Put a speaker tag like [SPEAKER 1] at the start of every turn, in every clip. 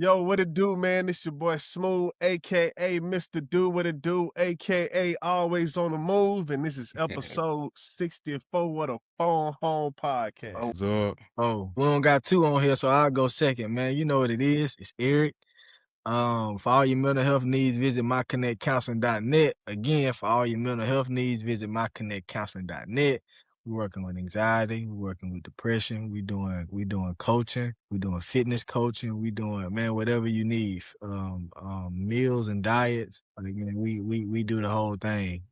[SPEAKER 1] Yo, what it do, man? It's your boy Smooth, aka Mr. Do What It Do, aka Always on the Move, and this is episode 64 of the Phone Home Podcast.
[SPEAKER 2] What's up?
[SPEAKER 3] Oh, we don't got two on here, so I'll go second, man. You know what it is. It's Eric. For all your mental health needs, visit myconnectcounseling.net. Again, for all your mental health needs, visit myconnectcounseling.net. We're working with anxiety, we're working with depression, we doing coaching, we doing fitness coaching, we doing, man, whatever you need. Meals and diets. Like, man, we do the whole thing.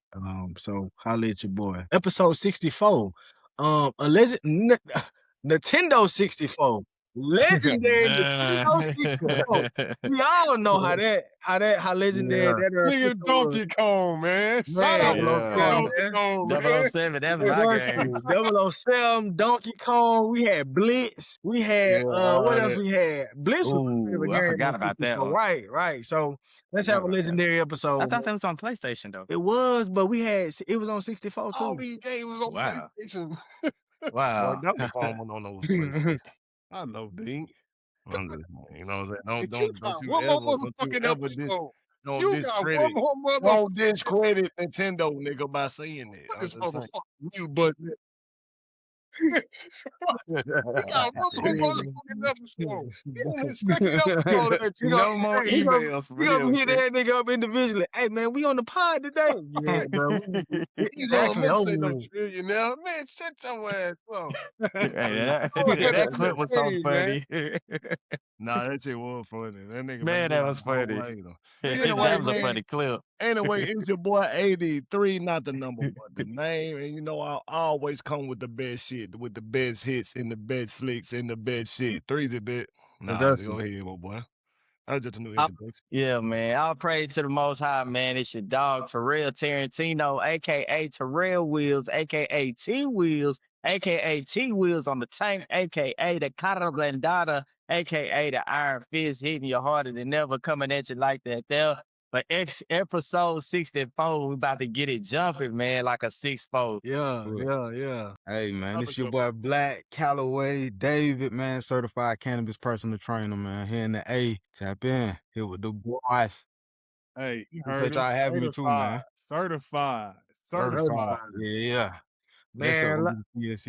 [SPEAKER 3] So holla at your boy. Episode 64. Nintendo 64. Legendary Nintendo 64. We all know how legendary that
[SPEAKER 1] Nigga Donkey Kong, man. Shout out to Donkey Kong, man.
[SPEAKER 4] 007, that was our game.
[SPEAKER 3] 007, Donkey Kong. We had Blitz. We had what else we had? Blitz was my favorite game.
[SPEAKER 4] I forgot about that one.
[SPEAKER 3] Right. So let's have a legendary episode.
[SPEAKER 4] I thought that was on PlayStation though.
[SPEAKER 3] It was, but it was on 64 too.
[SPEAKER 1] All these games was on PlayStation.
[SPEAKER 4] Wow.
[SPEAKER 2] Donkey Kong went on those PlayStation.
[SPEAKER 1] I know, Dink.
[SPEAKER 2] I'm just, you know what I'm saying?
[SPEAKER 1] You got one more motherfucking episode. You got one more motherfucking.
[SPEAKER 2] Don't discredit Nintendo, nigga, by saying that.
[SPEAKER 1] This motherfucker mute button. You got one more motherfucking episode. This is his second episode of that.
[SPEAKER 4] No more emails.
[SPEAKER 3] We gonna hit that nigga up individually. Hey man, we on the pod today. Yeah, bro.
[SPEAKER 1] You know, man, say no trillionaire. Man, shut your ass up.
[SPEAKER 4] That clip was so funny.
[SPEAKER 2] Nah, that shit was funny. That nigga,
[SPEAKER 4] man, that was funny. That was a funny clip.
[SPEAKER 2] Anyway, it's your boy 83, not the number one, the name. And you know, I always come with the best shit, with the best hits and the best flicks and the best shit. Three's a bit. Nah, go ahead, my boy. That was just a new introduction.
[SPEAKER 4] Yeah, man. All praise to the Most High, man. It's your dog, Terrell Tarantino, a.k.a. Terrell Wheels, a.k.a. T-Wheels, a.k.a. T-Wheels on the tank, a.k.a. the Cara Blendada, a.k.a. the Iron Fist hitting you harder than ever, coming at you like that there. But episode 64, we about to get it jumping, man, like a 6-4.
[SPEAKER 3] Yeah.
[SPEAKER 5] Hey, man, this your boy Black, Calloway, David, man, certified cannabis personal trainer, man. Here in the A, tap in, here with the boys.
[SPEAKER 1] Hey, you
[SPEAKER 5] heard y'all having me too, man.
[SPEAKER 1] Certified.
[SPEAKER 5] Yeah.
[SPEAKER 3] Man,
[SPEAKER 5] yes.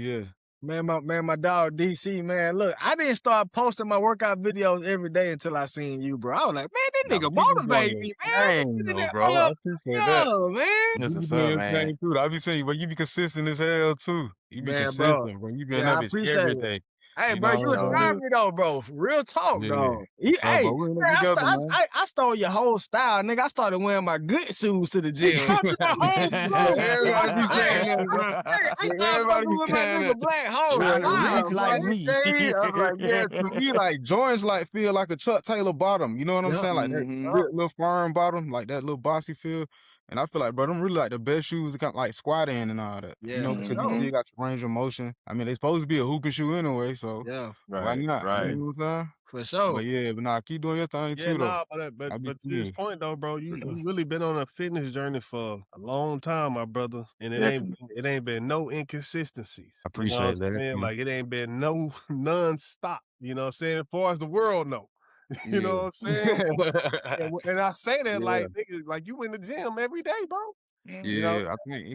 [SPEAKER 3] Man, my dog DC, man. Look, I didn't start posting my workout videos every day until I seen you, bro. I was like, man, this nigga motivate me, man.
[SPEAKER 5] Bro, I appreciate that.
[SPEAKER 3] Man.
[SPEAKER 4] This is so, man.
[SPEAKER 5] Too. I be saying, but you be consistent as hell too. You be consistent, bro. You be
[SPEAKER 3] I
[SPEAKER 5] up
[SPEAKER 3] appreciate
[SPEAKER 5] every
[SPEAKER 3] it.
[SPEAKER 5] day.
[SPEAKER 3] Hey, bro, you inspire me though, bro. Real talk, dog. I stole your whole style, nigga. I started wearing my good shoes to the gym.
[SPEAKER 5] Everybody be saying that, bro. Everybody be saying that.
[SPEAKER 3] Black hole.
[SPEAKER 4] Like me.
[SPEAKER 5] I'm like, yeah, to me, like joints like feel like a Chuck Taylor bottom. You know what I'm saying? Like that little firm bottom, like that little bossy feel. And I feel like, bro, them really like the best shoes to kind of like squat in and all that.
[SPEAKER 3] Yeah.
[SPEAKER 5] You know, because you still got your range of motion. I mean, they supposed to be a hooping shoe anyway, so why not?
[SPEAKER 4] Right.
[SPEAKER 5] You know what I'm saying?
[SPEAKER 3] For sure.
[SPEAKER 5] But nah, keep doing your thing too, though.
[SPEAKER 1] But to this point though, bro, you really been on a fitness journey for a long time, my brother, and it ain't been no inconsistencies.
[SPEAKER 5] I appreciate that.
[SPEAKER 1] Man, like it ain't been no non-stop. You know what I'm saying? As far as the world know. You know what I'm saying? and I say that like nigga, like you in the gym every day, bro.
[SPEAKER 5] Yeah,
[SPEAKER 1] you know,
[SPEAKER 5] I think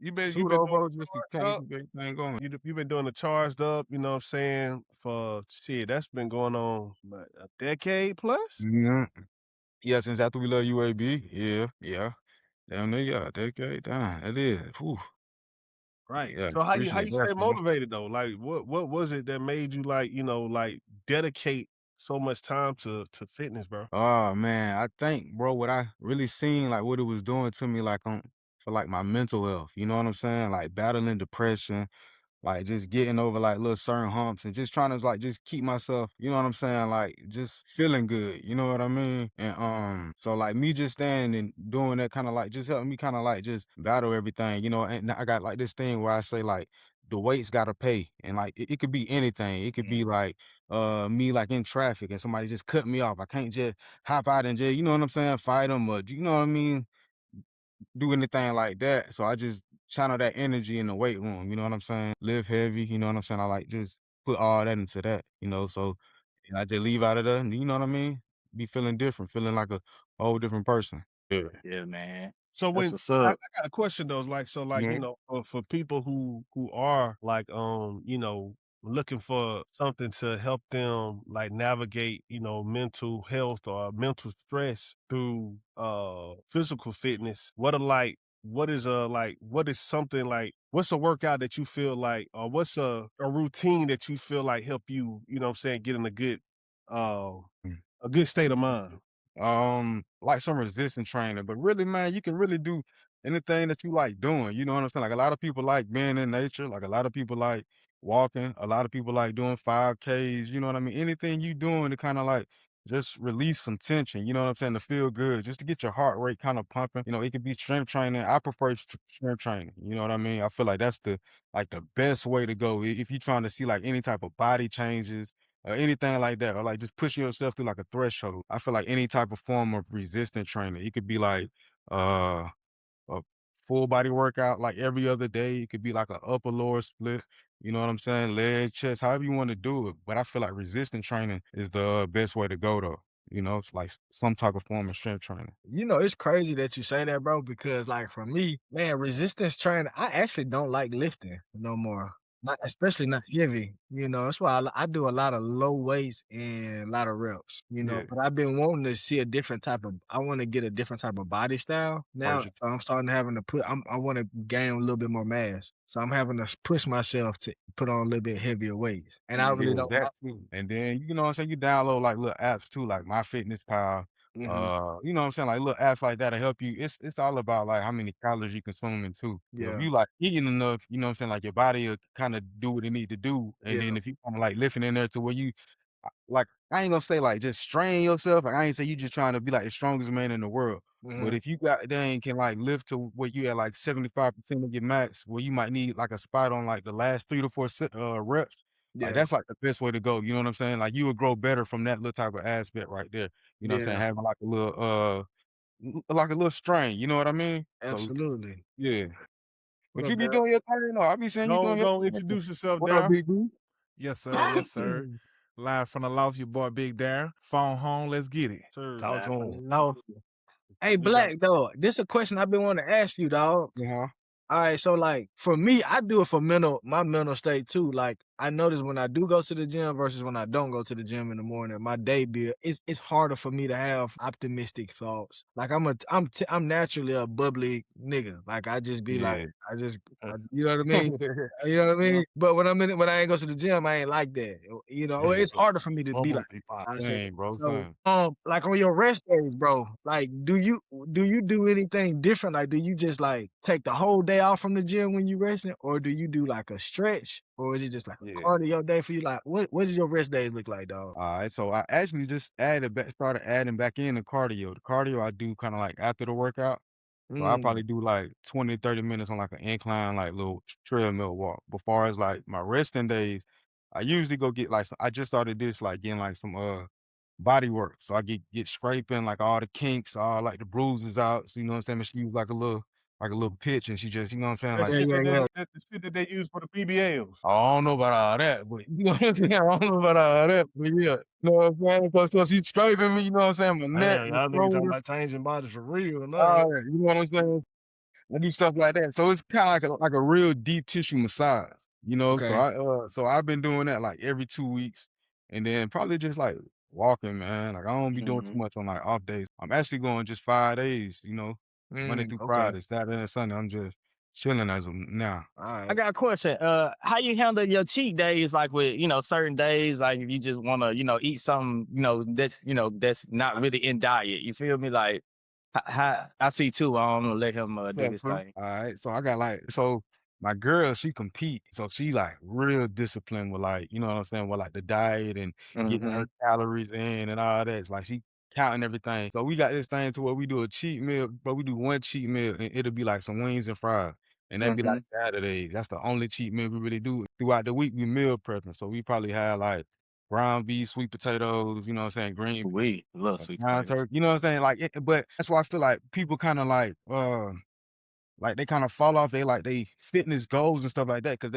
[SPEAKER 1] you've been
[SPEAKER 5] doing just to kind of keep everything going.
[SPEAKER 1] You've been doing the charged up, you know what I'm saying, for shit. That's been going on a decade plus.
[SPEAKER 5] Yeah, since after we love UAB, yeah. Damn nigga, a decade. Damn, that is. Whew.
[SPEAKER 1] Right.
[SPEAKER 5] Yeah,
[SPEAKER 1] So how you stay
[SPEAKER 5] man.
[SPEAKER 1] motivated though? Like what was it that made you like, you know, like dedicate so much time to fitness, bro?
[SPEAKER 5] Oh man, I think, bro, what I really seen, like what it was doing to me, like for like my mental health. You know what I'm saying? Like battling depression, like just getting over like little certain humps and just trying to like just keep myself, you know what I'm saying? Like just feeling good, you know what I mean? And so like me just standing and doing that kind of like just helping me kind of like just battle everything, you know. And I got like this thing where I say like the weights gotta pay, and like it could be anything. It could be like me like in traffic and somebody just cut me off. I can't just hop out and just, you know what I'm saying, fight them or you know what I mean, do anything like that. So I just channel that energy in the weight room, you know what I'm saying? Live heavy, you know what I'm saying? I like just put all that into that, you know. So And I just leave out of there, and you know what I mean? Be feeling different, feeling like a whole different person. Yeah.
[SPEAKER 4] Yeah, man.
[SPEAKER 1] So
[SPEAKER 4] That's
[SPEAKER 1] when
[SPEAKER 4] what's
[SPEAKER 1] I
[SPEAKER 4] up.
[SPEAKER 1] got a question though, like so like,
[SPEAKER 5] Mhm.
[SPEAKER 1] for people who are like looking for something to help them like navigate, mental health or mental stress through physical fitness, what is something like what's a workout that you feel like or what's a routine that you feel like help you, what I'm saying, get in uh
[SPEAKER 5] Mm.
[SPEAKER 1] a good state of mind?
[SPEAKER 5] Like some resistance training, but really, man, you can really do anything that you like doing. You know what I'm saying? Like a lot of people like being in nature. Like a lot of people like walking. A lot of people like doing 5Ks. You know what I mean? Anything you doing to kind of like just release some tension. You know what I'm saying? To feel good, just to get your heart rate kind of pumping. You know, it could be strength training. I prefer strength training. You know what I mean? I feel like that's the best way to go if you're trying to see like any type of body changes or anything like that, or like just pushing yourself through like a threshold. I feel like any type of form of resistance training, it could be like uh a full body workout like every other day. It could be like a upper lower split. You know what I'm saying? Leg, chest, however you want to do it. But I feel like resistance training is the best way to go though. You know, it's like some type of form of strength training.
[SPEAKER 3] You know, it's crazy that you say that, bro, because like for me, man, resistance training, I actually don't like lifting no more. Not especially not heavy. That's why I do a lot of low weights and a lot of reps,
[SPEAKER 5] Yeah,
[SPEAKER 3] but I've been wanting to see I want to get a different type of body style now.
[SPEAKER 5] versus
[SPEAKER 3] So I'm starting to having to I want to gain a little bit more mass. So I'm having to push myself to put on a little bit heavier weights. And I
[SPEAKER 5] yeah,
[SPEAKER 3] really don't
[SPEAKER 5] that too. And then you know what I'm saying, you download like little apps too, like MyFitnessPal.
[SPEAKER 3] Mhm.
[SPEAKER 5] You know what I'm saying, like little apps like that to help you. It's all about like how many calories you consuming too. So if
[SPEAKER 3] Yeah.
[SPEAKER 5] you like eating enough, you know what I'm saying, like your body will kind of do what it need to do. And
[SPEAKER 3] Yeah.
[SPEAKER 5] then if you kind of like lifting in there to where you like I ain't gonna say like just strain yourself. Like I ain't say you just trying to be like the strongest man in the world. But
[SPEAKER 3] Mhm.
[SPEAKER 5] if you got dang can like lift to where you at like 75% of your max, where you might need like a spot on like the last 3 to 4 reps, like
[SPEAKER 3] Yeah.
[SPEAKER 5] that's like the best way to go. You know what I'm saying? Like you would grow better from that little type of aspect right there. You know what I'm saying?
[SPEAKER 3] Yeah.
[SPEAKER 5] Having like a little like a little strain, you know what I mean? So
[SPEAKER 3] Absolutely.
[SPEAKER 5] yeah. But
[SPEAKER 3] What
[SPEAKER 5] you
[SPEAKER 3] up,
[SPEAKER 5] be
[SPEAKER 3] Daryl?
[SPEAKER 5] doing your thing, though. I be saying you doing your
[SPEAKER 1] Go
[SPEAKER 5] thing.
[SPEAKER 1] introduce yourself,
[SPEAKER 5] What up,
[SPEAKER 1] Daryl.
[SPEAKER 5] big dude?
[SPEAKER 2] Yes, sir. Yes, sir. Live from the loft, your boy Big Darren. Phone home. Let's get it.
[SPEAKER 1] Sir.
[SPEAKER 3] Talk
[SPEAKER 4] Live
[SPEAKER 3] to
[SPEAKER 4] from
[SPEAKER 3] him.
[SPEAKER 4] the low.
[SPEAKER 3] Hey,
[SPEAKER 1] You got
[SPEAKER 3] Black dog, this a question I've been wanting to ask you, dog.
[SPEAKER 5] Uh-huh.
[SPEAKER 3] All right, so like for me, I do it for my mental state too. Like I notice when I do go to the gym versus when I don't go to the gym in the morning, my day be it's harder for me to have optimistic thoughts. Like I'm naturally a bubbly nigga. Like I just be like
[SPEAKER 5] Yeah.
[SPEAKER 3] you know what I mean? You know what I mean? But when I ain't go to the gym, I ain't like that.
[SPEAKER 5] Yeah.
[SPEAKER 3] It's harder for me to be like.
[SPEAKER 5] Almost be fine.
[SPEAKER 3] I say
[SPEAKER 5] Same, bro.
[SPEAKER 3] so.
[SPEAKER 5] Same.
[SPEAKER 3] Like on your rest days, bro. Like, do you do anything different? Like, do you just like take the whole day off from the gym when you resting, or do you do like a stretch, or is it just like a
[SPEAKER 5] Yeah.
[SPEAKER 3] cardio day for you? Like, what does your rest days look like, dog?
[SPEAKER 5] Alright, so I actually just started adding back in the cardio. The cardio I do kinda like after the workout. So I probably
[SPEAKER 3] Mm,
[SPEAKER 5] do like 20, 30 minutes on like an incline, like little treadmill walk. But far as like my resting days, I usually go get like I just started this like getting like some body work. So I get scraping like all the kinks, all like the bruises out. So you know what I'm saying? She use like a little pitch and she just, you know what I'm saying?
[SPEAKER 1] that
[SPEAKER 5] Like
[SPEAKER 3] yeah,
[SPEAKER 1] shit
[SPEAKER 3] yeah,
[SPEAKER 1] that
[SPEAKER 3] yeah.
[SPEAKER 1] the shit that they use for the BBLs.
[SPEAKER 5] I don't know about all that, but you know what I'm saying? I don't know about all that, but yeah. You know what I'm saying? Cause she's scraping me, you know what I'm saying? My neck,
[SPEAKER 2] Damn,
[SPEAKER 5] my
[SPEAKER 2] y'all niggas talking
[SPEAKER 5] shoulder,
[SPEAKER 2] about changing bodies for real now.
[SPEAKER 5] all that. You know what I'm saying? I do stuff like that. So it's kind of like a real deep tissue massage, you know? So
[SPEAKER 3] Okay.
[SPEAKER 5] so I've been doing that like every 2 weeks and then probably just like walking, man. Like I don't be doing too
[SPEAKER 4] Mhm.
[SPEAKER 5] much on like off days. I'm actually going just 5 days, you know, Monday through
[SPEAKER 3] Okay.
[SPEAKER 5] Friday, Saturday and Sunday. I'm just chilling as of now.
[SPEAKER 3] All
[SPEAKER 4] I
[SPEAKER 3] right.
[SPEAKER 4] got a question. How you handle your cheat days, like with certain days, like if you just want to eat something that's not really in diet. You feel me? Like how I see too. I'm gonna let him do
[SPEAKER 5] So
[SPEAKER 4] his
[SPEAKER 5] true.
[SPEAKER 4] thing.
[SPEAKER 5] Alright, so I got so my girl, she compete, so she like real disciplined with like, you know what I'm saying, with like the diet and getting
[SPEAKER 4] Mm-hmm.
[SPEAKER 5] her calories in and all that. It's like she counting everything. So we got this thing to where we do a cheat meal, but we do one cheat meal and it'll be like some wings and fries. And that'd be
[SPEAKER 4] Mm-hmm.
[SPEAKER 5] like Saturdays. That's the only cheat meal we really do. Throughout the week, we meal prepping. So we probably have like ground beef, sweet potatoes, you know what I'm saying, green
[SPEAKER 4] We love sweet
[SPEAKER 5] ground
[SPEAKER 4] potatoes.
[SPEAKER 5] turkey, you know what I'm saying? Like, but that's why I feel like people kind of like they kind of fall off they fitness goals and stuff like that because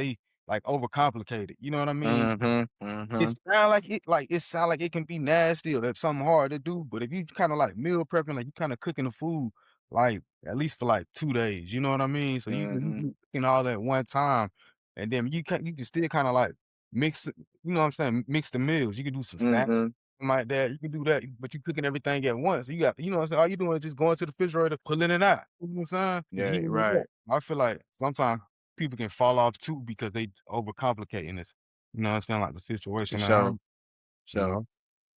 [SPEAKER 5] like overcomplicated. You know what I mean?
[SPEAKER 4] Mm-hmm.
[SPEAKER 5] It sound like it can be nasty or that's something hard to do, but if you kind of like meal prepping, like you kind of cooking the food, like at least for like 2 days, you know what I mean? So
[SPEAKER 4] Mm-hmm.
[SPEAKER 5] you cooking all at one time, and then you can still kind of like mix, you know what I'm saying? Mix the meals. You can do some salad
[SPEAKER 4] Mm-hmm.
[SPEAKER 5] like that. You can do that, but you cooking everything at once. So you got, you know what I'm saying? All you doing is just going to the refrigerator, pulling it out. You know what I'm saying? And
[SPEAKER 4] Yeah,
[SPEAKER 5] heating it up.
[SPEAKER 4] right.
[SPEAKER 5] I feel like sometimes people can fall off too because they overcomplicating this. You know what I'm saying? Like the
[SPEAKER 4] For
[SPEAKER 5] situation at
[SPEAKER 4] sure.
[SPEAKER 5] home, you
[SPEAKER 4] Sure.
[SPEAKER 5] know?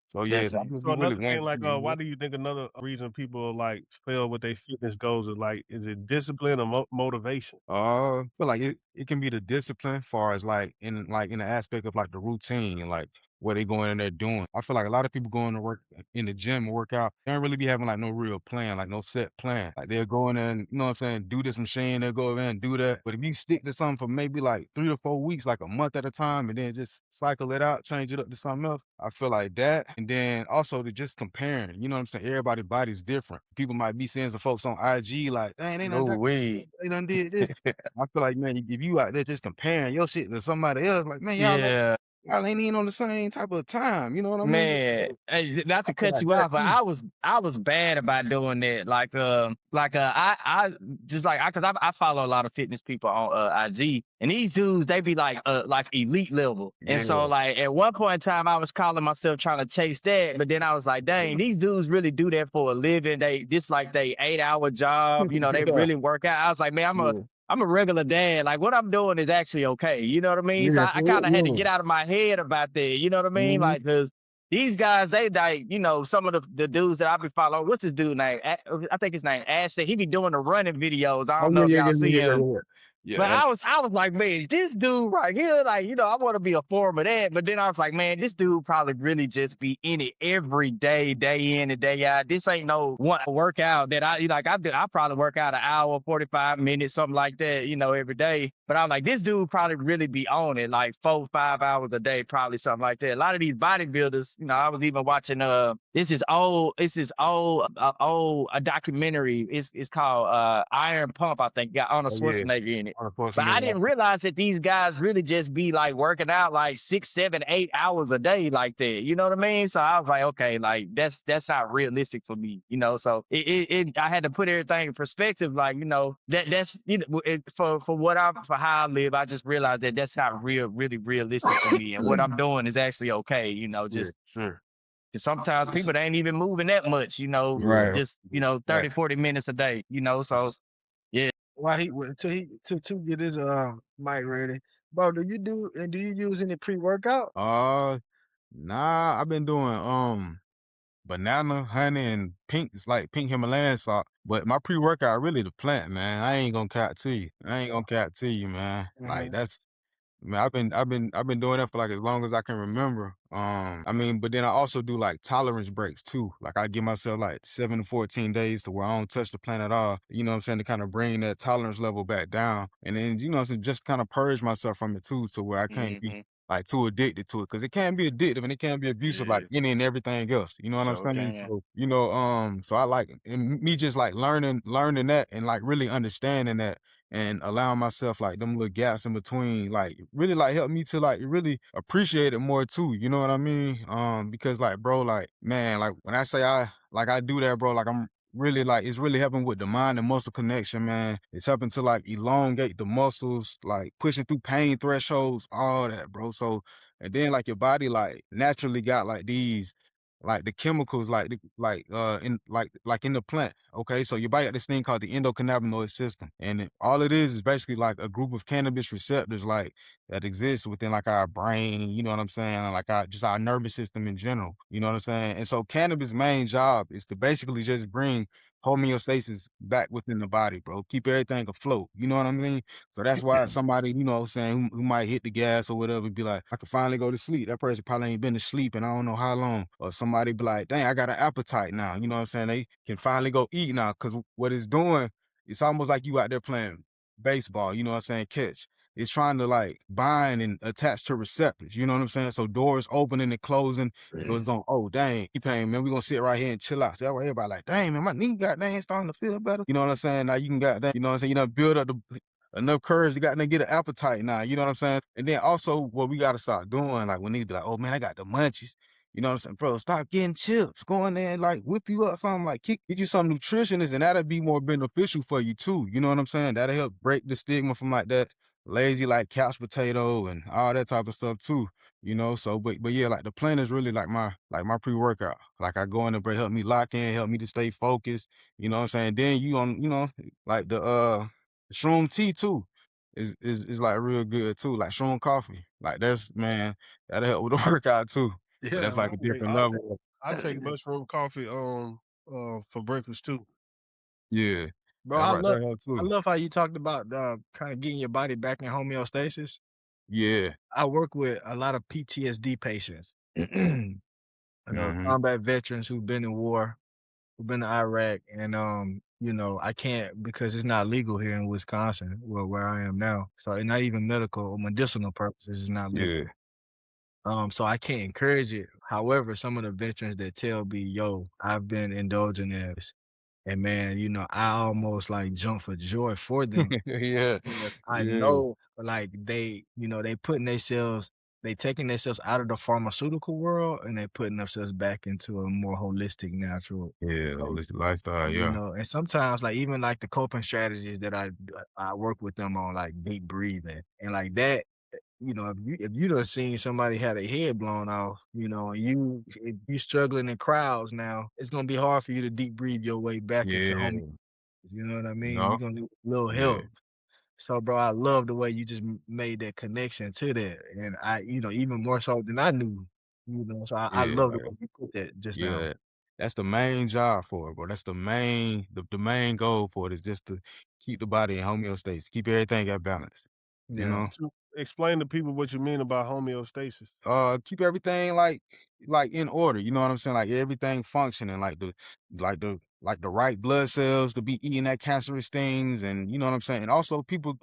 [SPEAKER 5] So yeah,
[SPEAKER 4] Definitely.
[SPEAKER 5] if
[SPEAKER 1] So
[SPEAKER 5] you really
[SPEAKER 1] another
[SPEAKER 5] want
[SPEAKER 1] thing, like,
[SPEAKER 5] to.
[SPEAKER 1] why do you think another reason people like fail with their fitness goals is like, is it discipline or motivation?
[SPEAKER 5] I feel like it can be the discipline far as like in the aspect of like the routine and like what they going in there doing. I feel like a lot of people going to work in the gym and work out, they don't really be having like no real plan, like no set plan. Like they'll go in there and, you know what I'm saying, do this machine, they'll go in and do that. But if you stick to something for maybe like 3 to 4 weeks, like a month at a time, and then just cycle it out, change it up to something else, I feel like that. And then also to just comparing, you know what I'm saying? Everybody's body's different. People might be seeing some folks on IG like, dang,
[SPEAKER 4] No way.
[SPEAKER 5] they done did this. I feel like, man, if you out there just comparing your shit to somebody else, like, man,
[SPEAKER 4] Yeah.
[SPEAKER 5] y'all ain't even on the same type of time. You know what I mean?
[SPEAKER 4] Man,
[SPEAKER 5] So,
[SPEAKER 4] hey, not
[SPEAKER 5] I
[SPEAKER 4] to
[SPEAKER 5] feel
[SPEAKER 4] cut
[SPEAKER 5] like
[SPEAKER 4] you
[SPEAKER 5] that
[SPEAKER 4] off, but
[SPEAKER 5] too.
[SPEAKER 4] I was bad about doing that. I just cause I follow a lot of fitness people on IG, and these dudes they be like elite level. And
[SPEAKER 5] Yeah,
[SPEAKER 4] so like at one point in time, I was calling myself trying to chase that, but then I was like, dang, these dudes really do that for a living. This like they 8-hour job. You know, they
[SPEAKER 5] yeah,
[SPEAKER 4] really work out. I was like, man,
[SPEAKER 5] yeah,
[SPEAKER 4] I'm a regular dad. Like what I'm doing is actually okay. You know what I mean? So
[SPEAKER 5] yeah,
[SPEAKER 4] I
[SPEAKER 5] for
[SPEAKER 4] kind of had to
[SPEAKER 5] real,
[SPEAKER 4] get out of my head about that. You know what I mean?
[SPEAKER 5] yeah.
[SPEAKER 4] Like, cause these guys, they like, some of the dudes that I be following. What's this dude name? I think his name Ashley. He be doing the running videos. I
[SPEAKER 5] Oh,
[SPEAKER 4] don't
[SPEAKER 5] yeah,
[SPEAKER 4] know if
[SPEAKER 5] yeah,
[SPEAKER 4] y'all
[SPEAKER 5] yeah,
[SPEAKER 4] see
[SPEAKER 5] yeah,
[SPEAKER 4] him.
[SPEAKER 5] yeah, yeah.
[SPEAKER 4] But
[SPEAKER 5] Yeah,
[SPEAKER 4] I was like, man, this dude right here, like, I want to be a form of that. But then I was like, man, this dude probably really just be in it every day, day in and day out. This ain't no one workout that I probably work out an hour, 45 minutes, something like that, every day. But I'm like, this dude probably really be on it, like 4, 5 hours a day, probably something like that. A lot of these bodybuilders, I was even watching a documentary. It's called Iron Pump, I think, got Arnold
[SPEAKER 5] oh, yeah.
[SPEAKER 4] Schwarzenegger in it. But I
[SPEAKER 5] Unfortunately,
[SPEAKER 4] didn't realize that these guys really just be like working out like 6, 7, 8 hours a day like that. You know what I mean? So I was like, okay, like that's not realistic for me. So I had to put everything in perspective. Like, that's for how I live. I just realized that that's not really realistic for me. And what I'm doing is actually okay.
[SPEAKER 5] yeah,
[SPEAKER 4] Just
[SPEAKER 5] sure.
[SPEAKER 4] 'cause sometimes people they ain't even moving that much.
[SPEAKER 5] Yeah,
[SPEAKER 4] Just
[SPEAKER 5] right.
[SPEAKER 4] 30, 40 minutes a day. So yeah.
[SPEAKER 3] While he went to get his mic ready. Bro, do you use any pre-workout?
[SPEAKER 5] Uh, nah, I've been doing banana, honey, and pink. It's like pink Himalayan salt. But my pre-workout really the plant, man. I ain't gonna cat to you. I ain't gonna cat to you, man. Like
[SPEAKER 3] Mhm.
[SPEAKER 5] that's Man, I've been doing that for like as long as I can remember. I mean, but then I also do like tolerance breaks too. Like I give myself like 7 to 14 days to where I don't touch the plant at all. You know what I'm saying? To kind of bring that tolerance level back down. And then, you know what I'm saying, just kind of purge myself from it too, to where I can't be
[SPEAKER 4] Hmm.
[SPEAKER 5] like too addicted to it. Cause it can be addictive and it can be abusive like
[SPEAKER 4] Yeah.
[SPEAKER 5] any and everything else. You know what I'm
[SPEAKER 4] So
[SPEAKER 5] saying?
[SPEAKER 4] can.
[SPEAKER 5] So, so I like it. And me just like learning that and like really understanding that and allowing myself like them little gaps in between, like really like help me to like really appreciate it more too. You know what I mean? Because like bro, like man, like when I say I do that, bro, like I'm really like it's really helping with the mind and muscle connection, man. It's helping to like elongate the muscles, like pushing through pain thresholds, all that, bro. So and then like your body like naturally got like these like the chemicals in like in the plant. Okay, so your body got this thing called the endocannabinoid system, and all it is basically like a group of cannabis receptors like that exists within like our brain. You know what I'm saying? And like our nervous system in general. You know what I'm saying? And so cannabis' main job is to basically just bring homeostasis back within the body, bro. Keep everything afloat. You know what I mean? So that's why somebody, you know what I'm saying, who might hit the gas or whatever, be like, I can finally go to sleep. That person probably ain't been to sleep in I don't know how long. Or somebody be like, dang, I got an appetite now. You know what I'm saying? They can finally go eat now. Cause what it's doing, it's almost like you out there playing baseball, you know what I'm saying, catch. It's trying to like bind and attach to receptors, you know what I'm saying? So doors opening and closing. So it's going, oh dang, he paying, man. We gonna sit right here and chill out. So that way everybody like, dang man, my knee got dang starting to feel better. You know what I'm saying? Now you can got that, you know what I'm saying? You done build up enough courage to goddamn get an appetite now, you know what I'm saying? And then also what we gotta start doing, like when niggas be like, oh man, I got the munchies. You know what I'm saying? Bro, stop getting chips. Go in there and like whip you up something like get you some nutritionist and that'll be more beneficial for you too. You know what I'm saying? That'll help break the stigma from like that lazy like couch potato and all that type of stuff too. You know, so but yeah, like the plan is really like my pre-workout. Like I go in there, help me lock in, help me to stay focused. You know what I'm saying? Then you on, you know, like the shroom tea too is like real good too. Like shroom coffee. Like that's man, that'll help with the workout too. But
[SPEAKER 3] Yeah,
[SPEAKER 5] that's like a
[SPEAKER 3] man.
[SPEAKER 5] different
[SPEAKER 1] I take
[SPEAKER 5] level.
[SPEAKER 1] I take mushroom coffee for breakfast too.
[SPEAKER 5] Yeah.
[SPEAKER 3] Bro,
[SPEAKER 5] That right there help
[SPEAKER 3] I
[SPEAKER 5] too.
[SPEAKER 3] love how you talked about kind of getting your body back in homeostasis.
[SPEAKER 5] Yeah.
[SPEAKER 3] I work with a lot of PTSD patients,
[SPEAKER 5] Mm-hmm.
[SPEAKER 3] combat veterans who've been in war, who've been to Iraq, and I can't because it's not legal here in Wisconsin, where I am now. So, and not even medical or medicinal purposes is not legal.
[SPEAKER 5] Yeah.
[SPEAKER 3] So I can't encourage it. However, some of the veterans that tell me, yo, I've been indulging in this. And man, I almost like jump for joy for them.
[SPEAKER 5] Yeah.
[SPEAKER 3] Because I
[SPEAKER 5] Yeah.
[SPEAKER 3] know like they taking themselves out of the pharmaceutical world and they putting themselves back into a more holistic, natural
[SPEAKER 5] Yeah.
[SPEAKER 3] place.
[SPEAKER 5] Holistic lifestyle. Yeah.
[SPEAKER 3] And sometimes like even like the coping strategies that I work with them on, like deep breathing and like that. If you done seen somebody had a head blown off, and if you struggling in crowds now, it's gonna be hard for you to deep breathe your way back into
[SPEAKER 5] Yeah.
[SPEAKER 3] home. You know what I mean? You're
[SPEAKER 5] No.
[SPEAKER 3] gonna need a little
[SPEAKER 5] Yeah.
[SPEAKER 3] help. So, bro, I love the way you just made that connection to that, and even more so than I knew. So I
[SPEAKER 5] Yeah.
[SPEAKER 3] love the
[SPEAKER 5] Like,
[SPEAKER 3] way you put that just now.
[SPEAKER 5] yeah. That's the main job for it, bro. That's the main goal for it is just to keep the body in homeostasis, keep everything at balance. You
[SPEAKER 3] Yeah,
[SPEAKER 5] know?
[SPEAKER 1] So explain to people what you mean about homeostasis.
[SPEAKER 5] Keep everything like in order, you know what I'm saying? Like everything functioning, like the right blood cells to be eating that cancerous things, and you know what I'm saying? And also people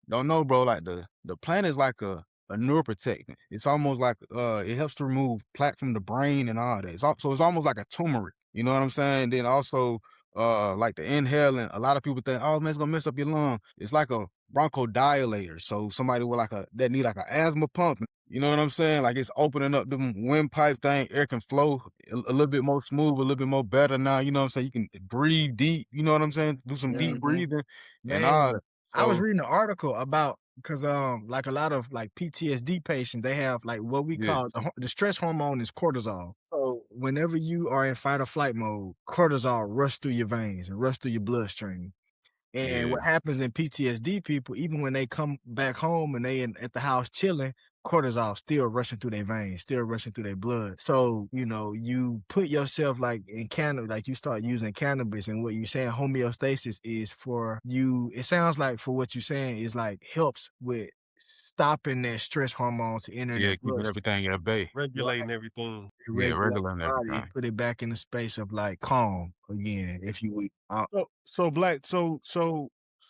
[SPEAKER 5] don't know, bro, like the plant is like a neuroprotectant. It's almost like it helps to remove plaque from the brain and all that. So it's almost like a turmeric, you know what I'm saying? Then also like the inhaling, a lot of people think, oh man, it's gonna mess up your lung. It's like a bronchodilator. So somebody with that need like an asthma pump, you know what I'm saying? Like it's opening up the windpipe thing, air can flow a little bit more smooth, a little bit more better now. You know what I'm saying? You can breathe deep, you know what I'm saying? Do some deep
[SPEAKER 3] mhm.
[SPEAKER 5] breathing and
[SPEAKER 3] Man,
[SPEAKER 5] all.
[SPEAKER 3] I was
[SPEAKER 5] So
[SPEAKER 3] reading an article about because like a lot of like PTSD patients, they have like what we
[SPEAKER 5] yeah,
[SPEAKER 3] call the stress hormone is cortisol. So whenever you are in fight or flight mode, cortisol rush through your veins and rush through your bloodstream. And
[SPEAKER 5] yeah,
[SPEAKER 3] what happens in PTSD people, even when they come back home and at the house chilling, cortisol still rushing through their veins, still rushing through their blood. So, you put yourself like in cannabis, like you start using cannabis, and what you're saying homeostasis is for you. It sounds like for what you're saying is like helps with stopping that stress hormone to enter in the
[SPEAKER 5] yeah, keeping
[SPEAKER 3] bloodstream.
[SPEAKER 5] everything at bay.
[SPEAKER 3] Right.
[SPEAKER 1] Regulating everything.
[SPEAKER 5] Yeah,
[SPEAKER 3] Regulate
[SPEAKER 5] regular and
[SPEAKER 3] the body,
[SPEAKER 5] everything.
[SPEAKER 3] put it back in the space of like calm again, if you will.
[SPEAKER 1] So black. So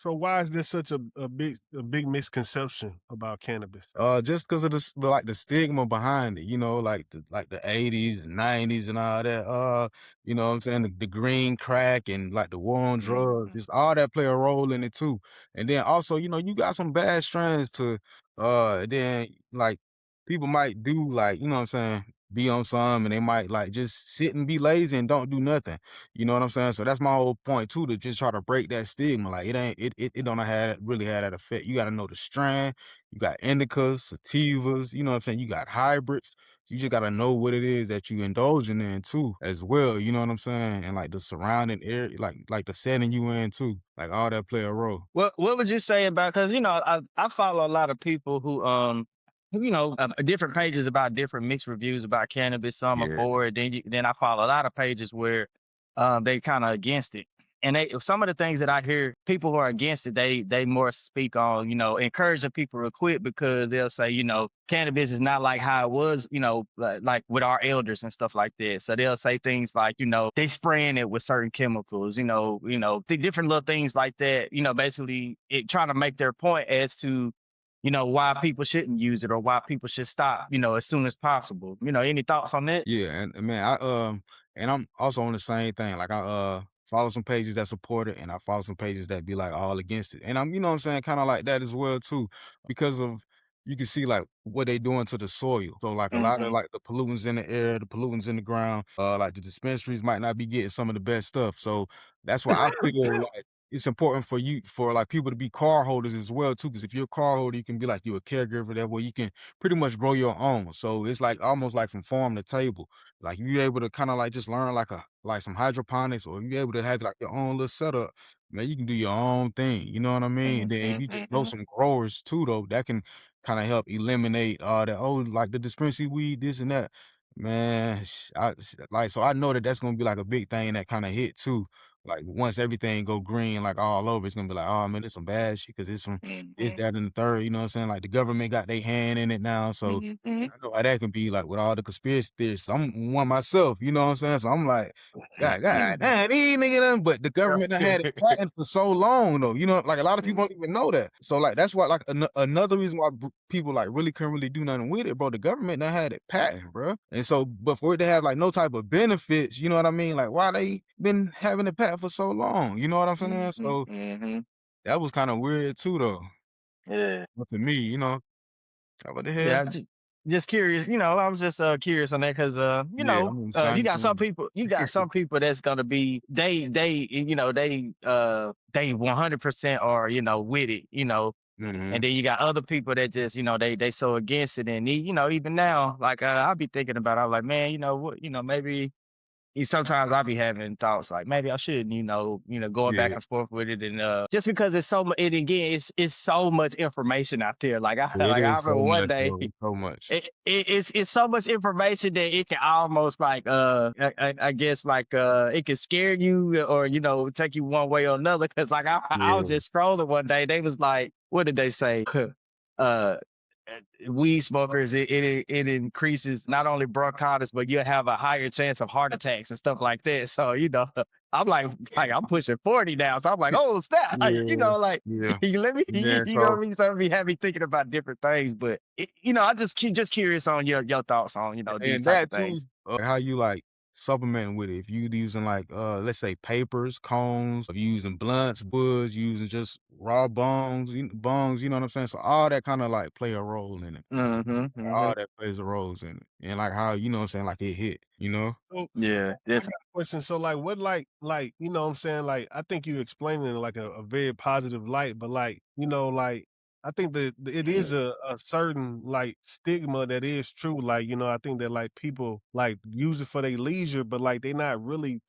[SPEAKER 1] why is there such a big misconception about cannabis?
[SPEAKER 5] Just because of the stigma behind it, like the 80s and 90s and all that. You know what I'm saying? The green crack and like the war on drugs,
[SPEAKER 4] Mhm.
[SPEAKER 5] just all that play a role in it too. And then also, you got some bad strands to then like people might do like, you know what I'm saying, be on some and they might like just sit and be lazy and don't do nothing. You know what I'm saying? So that's my whole point too, to just try to break that stigma. Like it don't really have that effect. You gotta know the strand. You got indicas, sativas, you know what I'm saying? You got hybrids. You just gotta know what it is that you indulging in too, as well. You know what I'm saying? And like the surrounding area, like the setting you in too. Like all that play a role.
[SPEAKER 4] What would you say about, because I follow a lot of people who different pages about different mixed reviews about cannabis. Some are
[SPEAKER 5] Yeah.
[SPEAKER 4] for it. Then I follow a lot of pages where they kind of against it. And some of the things that I hear people who are against it, they more speak on, encouraging people to quit because they'll say, cannabis is not like how it was, like with our elders and stuff like that. So they'll say things like, they spraying it with certain chemicals, the different little things like that, basically it trying to make their point as to, why people shouldn't use it or why people should stop, as soon as possible. Any thoughts on that?
[SPEAKER 5] Yeah, and man, and I'm also on the same thing. Like I follow some pages that support it, and I follow some pages that be like all against it. And I'm, you know what I'm saying, kind of like that as well too, because of you can see like what they doing to the soil. So like a lot of like the pollutants in the air, the pollutants in the ground, like the dispensaries might not be getting some of the best stuff. So that's why I feel like it's important for like people to be car holders as well too. Because if you're a car holder, you can be like you're a caregiver that way you can pretty much grow your own. So it's like almost like from farm to table. Like you're able to kind of like just learn like some hydroponics, or you're able to have like your own little setup. Man, you can do your own thing. You know what I mean? And then if you just know some growers too, though, that can kind of help eliminate that. Oh, like the dispensary weed, this and that. Man, like so I know that that's gonna be like a big thing that kind of hit too. Like once everything go green, like all over, it's gonna be like, oh man, it's some bad shit because it's from this, that, and the third. You know what I'm saying? Like the government got their hand in it now, so I know how that can be. Like with all the conspiracy theories, I'm one myself. You know what I'm saying? So I'm like, God, damn, these niggas done, but the government done had it patent for so long though. You know, like a lot of people don't even know that. So like that's why like another reason why people like really couldn't really do nothing with it, bro. The government done had it patent, bro. And so, but for it to have like no type of benefits, you know what I mean? Like why they been having it patent for so long? You know what I'm saying? So that was kind of weird too, though.
[SPEAKER 4] Yeah.
[SPEAKER 5] But to me, you know, what the hell?
[SPEAKER 4] Yeah, just curious. I was just curious on that because
[SPEAKER 5] Yeah, I'm
[SPEAKER 4] you
[SPEAKER 5] excited
[SPEAKER 4] got some
[SPEAKER 5] too.
[SPEAKER 4] people. You got some people that's gonna be they 100% are with it.
[SPEAKER 5] Mhm.
[SPEAKER 4] And then you got other people that just they so against it, and even now, like I'll be thinking about. I'm like, man, what, maybe. Sometimes I be having thoughts like maybe I shouldn't, going back
[SPEAKER 5] Yeah,
[SPEAKER 4] and forth with it, and just because it's so much. And again, it's so much information out there. Like I
[SPEAKER 5] it
[SPEAKER 4] like I
[SPEAKER 5] is
[SPEAKER 4] remember
[SPEAKER 5] so
[SPEAKER 4] one
[SPEAKER 5] much,
[SPEAKER 4] day.
[SPEAKER 5] bro. It's so much.
[SPEAKER 4] It's so much information that it can almost like I guess like it can scare you or take you one way or another. Cause like I was
[SPEAKER 5] Yeah,
[SPEAKER 4] just scrolling one day, they was like, what did they say? uh Weed smokers, it increases not only bronchitis, but you'll have a higher chance of heart attacks and stuff like that. So I'm like I'm pushing 40 now, so I'm like, oh snap,
[SPEAKER 5] yeah,
[SPEAKER 4] like
[SPEAKER 5] yeah.
[SPEAKER 4] you let me,
[SPEAKER 5] Yeah,
[SPEAKER 4] you know
[SPEAKER 5] so
[SPEAKER 4] what I mean? So it be have me thinking about different things, but I just curious on your thoughts on these
[SPEAKER 5] and
[SPEAKER 4] type of
[SPEAKER 5] that too,
[SPEAKER 4] things.
[SPEAKER 5] how you like supplementing with it. If you using like let's say papers, cones, if you using blunts, woods, using just raw bongs, you know what I'm saying? So all that kind of like play a role in it.
[SPEAKER 4] Mm-hmm. Mm-hmm.
[SPEAKER 5] All that plays a roles in it. And like how, you know what I'm saying, like it hit, you know?
[SPEAKER 4] Yeah,
[SPEAKER 1] I got a question. So like what you know what I'm saying? Like I think you explained it in like a very positive light, but like, like I think that it is a certain like stigma that is true. Like, I think that like people like use it for their leisure, but like they're not really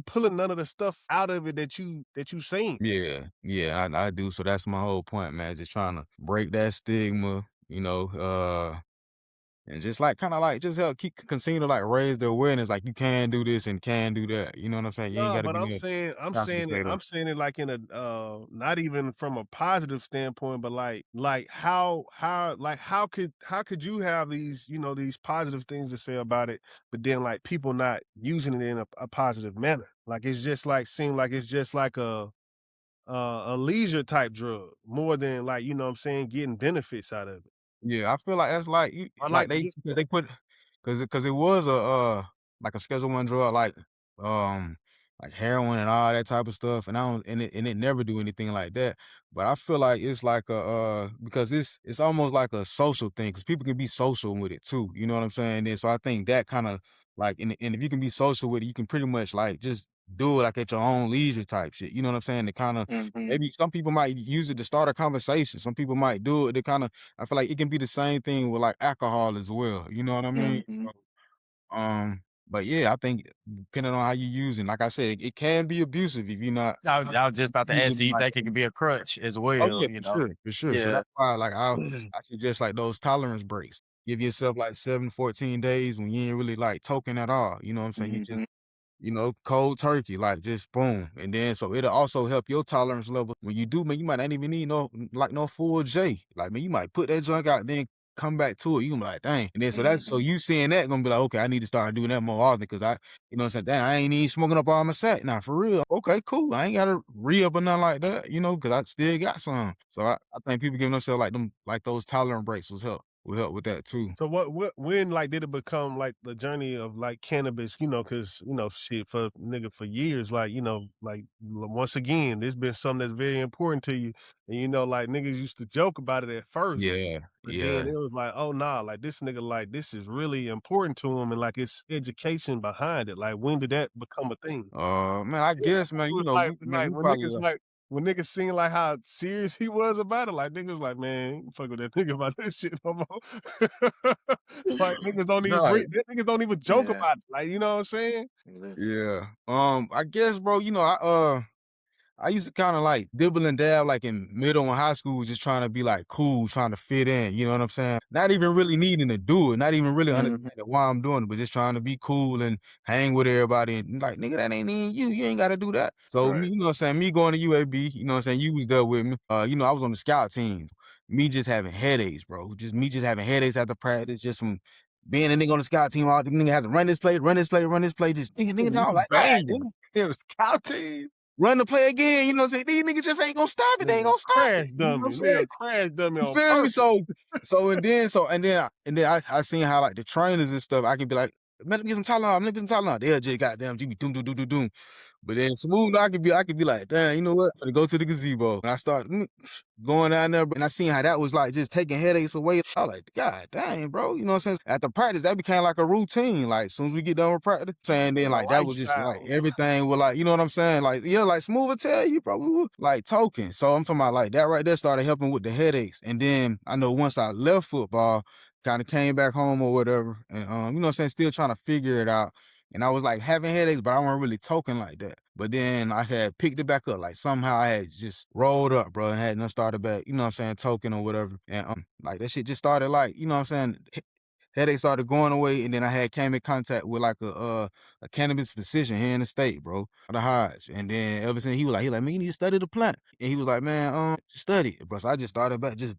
[SPEAKER 1] pulling none of the stuff out of it that you seen.
[SPEAKER 5] Yeah, yeah, I do. So that's my whole point, man. Just trying to break that stigma, and just like kind of like just help continue to like raise the awareness, like you can do this and can do that. You know what I'm saying? You ain't
[SPEAKER 1] No,
[SPEAKER 5] gotta
[SPEAKER 1] but
[SPEAKER 5] be
[SPEAKER 1] I'm
[SPEAKER 5] no
[SPEAKER 1] saying I'm
[SPEAKER 5] Council
[SPEAKER 1] saying it
[SPEAKER 5] potato.
[SPEAKER 1] I'm saying it like in a not even from a positive standpoint, but like how could you have these, these positive things to say about it, but then like people not using it in a positive manner. Like it's just like seem like it's just like a leisure type drug more than like, what I'm saying, getting benefits out of it.
[SPEAKER 5] Yeah, I feel like that's like you
[SPEAKER 1] Or
[SPEAKER 5] like
[SPEAKER 1] like
[SPEAKER 5] they because they put because it was a like a Schedule One drug um like heroin and all that type of stuff, and I don't and it never do anything like that. But I feel like it's like a because it's almost like a social thing because people can be social with it too. You know what I'm saying? And so I think that kind of like and if you can be social with it, you can pretty much like just do it like at your own leisure type shit. You know what I'm saying? To kind of
[SPEAKER 4] mm-hmm.
[SPEAKER 5] maybe some people might use it to start a conversation. Some people might do it to kind of I feel like it can be the same thing with like alcohol as well. You know what I mean?
[SPEAKER 4] Mm-hmm.
[SPEAKER 5] So, but yeah, I think depending on how you use it, like I said, it can be abusive if you're not
[SPEAKER 4] I was just about to
[SPEAKER 5] using
[SPEAKER 4] ask
[SPEAKER 5] it
[SPEAKER 4] you, you
[SPEAKER 5] like
[SPEAKER 4] think it could be a crutch as
[SPEAKER 5] oh
[SPEAKER 4] well,
[SPEAKER 5] yeah, for sure. So
[SPEAKER 4] Yeah.
[SPEAKER 5] that's why like I suggest like those tolerance breaks. Give yourself like 7, 14 days when you ain't really like toking at all. You know what I'm saying? You just
[SPEAKER 4] Mm-hmm.
[SPEAKER 5] cold turkey, like just boom. And then so it'll also help your tolerance level. When you do, man, you might not even need no full J. Like, man, you might put that junk out, then come back to it. You gonna be like, dang. And then so you seeing that gonna be like, okay, I need to start doing that more often because what I'm saying, dang, I ain't even smoking up all my sack. Now for real. Okay, cool. I ain't gotta re-up or nothing like that, because I still got some. So I think people giving themselves like those tolerant breaks will help. will help with that too.
[SPEAKER 1] So when like did it become like the journey of like cannabis? You know, because shit for nigga for years, like once again, this been something that's very important to you, and like niggas used to joke about it at first,
[SPEAKER 5] Yeah,
[SPEAKER 1] but then
[SPEAKER 5] yeah.
[SPEAKER 1] it was like, oh nah, like this nigga, like this is really important to him, and like it's education behind it. Like when did that become a thing?
[SPEAKER 5] Man, I guess, man,
[SPEAKER 1] It was
[SPEAKER 5] man,
[SPEAKER 1] like
[SPEAKER 5] we probably like
[SPEAKER 1] when niggas seen like how serious he was about it, like niggas was like, man, you fuck with that nigga about this shit no more. Like
[SPEAKER 4] No,
[SPEAKER 1] niggas don't even joke
[SPEAKER 4] yeah.
[SPEAKER 1] about it. Like, you know what I'm saying?
[SPEAKER 4] Listen.
[SPEAKER 5] yeah. I guess, bro, I used to kind of like dibble and dab like in middle and high school, just trying to be like cool, trying to fit in. You know what I'm saying? Not even really needing to do it, not even really
[SPEAKER 4] Mhm.
[SPEAKER 5] understanding why I'm doing it, but just trying to be cool and hang with everybody. And like, nigga, that ain't even you. You ain't got to do that. So me,
[SPEAKER 4] Right.
[SPEAKER 5] you know what I'm saying? Me going to UAB, you know what I'm saying? You was there with me. I was on the scout team. Me just having headaches, bro. Just having headaches after practice, just from being a nigga on the scout team. All the nigga had to run this play, run this play, run this play. Just nigga,
[SPEAKER 3] You
[SPEAKER 5] down like, God
[SPEAKER 3] banging.
[SPEAKER 5] damn.
[SPEAKER 3] It was scout team.
[SPEAKER 5] Run the play again, you know what I'm saying? These niggas just ain't gonna stop it. They ain't
[SPEAKER 1] Nigga
[SPEAKER 5] gonna stop it.
[SPEAKER 1] crash
[SPEAKER 5] You know what I'm
[SPEAKER 1] dummy.
[SPEAKER 5] saying?
[SPEAKER 1] Nigga crash dummy
[SPEAKER 5] You
[SPEAKER 1] on
[SPEAKER 5] feel me?
[SPEAKER 1] purpose.
[SPEAKER 5] I seen how like the trainers and stuff, I can be like, man, let me get some Tylenol, let me get some Tylenol. They'll just goddamn GB doom doom doom doom doom. But then smooth, I could be like, damn, you know what? I'm finna go to the gazebo. And I start going down there, and I seen how that was like just taking headaches away. I was like, God dang, bro. You know what I'm saying? After practice, that became like a routine. Like as soon as we get done with practice, saying then
[SPEAKER 1] A
[SPEAKER 5] like that was just like
[SPEAKER 1] lifestyle.
[SPEAKER 5] everything was like, you know what I'm saying? Like, yeah, like smooth will tell you, bro, we were like token. So I'm talking about like that right there started helping with the headaches. And then I know once I left football, kind of came back home or whatever, and you know what I'm saying, still trying to figure it out. And I was like having headaches, but I wasn't really talking like that. But then I had picked it back up. Like somehow I had just rolled up, bro, and had done started back, you know what I'm saying, token or whatever. And like that shit just started like, you know what I'm saying, headaches started going away. And then I came in contact with like a cannabis physician here in the state, bro, the Hodge. And then ever since he was like, man, you need to study the plant. And he was like, man, study it, bro. So I just started back just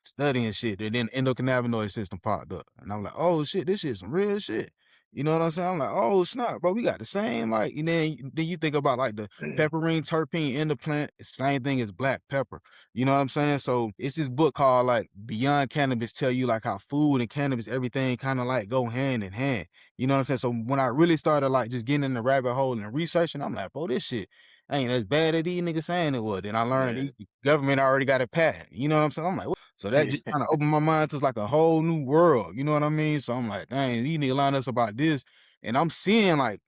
[SPEAKER 5] studying shit. And then endocannabinoid system popped up. And I'm like, oh shit, this shit's some real shit. You know what I'm saying? I'm like, oh snap, bro, we got the same, like, and then you think about like the pepperine terpene in the plant, it's the same thing as black pepper. You know what I'm saying? So it's this book called like Beyond Cannabis, tell you like how food and cannabis, everything kind of like go hand in hand. You know what I'm saying? So when I really started like just getting in the rabbit hole and researching, I'm like, bro, this shit ain't as bad as these niggas saying it was. Then I learned
[SPEAKER 4] Yeah.
[SPEAKER 5] the government already got a patent. You know what I'm saying? I'm like, what? So that just kind of opened my mind to like a whole new world. You know what I mean? So I'm like, dang, these niggas line us about this. And I'm seeing like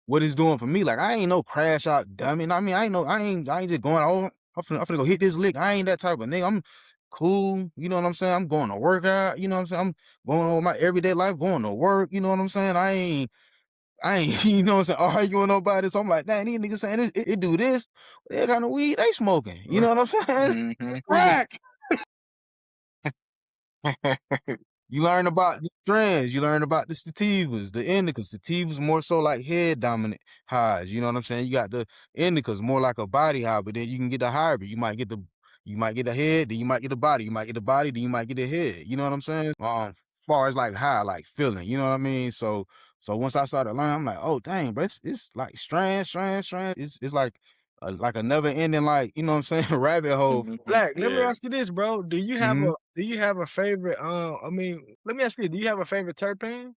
[SPEAKER 5] what it's doing for me. Like I ain't no crash out dummy. I mean, I ain't just going, oh, I'm finna go hit this lick. I ain't that type of nigga. I'm cool. You know what I'm saying? I'm going to work out. You know what I'm saying? I'm going on my everyday life, going to work. You know what I'm saying? I ain't, you know what I'm saying, arguing nobody. So I'm like, dang, these niggas saying it do this. What kind of weed they smoking? You know what I'm saying?
[SPEAKER 4] Mhm.
[SPEAKER 5] It's crack. You learn about the strands, you learn about the sativas, the indicas. Sativas more so like head dominant highs. You know what I'm saying? You got the indicas more like a body high, but then you can get the hybrid. You might get the head, then you might get the body. You might get the body, then you might get the head. You know what I'm saying? Far as like high, like feeling. You know what I mean? So once I started learning, I'm like, oh dang, bro, it's like strands. It's like a never ending, like, you know what I'm saying, rabbit hole.
[SPEAKER 4] Mhm.
[SPEAKER 3] Black, let me
[SPEAKER 4] Yeah.
[SPEAKER 3] ask you this, bro. Do you have a favorite? I mean, let me ask you, do you have a favorite terpene that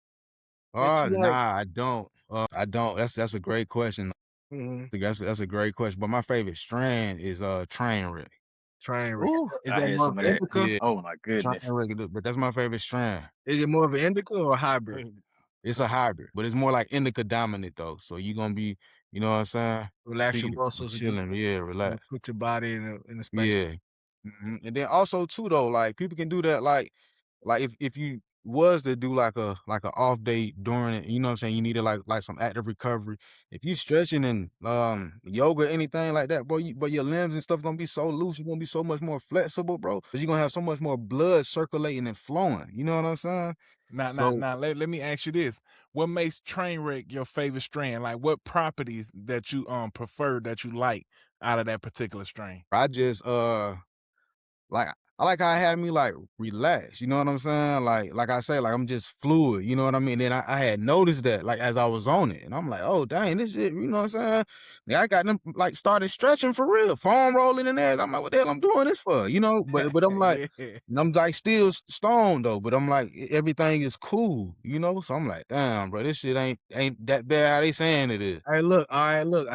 [SPEAKER 5] Oh,
[SPEAKER 3] you like?
[SPEAKER 5] nah, I don't. I don't. That's a great question.
[SPEAKER 3] Mhm.
[SPEAKER 5] That's a great question. But my favorite strand is train wreck.
[SPEAKER 3] Train wreck.
[SPEAKER 4] Ooh,
[SPEAKER 3] Is
[SPEAKER 4] I
[SPEAKER 3] that
[SPEAKER 4] had
[SPEAKER 3] more of
[SPEAKER 4] some of
[SPEAKER 3] an
[SPEAKER 4] that.
[SPEAKER 3] indica?
[SPEAKER 5] Yeah,
[SPEAKER 4] Oh my
[SPEAKER 5] train
[SPEAKER 4] goodness.
[SPEAKER 5] wreck. But that's my favorite strand.
[SPEAKER 3] Is it more of an indica or a hybrid?
[SPEAKER 5] It's a hybrid, but it's more like indica dominant though. So you gonna be, you know what I'm saying?
[SPEAKER 3] Relax your
[SPEAKER 5] Chill,
[SPEAKER 3] muscles and just
[SPEAKER 5] chilling. Yeah, relax.
[SPEAKER 3] put your body in a space.
[SPEAKER 5] Yeah. And then also too though, like people can do that like if you was to do like a off day during it, you know what I'm saying, you needed like some active recovery. If you stretching and yoga, anything like that, bro, but your limbs and stuff gonna be so loose, you're gonna be so much more flexible, bro. Cause you're gonna have so much more blood circulating and flowing. You know what I'm saying? So
[SPEAKER 2] Let me ask you this. What makes Trainwreck your favorite strain? Like what properties that you prefer, that you like out of that particular strain?
[SPEAKER 5] I just like I like how it had me like relax, you know what I'm saying? Like I say, like I'm just fluid, you know what I mean? Then I had noticed that like as I was on it, and I'm like, oh dang, this shit, you know what I'm saying? Yeah, I got them like started stretching for real, foam rolling in there. I'm like, what the hell I'm doing this for? You know, but I'm like,
[SPEAKER 2] Yeah.
[SPEAKER 5] and I'm like still stoned though, but I'm like everything is cool, you know. So I'm like, damn, bro, this shit ain't that bad how they saying it is.
[SPEAKER 3] Hey, look, all right, look,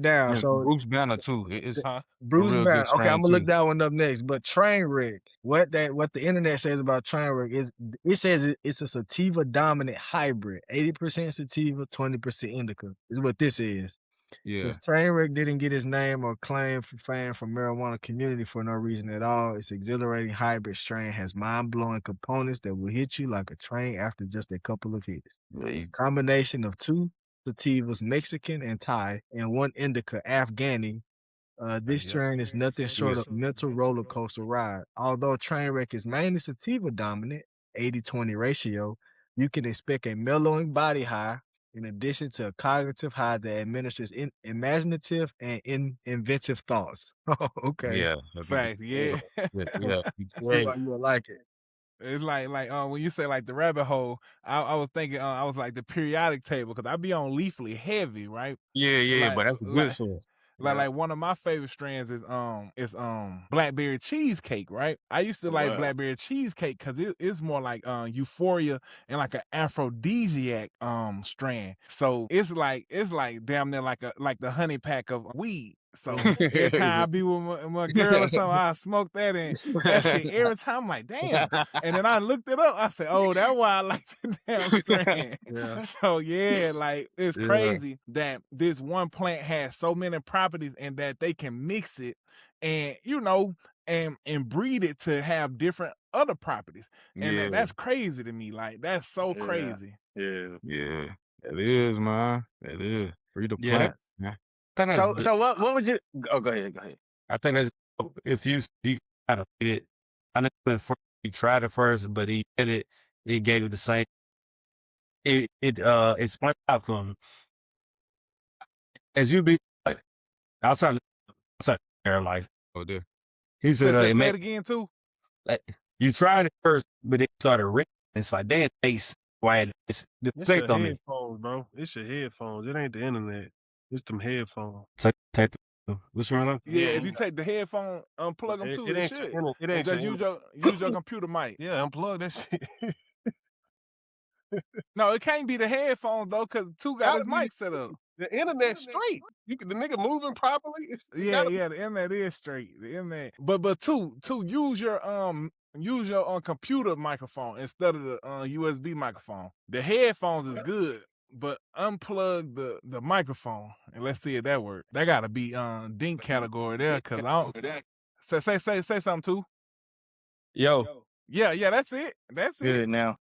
[SPEAKER 3] down.
[SPEAKER 5] And
[SPEAKER 3] So
[SPEAKER 5] Bruce Banner too. It's
[SPEAKER 2] Huh?
[SPEAKER 5] a
[SPEAKER 3] Bruce
[SPEAKER 5] real
[SPEAKER 3] Banner.
[SPEAKER 5] good
[SPEAKER 3] Okay, I'm
[SPEAKER 5] strain
[SPEAKER 3] gonna look
[SPEAKER 5] too.
[SPEAKER 3] that one up next. But Trainwreck, what the internet says about Trainwreck is it says it's a sativa dominant hybrid, 80% sativa, 20% indica. Is what this is.
[SPEAKER 5] Yeah.
[SPEAKER 3] Since Trainwreck didn't get his name or claim for fame from marijuana community for no reason at all, its exhilarating hybrid strain has mind-blowing components that will hit you like a train after just a couple of hits.
[SPEAKER 5] Yeah,
[SPEAKER 3] Combination of 2 sativas, Mexican and Thai, and 1 indica, Afghani. This
[SPEAKER 2] Yep.
[SPEAKER 3] strain is nothing short of mental roller coaster ride. Although Trainwreck is mainly sativa dominant, 80-20 ratio, you can expect a mellowing body high in addition to a cognitive high that administers imaginative and inventive thoughts. Okay.
[SPEAKER 5] yeah.
[SPEAKER 2] Fact, yeah.
[SPEAKER 5] Yeah.
[SPEAKER 3] See why you would like it.
[SPEAKER 2] It's like when you say like the rabbit hole, I was thinking I was like the periodic table because I be on Leafly heavy, right?
[SPEAKER 5] Yeah,
[SPEAKER 2] Like
[SPEAKER 5] but that's a good source.
[SPEAKER 2] like one of my favorite strands is blackberry cheesecake, right? I used to like blackberry cheesecake because it's more like euphoria and like an aphrodisiac strand. So it's like damn near like the honey pack of weed. So every time I be with my girl or something, I smoke that and that shit every time. I'm like, damn. And then I looked it up. I said, oh, that's why I like the damn strand.
[SPEAKER 3] Yeah.
[SPEAKER 2] So yeah, like it's
[SPEAKER 5] Yeah.
[SPEAKER 2] crazy that this one plant has so many properties and that they can mix it and and breed it to have different other properties. And
[SPEAKER 5] Yeah.
[SPEAKER 2] that's crazy to me. Like that's so crazy.
[SPEAKER 1] Yeah.
[SPEAKER 5] Yeah. That is, man. That is. Free the
[SPEAKER 6] Yeah,
[SPEAKER 5] plant, man.
[SPEAKER 6] I think that's good.
[SPEAKER 4] So what would you? Oh, go ahead.
[SPEAKER 6] I think that's if you kind of it. I know you tried it first, but he did it. He gave you the same. It spun out from as you be like outside their life.
[SPEAKER 5] Oh, there.
[SPEAKER 6] He said
[SPEAKER 2] Say
[SPEAKER 6] it
[SPEAKER 2] it
[SPEAKER 6] made
[SPEAKER 2] again too.
[SPEAKER 6] like you tried it first, but it started ripping. It's like damn, why it's the
[SPEAKER 1] It's
[SPEAKER 6] effect
[SPEAKER 1] your
[SPEAKER 6] on me.
[SPEAKER 1] headphones, bro. It's your headphones. It ain't the internet. It's them headphones.
[SPEAKER 6] What's wrong? Now?
[SPEAKER 2] Yeah, if you take the headphone, unplug them too, it should.
[SPEAKER 1] It
[SPEAKER 2] And
[SPEAKER 1] ain't
[SPEAKER 2] just
[SPEAKER 1] your
[SPEAKER 2] use your computer mic.
[SPEAKER 1] Yeah, unplug that shit.
[SPEAKER 2] No, it can't be the headphones though, because two got his mic set up.
[SPEAKER 1] The internet straight. The nigga moving properly.
[SPEAKER 2] Yeah, the internet is straight. The internet, but two use your computer microphone instead of the USB microphone. The headphones is good, but unplug the microphone and let's see if that works. That gotta be dink category there, cause I don't say something too.
[SPEAKER 4] Yo,
[SPEAKER 2] Yeah, that's it. That's
[SPEAKER 4] good
[SPEAKER 2] it.
[SPEAKER 4] now.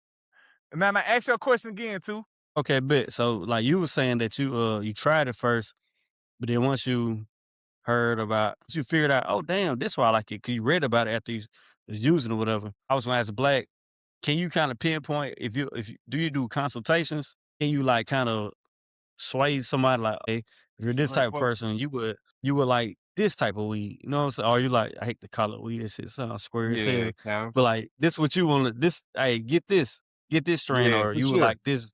[SPEAKER 2] Now ask your question again too.
[SPEAKER 6] Okay, bet. So like you were saying that you tried it first, but then once you you figured out, oh damn, this why I like it. Cause you read about it after you was using it or whatever. I was gonna ask Black, can you kind of pinpoint if you do consultations? Can you like kind of sway somebody like, hey, if you're this type of person, you would like this type of weed. You know what I'm saying? Or you like, I hate to call it weed, that shit sounds square as hell.
[SPEAKER 5] Yeah,
[SPEAKER 6] But like this what you want hey, get this strain, or
[SPEAKER 5] for
[SPEAKER 6] you would
[SPEAKER 5] sure.
[SPEAKER 6] like this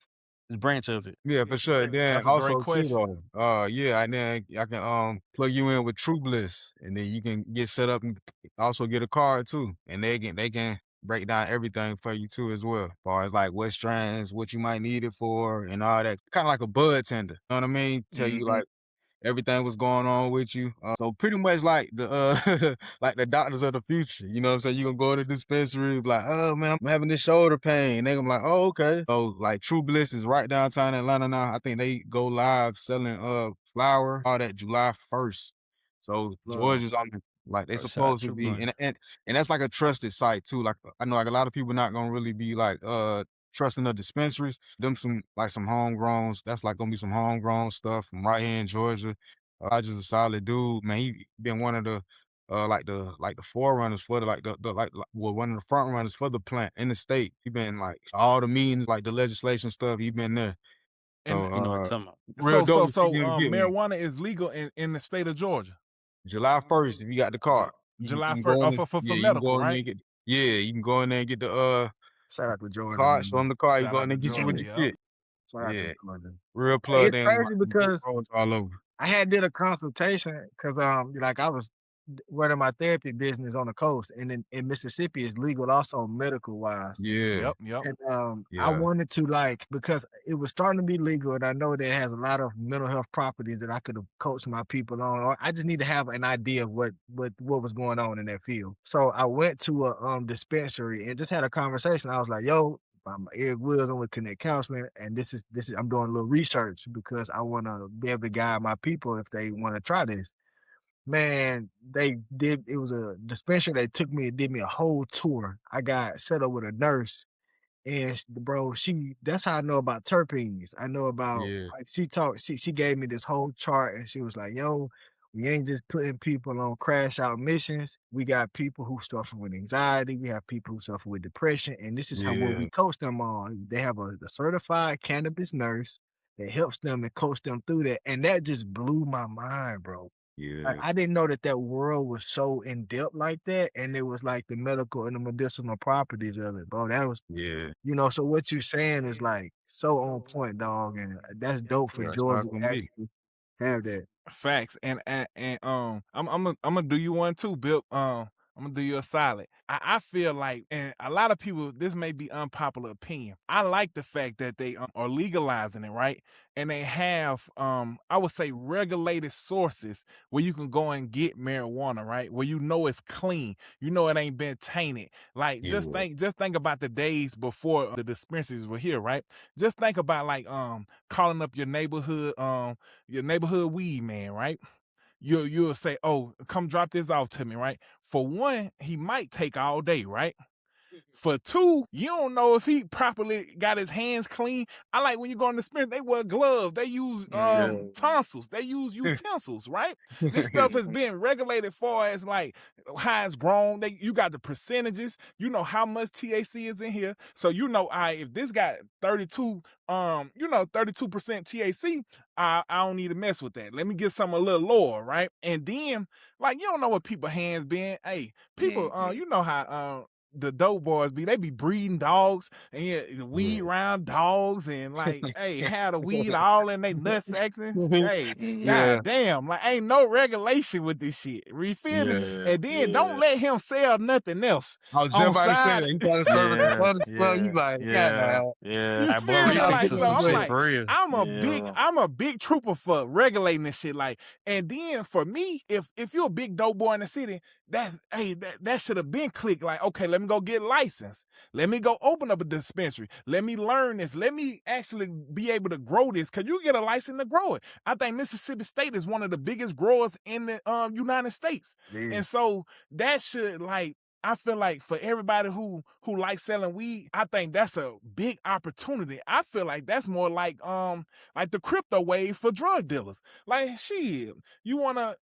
[SPEAKER 6] branch of it.
[SPEAKER 5] Yeah, for sure. Then
[SPEAKER 2] That's a great
[SPEAKER 5] also too
[SPEAKER 2] question.
[SPEAKER 5] though, yeah, and then I can plug you in with True Bliss, and then you can get set up and also get a card too, and they can break down everything for you too as well, as far as like what strands, what you might need it for, and all that. Kind of like a bud tender, you know what I mean? Tell you like everything was going on with you. So pretty much like the like the doctors of the future. You know what I'm saying? You gonna go to the dispensary, be like, oh man, I'm having this shoulder pain. And they gonna be like, oh, okay. So like True Bliss is right downtown Atlanta now. I think they go live selling flour all that July 1st. So Georgia's on the like they
[SPEAKER 6] First shot,
[SPEAKER 5] supposed to
[SPEAKER 6] True
[SPEAKER 5] be,
[SPEAKER 6] Bliss.
[SPEAKER 5] and that's like a trusted site too. Like I know like a lot of people not gonna really be like trusting the dispensaries. Them some homegrowns. That's like gonna be some homegrown stuff from right here in Georgia. I just a solid dude, man. He been one of the like the forerunners for one of the front runners for the plant in the state. He been like all the meetings, like the legislation stuff. He been there.
[SPEAKER 2] And
[SPEAKER 6] You know what I'm talking about.
[SPEAKER 5] Real dope.
[SPEAKER 2] so marijuana is legal in the state of Georgia.
[SPEAKER 5] July 1st, if you got the card. You
[SPEAKER 2] July
[SPEAKER 5] can
[SPEAKER 2] 1st.
[SPEAKER 5] go
[SPEAKER 2] Oh,
[SPEAKER 5] in there,
[SPEAKER 2] for
[SPEAKER 5] yeah, you can
[SPEAKER 2] medical,
[SPEAKER 5] go in there
[SPEAKER 2] right?
[SPEAKER 5] and get, yeah, you can go in there and get the
[SPEAKER 3] Shout out to Jordan,
[SPEAKER 5] card, show
[SPEAKER 3] man.
[SPEAKER 5] them the card, you
[SPEAKER 2] Shout
[SPEAKER 5] go in
[SPEAKER 2] out
[SPEAKER 5] there
[SPEAKER 2] to
[SPEAKER 5] and get you with
[SPEAKER 2] Jordan.
[SPEAKER 5] the
[SPEAKER 2] Yep.
[SPEAKER 5] shit.
[SPEAKER 3] Shout out to
[SPEAKER 5] Yeah,
[SPEAKER 3] Jordan.
[SPEAKER 5] real
[SPEAKER 3] Hey,
[SPEAKER 5] plug
[SPEAKER 3] it's
[SPEAKER 5] in,
[SPEAKER 3] crazy
[SPEAKER 5] get
[SPEAKER 3] because
[SPEAKER 5] pros all over.
[SPEAKER 3] I had did a consultation because like I was running my therapy business on the coast, and in Mississippi it's legal also medical wise.
[SPEAKER 5] Yeah,
[SPEAKER 2] Yep.
[SPEAKER 3] And I
[SPEAKER 5] yeah,
[SPEAKER 3] wanted to because it was starting to be legal, and I know that it has a lot of mental health properties that I could have coached my people on. Or I just need to have an idea of what was going on in that field. So I went to a dispensary and just had a conversation. I was like, "Yo, I'm Eric Wills. I'm with Connect Counseling, and this is I'm doing a little research because I want to be able to guide my people if they want to try this." Man, they did. It was a dispensary. They took me and did me a whole tour. I got set up with a nurse, and bro, that's how I know about terpenes. I know about
[SPEAKER 5] yeah,
[SPEAKER 3] like she gave me this whole chart and she was like, "Yo, we ain't just putting people on crash out missions. We got people who suffer with anxiety. We have people who suffer with depression, and this is how what
[SPEAKER 5] yeah,
[SPEAKER 3] we coach them on. They have a certified cannabis nurse that helps them and coach them through that." And that just blew my mind, bro.
[SPEAKER 5] yeah,
[SPEAKER 3] I didn't know that that world was so in depth like that, and it was like the medical and the medicinal properties of it, bro. That was
[SPEAKER 5] yeah.
[SPEAKER 3] so what you're saying is like so on point, dog, and that's dope for
[SPEAKER 5] Yeah, that's how
[SPEAKER 3] Georgia
[SPEAKER 5] it's
[SPEAKER 3] to
[SPEAKER 5] gonna be.
[SPEAKER 3] actually have that.
[SPEAKER 2] Facts. I'm gonna do you one too, Bill. I'm gonna do you a solid. I feel like, and a lot of people, this may be unpopular opinion. I like the fact that they are legalizing it, right? And they have, I would say, regulated sources where you can go and get marijuana, right? Where you know it's clean, you know it ain't been tainted. Like
[SPEAKER 5] Yeah,
[SPEAKER 2] just think about the days before the dispensaries were here, right? Just think about like calling up your neighborhood weed man, right? You'll say, "Oh, come drop this off to me," right? For one, he might take all day, right? For two, you don't know if he properly got his hands clean. I like when you go in the spirit, they wear gloves, they use
[SPEAKER 3] Yeah.
[SPEAKER 2] tonsils, they use utensils, right? This stuff has been regulated far as like how it's grown. You got the percentages, you know how much THC is in here. So you know, if this got 32, 32% THC, I don't need to mess with that. Let me get some a little lower, right? And then like you don't know what people hands been. Hey, people, you know how the dope boys they be breeding dogs and the weed
[SPEAKER 5] yeah,
[SPEAKER 2] round dogs and like, hey, had the weed all in they nut sacks and hey,
[SPEAKER 5] yeah,
[SPEAKER 2] god damn, like ain't no regulation with this shit. You feel me?
[SPEAKER 5] yeah,
[SPEAKER 2] And then
[SPEAKER 5] yeah.
[SPEAKER 2] don't let him sell nothing else
[SPEAKER 5] I was just
[SPEAKER 2] on
[SPEAKER 5] about to say
[SPEAKER 2] side.
[SPEAKER 5] that. He trying to service some
[SPEAKER 6] Yeah,
[SPEAKER 5] other stuff. You
[SPEAKER 6] yeah,
[SPEAKER 5] like, yeah,
[SPEAKER 6] yeah,
[SPEAKER 5] nah.
[SPEAKER 6] yeah.
[SPEAKER 2] You
[SPEAKER 6] That boy
[SPEAKER 2] feel me?
[SPEAKER 5] Nah,
[SPEAKER 6] repeat
[SPEAKER 2] Like,
[SPEAKER 5] keep
[SPEAKER 2] so
[SPEAKER 5] it
[SPEAKER 6] some
[SPEAKER 2] I'm
[SPEAKER 6] shit
[SPEAKER 5] pushing.
[SPEAKER 2] like,
[SPEAKER 6] for real. Yeah.
[SPEAKER 2] I'm a big trooper for regulating this shit. Like, and then for me, if you're a big dope boy in the city, that should have been clicked. Like, okay, let me go get licensed. Let me go open up a dispensary. Let me learn this. Let me actually be able to grow this. Cause you get a license to grow it. I think Mississippi State is one of the biggest growers in the United States.
[SPEAKER 3] Yeah.
[SPEAKER 2] And so that should I feel like for everybody who likes selling weed, I think that's a big opportunity. I feel like that's more like the crypto wave for drug dealers. Like shit, you wanna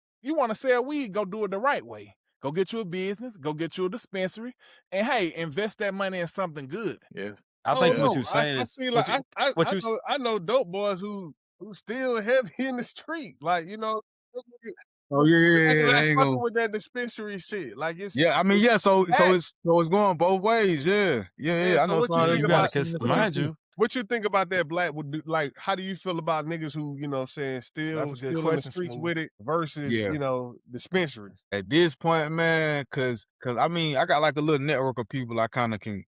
[SPEAKER 2] sell weed, go do it the right way. Go get you a business, go get you a dispensary, and hey, invest that money in something good.
[SPEAKER 3] Yeah.
[SPEAKER 6] I
[SPEAKER 1] I
[SPEAKER 6] think
[SPEAKER 1] don't
[SPEAKER 3] Yeah.
[SPEAKER 6] what
[SPEAKER 1] know.
[SPEAKER 6] you're saying
[SPEAKER 1] I
[SPEAKER 6] is
[SPEAKER 1] see like
[SPEAKER 6] what you s-
[SPEAKER 1] I know dope boys who still heavy in the street. Like,
[SPEAKER 5] Oh yeah, yeah,
[SPEAKER 1] niggas
[SPEAKER 5] yeah. They
[SPEAKER 1] ain't
[SPEAKER 5] ain't
[SPEAKER 1] fucking
[SPEAKER 5] gonna.
[SPEAKER 1] with that dispensary shit. Like
[SPEAKER 5] Yeah, I mean,
[SPEAKER 1] it's
[SPEAKER 5] yeah.
[SPEAKER 1] packed.
[SPEAKER 5] So it's going both ways. Yeah, yeah,
[SPEAKER 1] Yeah.
[SPEAKER 5] yeah. I
[SPEAKER 1] So
[SPEAKER 5] know
[SPEAKER 1] what you
[SPEAKER 5] some
[SPEAKER 6] yeah,
[SPEAKER 5] of
[SPEAKER 1] think
[SPEAKER 6] you
[SPEAKER 5] you
[SPEAKER 6] got
[SPEAKER 5] got
[SPEAKER 6] to
[SPEAKER 1] about
[SPEAKER 5] some in the
[SPEAKER 1] what you
[SPEAKER 5] car
[SPEAKER 6] mind
[SPEAKER 5] too.
[SPEAKER 6] you.
[SPEAKER 1] what you think about that black would do, like how do you feel about niggas who, what I'm saying,
[SPEAKER 2] That's a good
[SPEAKER 1] still in the
[SPEAKER 2] question,
[SPEAKER 1] streets
[SPEAKER 2] Smooth.
[SPEAKER 1] with it versus,
[SPEAKER 5] Yeah.
[SPEAKER 1] dispensaries?
[SPEAKER 5] At this point, man, cause I mean, I got like a little network of people I kind of can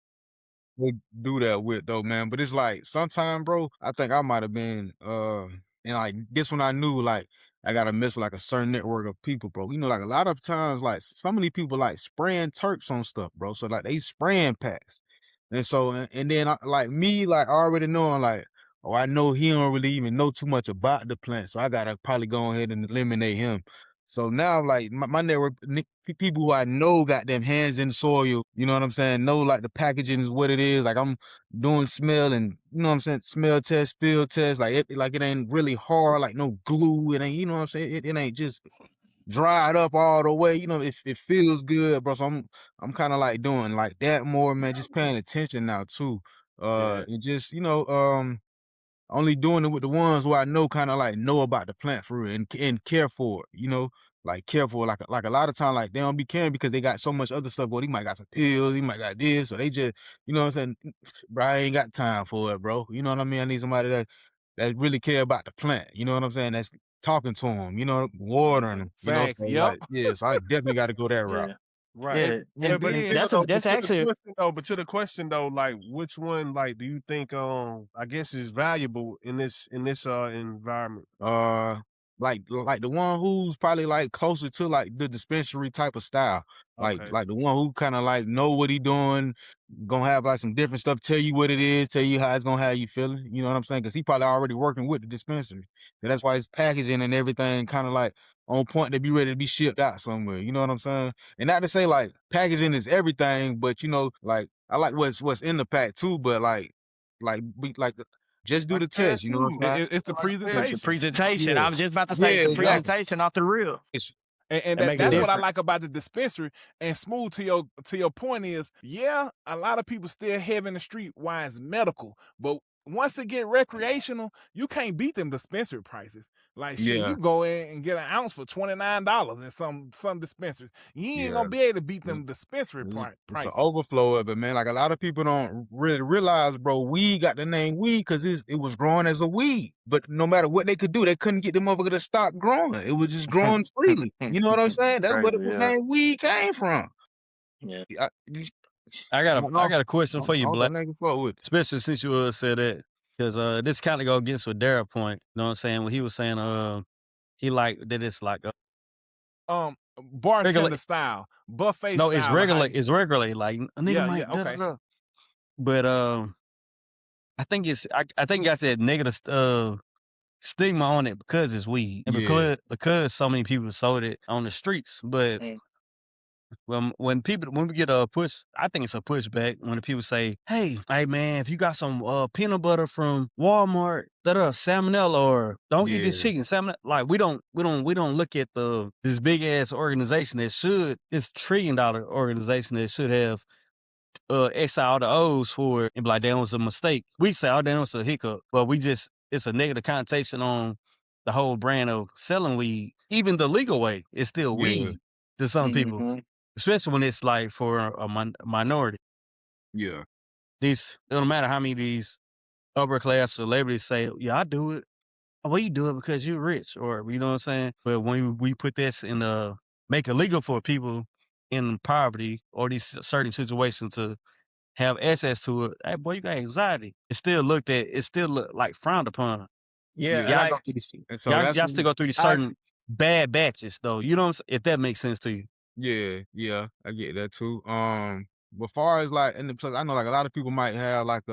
[SPEAKER 5] would do that with though, man. But it's like sometimes, bro, I think I might have been and like this one I knew like I gotta mess with like a certain network of people, bro. You know, like a lot of times, like some of these people like spraying terps on stuff, bro. So like they spraying packs. And so and then like me, like already knowing like, oh, I know he don't really even know too much about the plant. So I gotta probably go ahead and eliminate him. So now, like my network, people who I know got them hands in soil, you know what I'm saying? Know like the packaging is what it is. Like I'm doing smell and you know what I'm saying, smell test, feel test. Like it ain't really hard, like no glue. It ain't, you know what I'm saying? It ain't just dried up all the way. You know, it feels good, bro. So I'm kind of like doing like that more, man. Just paying attention now too.
[SPEAKER 1] Yeah.
[SPEAKER 5] And just only doing it with the ones who I know kind of like know about the plant for real and care for it, you know, like care for it. Like a lot of time, like they don't be caring because they got so much other stuff. Well, he might got some pills, he might got this, so they just, you know what I'm saying, bro, I ain't got time for it, bro. You know what I mean? I need somebody that really care about the plant. You know what I'm saying? That's talking to him, you know, watering him, you know.
[SPEAKER 2] Facts.
[SPEAKER 5] So
[SPEAKER 2] Yep.
[SPEAKER 5] like, yeah, so I definitely got to go that route.
[SPEAKER 4] Yeah.
[SPEAKER 1] Right.
[SPEAKER 4] Yeah.
[SPEAKER 2] And
[SPEAKER 1] But
[SPEAKER 2] then
[SPEAKER 1] still
[SPEAKER 4] That's a
[SPEAKER 1] though,
[SPEAKER 4] that's actually
[SPEAKER 1] but to the question though, like which one like do you think I guess is valuable in this environment?
[SPEAKER 5] Like the one who's probably like closer to like the dispensary type of style.
[SPEAKER 1] Okay.
[SPEAKER 5] Like the one who kind of like know what he doing, gonna have like some different stuff, tell you what it is, tell you how it's gonna have you feeling. You know what I'm saying? Because he probably already working with the dispensary, so that's why his packaging and everything kind of like on point to be ready to be shipped out somewhere. You know what I'm saying? And not to say like packaging is everything, but you know, like I like what's in the pack too. But just do
[SPEAKER 1] Like
[SPEAKER 5] the
[SPEAKER 1] that
[SPEAKER 5] test. You know what
[SPEAKER 1] too.
[SPEAKER 5] I'm saying?
[SPEAKER 2] it's the
[SPEAKER 1] Like that.
[SPEAKER 4] it's the
[SPEAKER 2] presentation.
[SPEAKER 4] presentation.
[SPEAKER 5] Yeah,
[SPEAKER 4] I was just about to say
[SPEAKER 5] yeah,
[SPEAKER 4] it's the
[SPEAKER 5] exactly.
[SPEAKER 4] presentation off the real.
[SPEAKER 2] And
[SPEAKER 4] That make a
[SPEAKER 2] that's what I
[SPEAKER 4] difference.
[SPEAKER 2] like about the dispensary. And Smooth, to your point is, yeah, a lot of people still having the street why it's medical, but once it get recreational, you can't beat them dispensary prices. Like shit,
[SPEAKER 5] Yeah,
[SPEAKER 2] you go in and get an ounce for $29 in some dispensaries. You ain't
[SPEAKER 5] yeah.
[SPEAKER 2] gonna be able to beat
[SPEAKER 5] It's
[SPEAKER 2] them dispensary
[SPEAKER 5] it's an
[SPEAKER 2] prices.
[SPEAKER 5] overflow of it, man. Like a lot of people don't really realize, bro. Weed got the name weed because it was growing as a weed. But no matter what they could do, they couldn't get them motherfuckers to stop growing. It was just growing freely. You know what I'm saying? That's where
[SPEAKER 4] Crazy,
[SPEAKER 5] the
[SPEAKER 4] yeah.
[SPEAKER 5] name weed came from.
[SPEAKER 4] Yeah.
[SPEAKER 5] I, you,
[SPEAKER 6] I got a question for you,
[SPEAKER 5] I
[SPEAKER 6] Black.
[SPEAKER 5] don't think fuck with it.
[SPEAKER 6] Especially since you said that, because this kind of go against what Dara point. You know what I'm saying? When he was saying he like that it's like regular.
[SPEAKER 2] Bartender style, buffet
[SPEAKER 6] No, it's
[SPEAKER 2] style of how
[SPEAKER 6] regular.
[SPEAKER 2] you,
[SPEAKER 6] It's regularly like a nigga
[SPEAKER 2] yeah,
[SPEAKER 6] might da da
[SPEAKER 2] okay.
[SPEAKER 6] da. But I think got that negative stigma on it because it's weed and
[SPEAKER 5] Yeah,
[SPEAKER 6] because so many people sold it on the streets. But
[SPEAKER 4] Mm.
[SPEAKER 6] when we get a push, I think it's a pushback when the people say, "Hey, man, if you got some peanut butter from Walmart, salmonella, or don't eat this
[SPEAKER 5] yeah,
[SPEAKER 6] chicken salmonella." Like we don't look at this big ass organization that should this $1 trillion organization that should have X out all the O's for it and be like, that was a mistake. We say, oh, that was a hiccup, but it's a negative connotation on the whole brand of selling weed. Even the legal way is still
[SPEAKER 5] yeah,
[SPEAKER 6] weed to some people,
[SPEAKER 4] Mhm.
[SPEAKER 6] especially when it's like for a minority.
[SPEAKER 5] yeah,
[SPEAKER 6] It don't matter how many of these upper class celebrities say, yeah, I do it. Oh, well, you do it because you're rich, or you know what I'm saying? But when we put this make it legal for people in poverty or these certain situations to have access to it, hey boy, you got anxiety. It's still look like frowned upon.
[SPEAKER 4] Yeah,
[SPEAKER 5] yeah.
[SPEAKER 6] Y'all go
[SPEAKER 4] like
[SPEAKER 6] through these
[SPEAKER 5] And so that's
[SPEAKER 6] y'all still go through these
[SPEAKER 4] I
[SPEAKER 6] certain bad batches though. You know what I'm saying? If that makes sense to you.
[SPEAKER 5] yeah, I get that too. But far as like in the place, I know like a lot of people might have like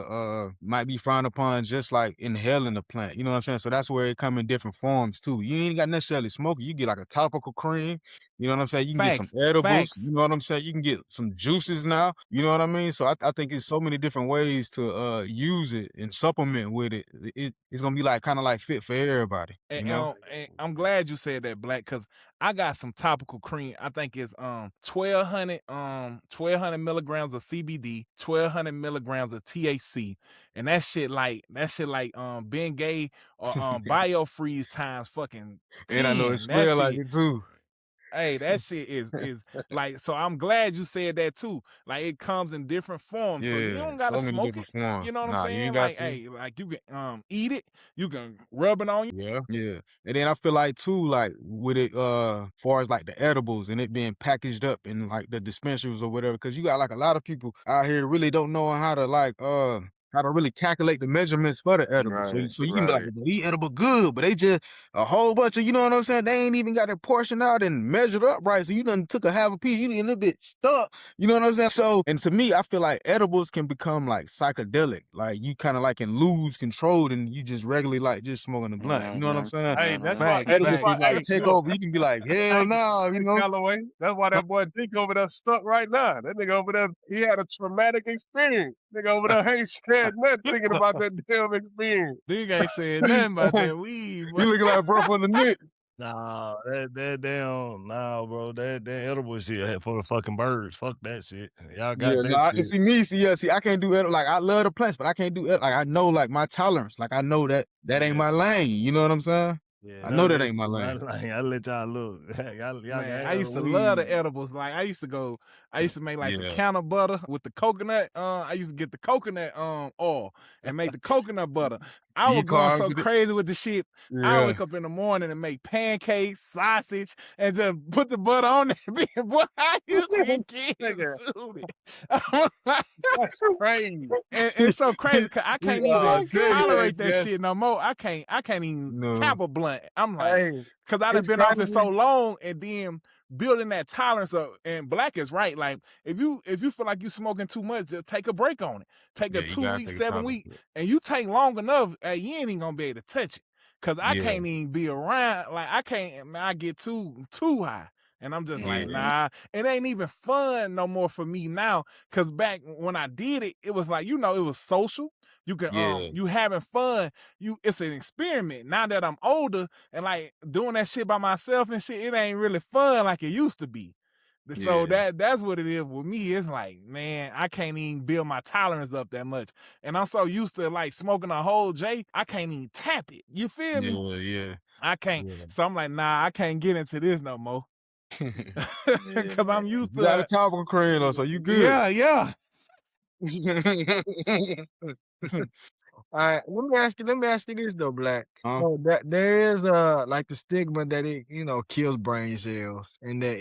[SPEAKER 5] might be frowned upon just like inhaling the plant. You know what I'm saying? So that's where it come in different forms too. You ain't got necessarily smoking. You get like a topical cream. You know what I'm saying? You can get some
[SPEAKER 2] Facts,
[SPEAKER 5] edibles. You
[SPEAKER 2] facts.
[SPEAKER 5] know what I'm saying? You can get some juices now. You know what I mean? So I think it's so many different ways to use it and supplement with it. It's gonna be like kind of like fit for everybody. You know?
[SPEAKER 2] And I'm glad you said that, Black, because I got some topical cream. I think it's 1200 milligrams of CBD, 1200 milligrams of THC, and that shit like Ben Gay or BioFreeze times fucking
[SPEAKER 5] And I know it
[SPEAKER 2] 10. That
[SPEAKER 5] smell like
[SPEAKER 2] shit.
[SPEAKER 5] it too.
[SPEAKER 2] Hey, that shit is like, so I'm glad you said that too. Like it comes in different forms, so you
[SPEAKER 5] Yeah,
[SPEAKER 2] don't gotta
[SPEAKER 5] so many
[SPEAKER 2] smoke
[SPEAKER 5] different
[SPEAKER 2] it.
[SPEAKER 5] forms.
[SPEAKER 2] You know what I'm
[SPEAKER 5] Nah, you ain't
[SPEAKER 2] saying?
[SPEAKER 5] got
[SPEAKER 2] Like,
[SPEAKER 5] to.
[SPEAKER 2] hey, like you can eat it, you can rub it on you.
[SPEAKER 5] Yeah. And then I feel like too, like with it far as like the edibles and it being packaged up in like the dispensaries or whatever, because you got like a lot of people out here really don't know how to how to really calculate the measurements for the edibles. So,
[SPEAKER 4] right,
[SPEAKER 5] so you can be like,
[SPEAKER 4] right.
[SPEAKER 5] well, these edible good, but they just a whole bunch of, you know what I'm saying? They ain't even got it portioned out and measured up right. So you done took a half a piece, you get a little bit stuck. You know what I'm saying? So, and to me, I feel like edibles can become like psychedelic. Like you kind of like can lose control and you just regularly like just smoking a blunt. You know what I'm
[SPEAKER 4] Mhm.
[SPEAKER 5] saying?
[SPEAKER 1] Hey,
[SPEAKER 4] Mhm.
[SPEAKER 2] Facts,
[SPEAKER 1] that's
[SPEAKER 5] Edibles
[SPEAKER 1] why
[SPEAKER 5] can
[SPEAKER 2] facts.
[SPEAKER 5] like
[SPEAKER 1] hey,
[SPEAKER 5] take
[SPEAKER 1] look,
[SPEAKER 5] over. You can be like, hell
[SPEAKER 1] hey,
[SPEAKER 5] no, you
[SPEAKER 1] hey
[SPEAKER 5] know?
[SPEAKER 1] Calloway. That's why that boy Dink over there stuck right now. That nigga over there, he had a traumatic experience. Nigga over there ain't said nothing thinking about that damn experience.
[SPEAKER 2] Nigga ain't saying nothing about that weed,
[SPEAKER 5] You
[SPEAKER 2] boy.
[SPEAKER 5] looking like a bro from the Knicks.
[SPEAKER 2] Nah, that damn nah, bro. That edible shit for the fucking birds. Fuck that shit. Y'all got
[SPEAKER 5] Yeah, no,
[SPEAKER 2] that shit.
[SPEAKER 5] see me, see, I can't do it. Like I love the plants, but I can't do it. Like I know, like my tolerance. Like I know that ain't
[SPEAKER 2] Yeah.
[SPEAKER 5] my lane. You know what I'm saying?
[SPEAKER 1] Yeah.
[SPEAKER 5] I know
[SPEAKER 2] None of
[SPEAKER 5] that
[SPEAKER 2] that
[SPEAKER 5] ain't my
[SPEAKER 2] shit my
[SPEAKER 5] lane.
[SPEAKER 2] lane. I let y'all look. y'all
[SPEAKER 3] Man,
[SPEAKER 2] got
[SPEAKER 3] I used to love the edibles. Like I used to make like the
[SPEAKER 5] Yeah.
[SPEAKER 3] counter butter with the coconut. I used to get the coconut oil and make the coconut butter. I was going
[SPEAKER 5] Decarbs
[SPEAKER 3] so
[SPEAKER 5] with it.
[SPEAKER 3] crazy with the shit. I
[SPEAKER 5] Yeah.
[SPEAKER 3] wake up in the morning and make pancakes, sausage, and just put the butter on there. Boy, I used to get kids
[SPEAKER 1] Nigga,
[SPEAKER 3] stupid. I was like,
[SPEAKER 1] that's crazy.
[SPEAKER 3] and it's so crazy because I
[SPEAKER 5] We
[SPEAKER 3] can't
[SPEAKER 5] are
[SPEAKER 3] even tolerate that
[SPEAKER 5] dead.
[SPEAKER 3] shit no more. I can't even
[SPEAKER 5] No.
[SPEAKER 3] tap a blunt. I'm like,
[SPEAKER 6] Hey,
[SPEAKER 3] because I done
[SPEAKER 6] it's
[SPEAKER 3] been off it so
[SPEAKER 6] crazy.
[SPEAKER 3] long, and then building that tolerance up. And Black is right. Like if you feel like you smoking too much, just take a break on it. Take a
[SPEAKER 5] Yeah, you gotta
[SPEAKER 3] 2 week,
[SPEAKER 5] take a
[SPEAKER 3] 7 week,
[SPEAKER 5] tolerance.
[SPEAKER 3] and you take long enough, you ain't even gonna be able to touch it. Cause I
[SPEAKER 5] Yeah.
[SPEAKER 3] can't even be around. Like I can't. Man, I get too high. And I'm just like,
[SPEAKER 5] Yeah.
[SPEAKER 3] nah, it ain't even fun no more for me now. Cause back when I did it, it was like, it was social. You can
[SPEAKER 5] Yeah.
[SPEAKER 3] you having fun. It's an experiment. Now that I'm older and like doing that shit by myself and shit, it ain't really fun like it used to be. So
[SPEAKER 5] Yeah.
[SPEAKER 3] that's what it is with me. It's like, man, I can't even build my tolerance up that much. And I'm so used to like smoking a whole J, I can't even tap it. You feel me?
[SPEAKER 5] Yeah. Yeah.
[SPEAKER 3] I can't.
[SPEAKER 1] Yeah.
[SPEAKER 3] So I'm like, nah, I can't get into this no more. Cause I'm used
[SPEAKER 5] You got a
[SPEAKER 3] to
[SPEAKER 5] topical cream though, so you good.
[SPEAKER 3] yeah.
[SPEAKER 6] All right, let me ask you this though, Black.
[SPEAKER 5] Huh?
[SPEAKER 6] So that there is like the stigma that it kills brain cells and that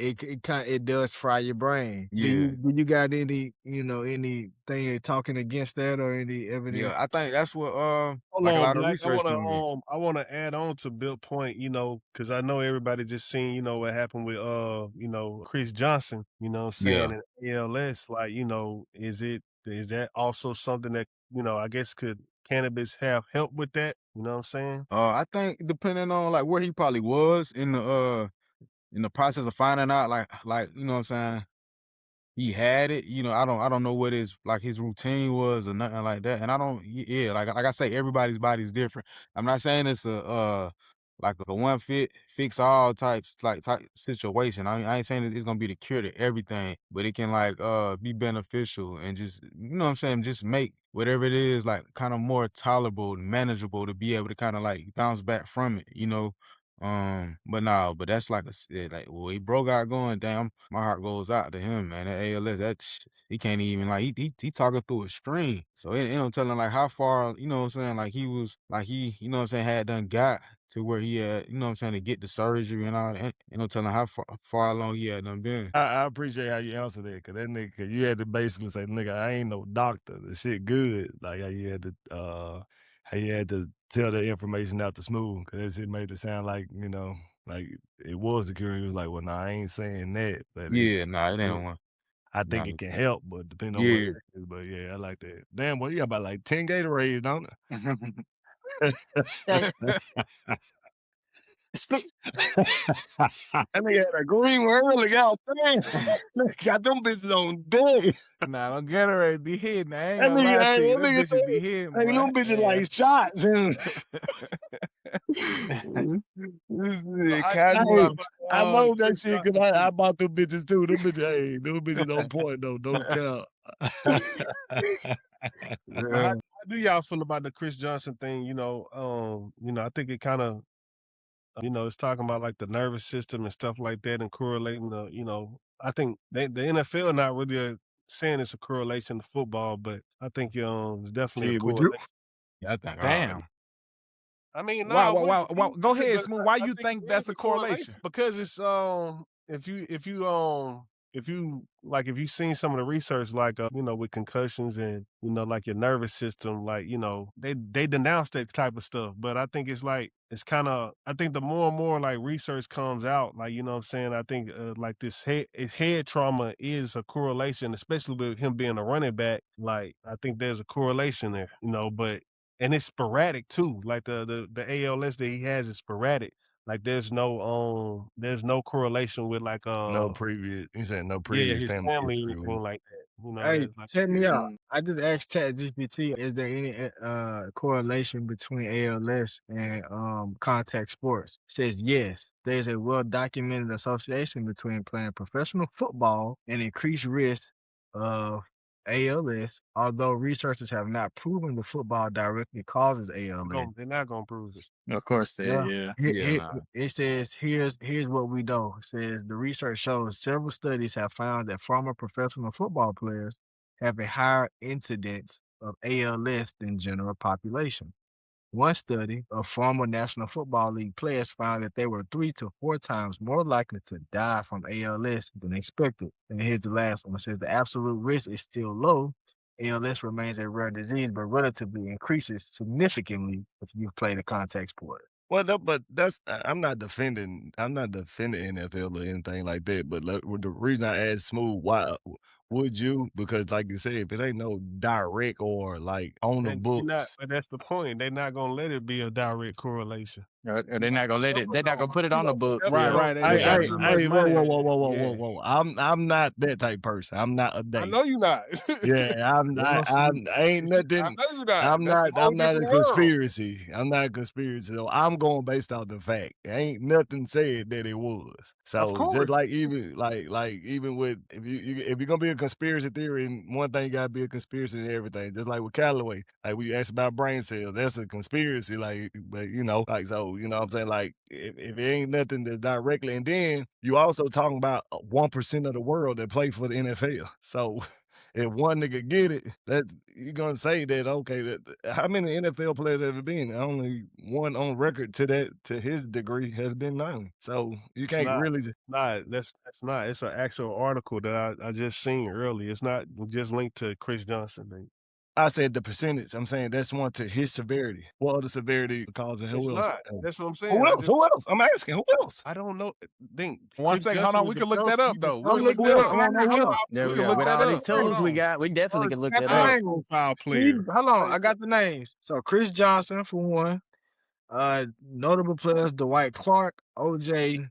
[SPEAKER 6] it does fry your brain.
[SPEAKER 5] Yeah.
[SPEAKER 6] Do you got any anything talking against that or any evidence?
[SPEAKER 5] Yeah. I think that's what
[SPEAKER 1] Hold
[SPEAKER 5] like a
[SPEAKER 1] on,
[SPEAKER 5] lot of
[SPEAKER 1] Black.
[SPEAKER 5] research doing.
[SPEAKER 1] I wanna add on to Bill point, because I know everybody just seen, what happened with Chris Johnson, what I'm
[SPEAKER 5] Yeah.
[SPEAKER 1] saying, and ALS. Like, is that also something that, I guess could cannabis have help with that? You know what I'm saying?
[SPEAKER 5] I think depending on like where he probably was in the process of finding out like you know what I'm saying, he had it. I don't know what his routine was or nothing like that. And I don't yeah, like I say, everybody's body is different. I'm not saying it's like a one fix all type situation. I ain't saying it's gonna be the cure to everything, but it can like be beneficial and just what I'm saying, just make whatever it is like kind of more tolerable and manageable to be able to kind of like bounce back from it. But no, but that's like like he broke out going, damn, my heart goes out to him, man. That ALS, he can't even like he talking through a string. So it don't telling like how far, what I'm saying, like he was like what I'm saying, had done got to where he had, what I'm saying, to get the surgery and all that. It don't telling how far along he had done been.
[SPEAKER 2] I appreciate how you answer that, cause that nigga, cause you had to basically say, nigga, I ain't no doctor. The shit good. Like how you had to tell the information out to Smooth, cause that shit made it sound like, like it was the cure. He was like, well, nah, I ain't saying that, but
[SPEAKER 5] Yeah, nah, it
[SPEAKER 2] it,
[SPEAKER 5] ain't one.
[SPEAKER 2] I
[SPEAKER 5] Nah,
[SPEAKER 2] think it can help, but depending on what
[SPEAKER 5] yeah.
[SPEAKER 2] it is. But yeah, I like that. Damn, boy, you got about like 10 Gatorades, don't
[SPEAKER 4] Hey,
[SPEAKER 2] it?
[SPEAKER 4] speak.
[SPEAKER 2] That nigga had a green one early, god damn. Got them bitches on deck.
[SPEAKER 3] Nah, don't get her be hitting. I ain't
[SPEAKER 2] That
[SPEAKER 3] gonna
[SPEAKER 2] nigga,
[SPEAKER 3] lie to
[SPEAKER 2] hey,
[SPEAKER 3] you.
[SPEAKER 2] that
[SPEAKER 3] Them
[SPEAKER 2] nigga
[SPEAKER 3] bitches
[SPEAKER 2] said,
[SPEAKER 3] be hitting,
[SPEAKER 2] hey,
[SPEAKER 3] boy.
[SPEAKER 2] them bitches
[SPEAKER 3] Yeah.
[SPEAKER 2] like shots.
[SPEAKER 1] I
[SPEAKER 2] I know that
[SPEAKER 1] Chris
[SPEAKER 2] shit because
[SPEAKER 1] Johnson
[SPEAKER 2] I
[SPEAKER 1] too.
[SPEAKER 2] bought them bitches too. Them bitches, hey, them bitches on point though. Don't count.
[SPEAKER 1] But
[SPEAKER 5] Yeah.
[SPEAKER 1] how do y'all feel about the Chris Johnson thing? I think it kind of, it's talking about like the nervous system and stuff like that and correlating I think the NFL not really saying it's a correlation to football, but I think it's definitely a
[SPEAKER 2] Shit, would you?
[SPEAKER 1] correlation.
[SPEAKER 5] Yeah, I think
[SPEAKER 3] Damn.
[SPEAKER 1] I mean,
[SPEAKER 3] Why,
[SPEAKER 1] nah, I
[SPEAKER 3] why,
[SPEAKER 1] wouldn't
[SPEAKER 3] why, why?
[SPEAKER 1] agree
[SPEAKER 3] Go
[SPEAKER 1] with it,
[SPEAKER 3] ahead,
[SPEAKER 1] but
[SPEAKER 3] Smooth. Why
[SPEAKER 1] I
[SPEAKER 3] you
[SPEAKER 1] think
[SPEAKER 3] think
[SPEAKER 1] it is
[SPEAKER 3] that's a
[SPEAKER 1] a
[SPEAKER 3] correlation?
[SPEAKER 1] correlation because it's if you seen some of the research like with concussions and like your nervous system, like they denounce that type of stuff, but I think it's like it's kind of, I think the more and more like research comes out, like what I'm saying, I think like this head trauma is a correlation, especially with him being a running back. Like I think there's a correlation there, but and it's sporadic too. Like the ALS that he has is sporadic. Like there's no correlation with like
[SPEAKER 2] No previous. You said no
[SPEAKER 1] yeah,
[SPEAKER 2] previous
[SPEAKER 1] his
[SPEAKER 2] family
[SPEAKER 1] family or
[SPEAKER 2] history.
[SPEAKER 1] anything like that. You know,
[SPEAKER 3] Hey,
[SPEAKER 1] that's like
[SPEAKER 3] check me out.
[SPEAKER 4] Mm.
[SPEAKER 3] I just asked ChatGPT, is there any correlation between ALS and contact sports? It says yes. There's a well-documented association between playing professional football and increased risk of ALS, although researchers have not proven the football directly causes ALS.
[SPEAKER 1] they're not gonna prove it.
[SPEAKER 4] Of course,
[SPEAKER 3] Yeah.
[SPEAKER 4] yeah.
[SPEAKER 3] It says here's what we know. It says the research shows several studies have found that former professional football players have a higher incidence of ALS than general population. One study of former National Football League players found that they were 3 to 4 times more likely to die from ALS than expected. And here's the last one. It says the absolute risk is still low. ALS remains a rare disease, but relatively increases significantly if you've played a contact sport.
[SPEAKER 2] Well, no, but that's I'm not defending NFL or anything like that. But the reason I asked Smooth, why would you? Because like you said, if it ain't no direct or like on the
[SPEAKER 1] And you're not,
[SPEAKER 2] books,
[SPEAKER 1] but that's the point. They're not gonna let it be a direct correlation.
[SPEAKER 4] They're not gonna let it. They're not gonna put it on the books.
[SPEAKER 7] Right,
[SPEAKER 4] Yeah.
[SPEAKER 7] right. They got too much
[SPEAKER 2] Hey,
[SPEAKER 7] money.
[SPEAKER 2] whoa. I'm not that type of person. I'm not a
[SPEAKER 1] I
[SPEAKER 2] date.
[SPEAKER 1] know you're not.
[SPEAKER 2] Yeah, I ain't nothing.
[SPEAKER 1] I know you're not.
[SPEAKER 2] I'm
[SPEAKER 1] That's
[SPEAKER 2] not.
[SPEAKER 1] a whole
[SPEAKER 2] I'm not a
[SPEAKER 1] different world.
[SPEAKER 2] conspiracy. I'm not a conspiracy. So I'm going based off the fact. Ain't nothing said that it was. So
[SPEAKER 1] course.
[SPEAKER 2] just like even with if you're gonna be a conspiracy theory, and one thing you gotta be a conspiracy in everything. Just like with Calloway, like we asked about brain cells, that's a conspiracy. Like, but like so, you know what I'm saying? Like if it ain't nothing that directly, and then you also talking about 1% of the world that play for the NFL. So if one nigga get it, that you're gonna say that okay. That how many NFL players have it been? Only one on record to his degree has been known. So you
[SPEAKER 1] It's
[SPEAKER 2] can't
[SPEAKER 1] not.
[SPEAKER 2] really.
[SPEAKER 1] That's not. It's an actual article that I just seen earlier. It's not just linked to Chris Johnson.
[SPEAKER 2] I said the percentage. I'm saying that's one to his severity. What other severity causing
[SPEAKER 1] It's
[SPEAKER 2] who else?
[SPEAKER 1] not. That's what I'm saying.
[SPEAKER 2] Who else? Who else? I'm asking. Who else?
[SPEAKER 1] I don't know. Think.
[SPEAKER 7] One
[SPEAKER 1] Chris
[SPEAKER 7] second,
[SPEAKER 1] Johnson
[SPEAKER 7] hold on.
[SPEAKER 1] was
[SPEAKER 7] We
[SPEAKER 1] the
[SPEAKER 7] can look
[SPEAKER 1] first-
[SPEAKER 7] that up
[SPEAKER 1] he was
[SPEAKER 7] though.
[SPEAKER 1] the first
[SPEAKER 2] look
[SPEAKER 1] one.
[SPEAKER 2] that up.
[SPEAKER 1] Hold on,
[SPEAKER 4] There
[SPEAKER 7] We
[SPEAKER 4] we
[SPEAKER 7] can
[SPEAKER 4] go.
[SPEAKER 7] look
[SPEAKER 4] With
[SPEAKER 7] that
[SPEAKER 4] all
[SPEAKER 7] up.
[SPEAKER 4] these tools
[SPEAKER 7] Hold
[SPEAKER 4] we
[SPEAKER 7] on.
[SPEAKER 4] got, we definitely can look that
[SPEAKER 1] High
[SPEAKER 4] up.
[SPEAKER 1] profile
[SPEAKER 3] Steve,
[SPEAKER 1] player.
[SPEAKER 3] hold on, I got the names. So Chris Johnson for one. Notable players: Dwight Clark, O.J.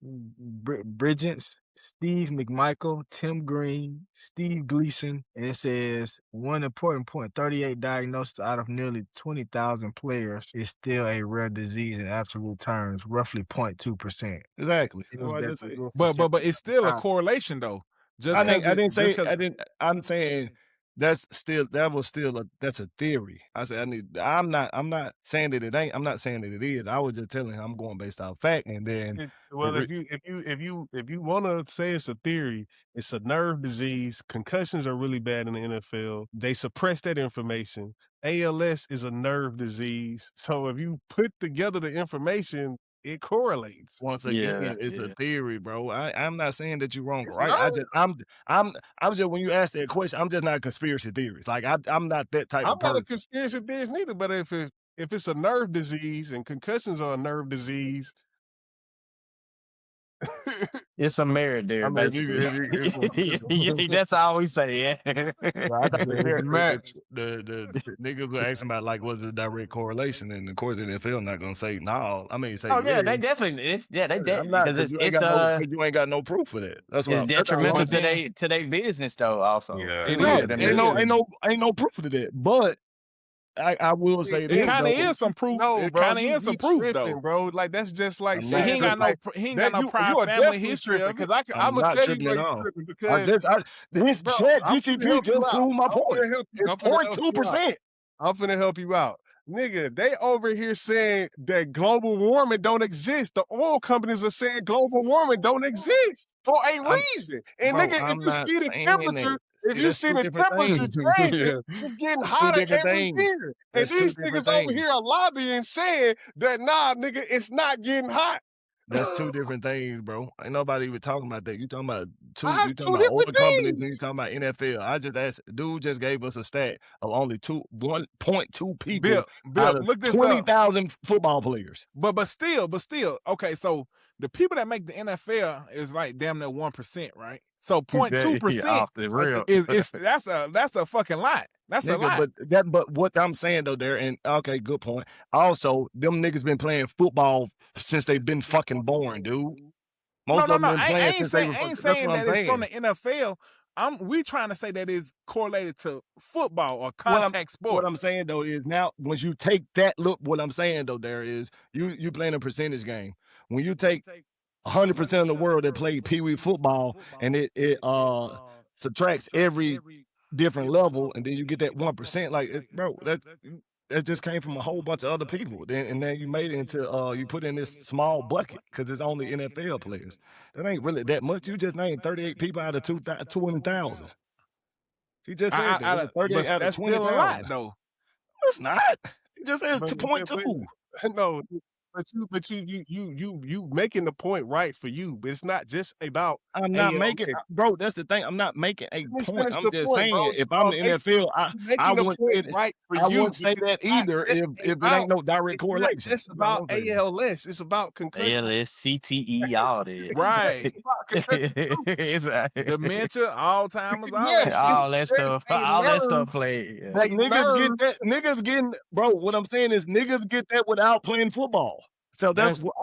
[SPEAKER 3] Bridgens, Steve McMichael, Tim Green, Steve Gleason, and it says one important point: 38 diagnosed out of nearly 20,000 players is still a rare disease in absolute terms, roughly 0.2%.
[SPEAKER 2] Exactly.
[SPEAKER 3] It
[SPEAKER 2] That's
[SPEAKER 3] was
[SPEAKER 2] what I
[SPEAKER 3] that
[SPEAKER 2] just said.
[SPEAKER 7] But it's still a
[SPEAKER 3] Ah.
[SPEAKER 7] correlation though.
[SPEAKER 2] I
[SPEAKER 7] Just
[SPEAKER 2] didn't say.
[SPEAKER 7] because
[SPEAKER 2] I didn't. I'm saying that's a theory. I said I'm not saying that it ain't. I'm not saying that it is. I was just telling him I'm going based off fact, and then
[SPEAKER 1] Well, if you want to say it's a theory, it's a nerve disease. Concussions are really bad in the NFL. They suppress that information. ALS is a nerve disease. So if you put together the information, it correlates.
[SPEAKER 2] once again,
[SPEAKER 4] Yeah,
[SPEAKER 2] it's
[SPEAKER 4] yeah.
[SPEAKER 2] a theory, bro. I'm not saying that you're wrong,
[SPEAKER 1] It's
[SPEAKER 2] right?
[SPEAKER 1] not.
[SPEAKER 2] I'm just when you ask that question, I'm just not conspiracy theories. Like I'm not that type
[SPEAKER 1] I'm
[SPEAKER 2] of
[SPEAKER 1] not a
[SPEAKER 2] person.
[SPEAKER 1] conspiracy theorist neither, but if it's a nerve disease and concussions are a nerve disease,
[SPEAKER 4] It's some merit there,
[SPEAKER 2] I mean,
[SPEAKER 4] basically. That's all we say. Yeah.
[SPEAKER 2] I think the
[SPEAKER 3] It's
[SPEAKER 2] merit, the niggas were asking about like what's the direct correlation, and of course the NFL not gonna say no. I mean, say
[SPEAKER 4] Oh yeah,
[SPEAKER 2] yeah.
[SPEAKER 4] they definitely. They
[SPEAKER 2] I'm not
[SPEAKER 4] because
[SPEAKER 2] because you ain't got no proof for that. That's
[SPEAKER 4] it's
[SPEAKER 2] what
[SPEAKER 4] detrimental
[SPEAKER 7] But then-
[SPEAKER 4] to their business though. Also,
[SPEAKER 1] Yeah.
[SPEAKER 7] It
[SPEAKER 2] right.
[SPEAKER 7] is.
[SPEAKER 4] them
[SPEAKER 7] It
[SPEAKER 4] to do
[SPEAKER 7] is.
[SPEAKER 4] it.
[SPEAKER 2] Ain't no proof to that. But I will say
[SPEAKER 7] It
[SPEAKER 2] this
[SPEAKER 7] kind of
[SPEAKER 2] though.
[SPEAKER 7] is some proof.
[SPEAKER 1] No,
[SPEAKER 7] It
[SPEAKER 1] bro,
[SPEAKER 7] kind of is some proof
[SPEAKER 1] tripping,
[SPEAKER 7] though.
[SPEAKER 1] bro. Like that's just like
[SPEAKER 2] I'm
[SPEAKER 7] See,
[SPEAKER 2] not
[SPEAKER 1] saying
[SPEAKER 7] he ain't got
[SPEAKER 1] that,
[SPEAKER 7] no
[SPEAKER 1] that
[SPEAKER 7] prior
[SPEAKER 1] you are
[SPEAKER 7] family
[SPEAKER 1] definitely
[SPEAKER 7] history
[SPEAKER 1] tripping
[SPEAKER 7] of it.
[SPEAKER 1] because
[SPEAKER 2] I'm
[SPEAKER 1] I'm gonna
[SPEAKER 2] not
[SPEAKER 1] tell you
[SPEAKER 2] tripping
[SPEAKER 1] why
[SPEAKER 2] at
[SPEAKER 1] you're
[SPEAKER 2] all.
[SPEAKER 1] tripping because
[SPEAKER 2] This
[SPEAKER 1] bro,
[SPEAKER 2] chat
[SPEAKER 1] I'm finna
[SPEAKER 2] GTP
[SPEAKER 1] help you
[SPEAKER 2] just
[SPEAKER 1] out.
[SPEAKER 2] proved my
[SPEAKER 1] I'm
[SPEAKER 2] point.
[SPEAKER 1] finna help you.
[SPEAKER 2] It's
[SPEAKER 1] I'm finna help you out.
[SPEAKER 2] 0.2%.
[SPEAKER 1] I'm finna help you out. Nigga, they over here saying that global warming don't exist. The oil companies are saying global warming don't exist for a reason. And
[SPEAKER 2] Bro,
[SPEAKER 1] nigga, if
[SPEAKER 2] I'm
[SPEAKER 1] you
[SPEAKER 2] not
[SPEAKER 1] see the
[SPEAKER 2] saying
[SPEAKER 1] temperature,
[SPEAKER 2] that.
[SPEAKER 1] if
[SPEAKER 2] See,
[SPEAKER 1] you
[SPEAKER 2] that's
[SPEAKER 1] see
[SPEAKER 2] two
[SPEAKER 1] the
[SPEAKER 2] different
[SPEAKER 1] temperature
[SPEAKER 2] things.
[SPEAKER 1] changing, it's getting
[SPEAKER 2] That's two
[SPEAKER 1] hotter
[SPEAKER 2] different
[SPEAKER 1] every
[SPEAKER 2] things.
[SPEAKER 1] year. And
[SPEAKER 2] That's two
[SPEAKER 1] these
[SPEAKER 2] different
[SPEAKER 1] niggas over
[SPEAKER 2] things.
[SPEAKER 1] here are lobbying saying that nah, nigga, it's not getting hot.
[SPEAKER 2] That's two different things, bro. Ain't nobody even talking about that. You talking about
[SPEAKER 1] That's
[SPEAKER 2] you talking
[SPEAKER 1] two
[SPEAKER 2] about oil
[SPEAKER 1] different
[SPEAKER 2] companies and you
[SPEAKER 1] things.
[SPEAKER 2] talking about NFL. I just asked, dude just gave us a stat of only 1.2 people
[SPEAKER 7] Bill,
[SPEAKER 2] out of
[SPEAKER 7] look this up.
[SPEAKER 2] 20,000 football players.
[SPEAKER 7] But still, okay. So the people that make the NFL is like damn near 1%, right? So 0.2%
[SPEAKER 4] Off the real.
[SPEAKER 7] is that's a fucking lot. That's a lot.
[SPEAKER 2] But what I'm saying though, there and okay, good point. Also, them niggas been playing football since they've been fucking born, dude. Most of them been
[SPEAKER 7] I
[SPEAKER 2] playing
[SPEAKER 7] ain't
[SPEAKER 2] since they
[SPEAKER 7] saying
[SPEAKER 2] were.
[SPEAKER 7] I ain't
[SPEAKER 2] That's
[SPEAKER 7] saying
[SPEAKER 2] what I'm
[SPEAKER 7] that it's from
[SPEAKER 2] saying.
[SPEAKER 7] the NFL. we trying to say that is correlated to football or
[SPEAKER 2] What
[SPEAKER 7] contact sports.
[SPEAKER 2] I'm saying though is now once you take that look, what I'm saying though there is you playing a percentage game. When you take 100% of the world that played Pee Wee football and it subtracts every different level, and then you get that 1%. Like, bro, that just came from a whole bunch of other people. And then you made it into you put in this small bucket because it's only NFL players. That ain't really that much. You just named 38 people out of 200,000. He just said that. It was 38 out of
[SPEAKER 7] that's still a
[SPEAKER 2] 20,000.
[SPEAKER 7] lot though.
[SPEAKER 2] It's not. He just says 2.2.
[SPEAKER 1] No, but you making the point right for you, but it's not just about
[SPEAKER 2] I'm not
[SPEAKER 1] ALS.
[SPEAKER 2] making, bro. That's the thing. I'm not making a
[SPEAKER 1] Let me
[SPEAKER 2] point.
[SPEAKER 1] finish
[SPEAKER 2] I'm
[SPEAKER 1] the
[SPEAKER 2] just
[SPEAKER 1] point,
[SPEAKER 2] saying,
[SPEAKER 1] bro.
[SPEAKER 2] if I'm the NFL, I
[SPEAKER 1] Making the
[SPEAKER 2] wouldn't
[SPEAKER 1] point
[SPEAKER 2] say that.
[SPEAKER 1] right for
[SPEAKER 2] I
[SPEAKER 1] you.
[SPEAKER 2] wouldn't say that either if it ain't no direct correlation.
[SPEAKER 1] It's about ALS. It's about concussion.
[SPEAKER 4] ALS, CTE, all that.
[SPEAKER 7] Right.
[SPEAKER 1] It's about concussion.
[SPEAKER 7] Dementia, Alzheimer's, all
[SPEAKER 1] Yes,
[SPEAKER 7] that
[SPEAKER 4] all that
[SPEAKER 7] shit.
[SPEAKER 4] stuff.
[SPEAKER 1] a
[SPEAKER 4] All that
[SPEAKER 1] nerve.
[SPEAKER 4] stuff played. Yeah.
[SPEAKER 2] But
[SPEAKER 1] A
[SPEAKER 2] niggas
[SPEAKER 1] nerve.
[SPEAKER 2] get that. Niggas getting, bro. What I'm saying is niggas get that without playing football. So that's what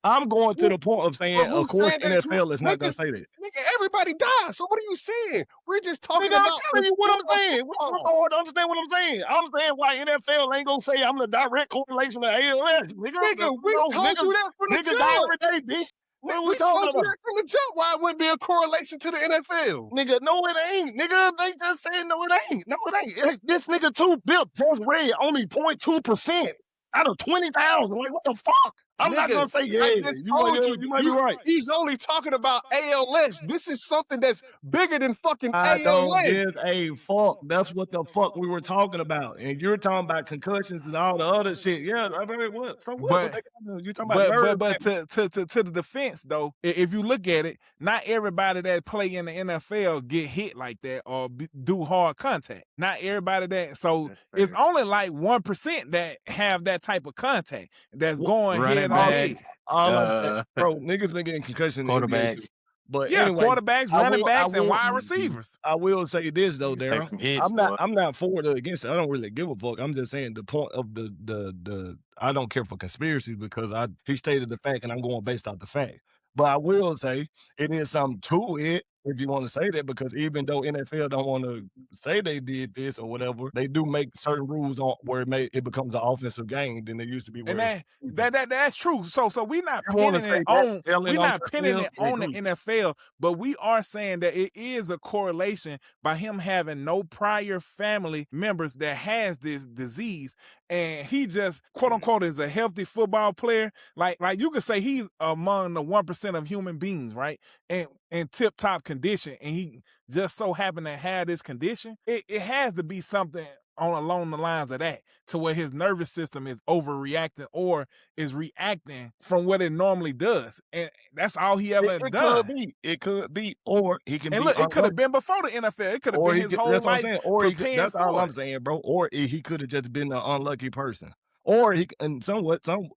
[SPEAKER 2] I'm going to the point of saying,
[SPEAKER 1] But
[SPEAKER 2] of
[SPEAKER 1] who's
[SPEAKER 2] course,
[SPEAKER 1] saying that?
[SPEAKER 2] NFL is not gonna say that.
[SPEAKER 1] Nigga, everybody dies. So what are you saying? We're just talking
[SPEAKER 2] Nigga, I'm
[SPEAKER 1] about
[SPEAKER 2] telling you what I'm saying.
[SPEAKER 1] football.
[SPEAKER 2] What's hard to understand what I'm saying? I'm saying why NFL ain't gonna say I'm the direct correlation to ALS.
[SPEAKER 1] Nigga, we told you that from the
[SPEAKER 2] niggas die
[SPEAKER 1] jump.
[SPEAKER 2] every day, bitch. What are
[SPEAKER 1] We
[SPEAKER 2] we
[SPEAKER 1] told
[SPEAKER 2] talking
[SPEAKER 1] you
[SPEAKER 2] about?
[SPEAKER 1] that from the jump. Why it wouldn't be a correlation to the NFL?
[SPEAKER 2] Nigga, no, it ain't. Nigga, they just said no, it ain't. No, it ain't. This nigga too built just read only 0.2% out of 20,000. Like, what the fuck? I'm not gonna say yeah.
[SPEAKER 1] I just told you
[SPEAKER 2] might be right.
[SPEAKER 1] He's only talking about ALS. This is something that's bigger than fucking
[SPEAKER 2] I
[SPEAKER 1] ALS.
[SPEAKER 2] don't give a fuck. That's what the fuck we were talking about. And you're talking about concussions and all the other shit. Yeah, I mean, what? So what? You talking about nerves?
[SPEAKER 7] But to the defense though, if you look at it, not everybody that play in the NFL get hit like that or do hard contact. Not everybody that. So it's only like 1% that have that type of contact that's going
[SPEAKER 4] Running
[SPEAKER 7] head on head.
[SPEAKER 4] backs,
[SPEAKER 2] bro, niggas been getting concussion in the NBA
[SPEAKER 4] quarterbacks.
[SPEAKER 2] too. But
[SPEAKER 7] Yeah,
[SPEAKER 2] anyway,
[SPEAKER 7] quarterbacks, running backs, and wide receivers.
[SPEAKER 2] I will say this though,
[SPEAKER 4] Take
[SPEAKER 2] Daryl.
[SPEAKER 4] some hits, boy.
[SPEAKER 2] I'm not for or against it. I don't really give a fuck. I'm just saying the point of the I don't care for conspiracies because he stated the fact and I'm going based off the fact. But I will say it is something to it if you want to say that, because even though NFL don't want to say they did this or whatever, they do make certain rules on where it becomes an offensive game than it used to be.
[SPEAKER 7] And that's true. So we're not
[SPEAKER 2] You wanna
[SPEAKER 7] pinning it
[SPEAKER 2] say
[SPEAKER 7] on
[SPEAKER 2] that
[SPEAKER 7] we're
[SPEAKER 2] on
[SPEAKER 7] not
[SPEAKER 2] the
[SPEAKER 7] pinning
[SPEAKER 2] field,
[SPEAKER 7] it on the
[SPEAKER 2] agree.
[SPEAKER 7] NFL, but we are saying that it is a correlation by him having no prior family members that has this disease, and he just quote unquote is a healthy football player. Like you could say he's among the 1% of human beings, right? And in tip top condition, and he just so happened to have this condition. It has to be something along the lines of that, to where his nervous system is overreacting or is reacting from what it normally does, and that's all he ever done.
[SPEAKER 2] It could be, or he can.
[SPEAKER 7] And
[SPEAKER 2] be
[SPEAKER 7] look, it could have been before the NFL. It could have been his whole
[SPEAKER 2] that's what I'm
[SPEAKER 7] life
[SPEAKER 2] saying. Or
[SPEAKER 7] preparing
[SPEAKER 2] that's all
[SPEAKER 7] for
[SPEAKER 2] I'm
[SPEAKER 7] it.
[SPEAKER 2] saying, bro. Or he could have just been an unlucky person, or he and some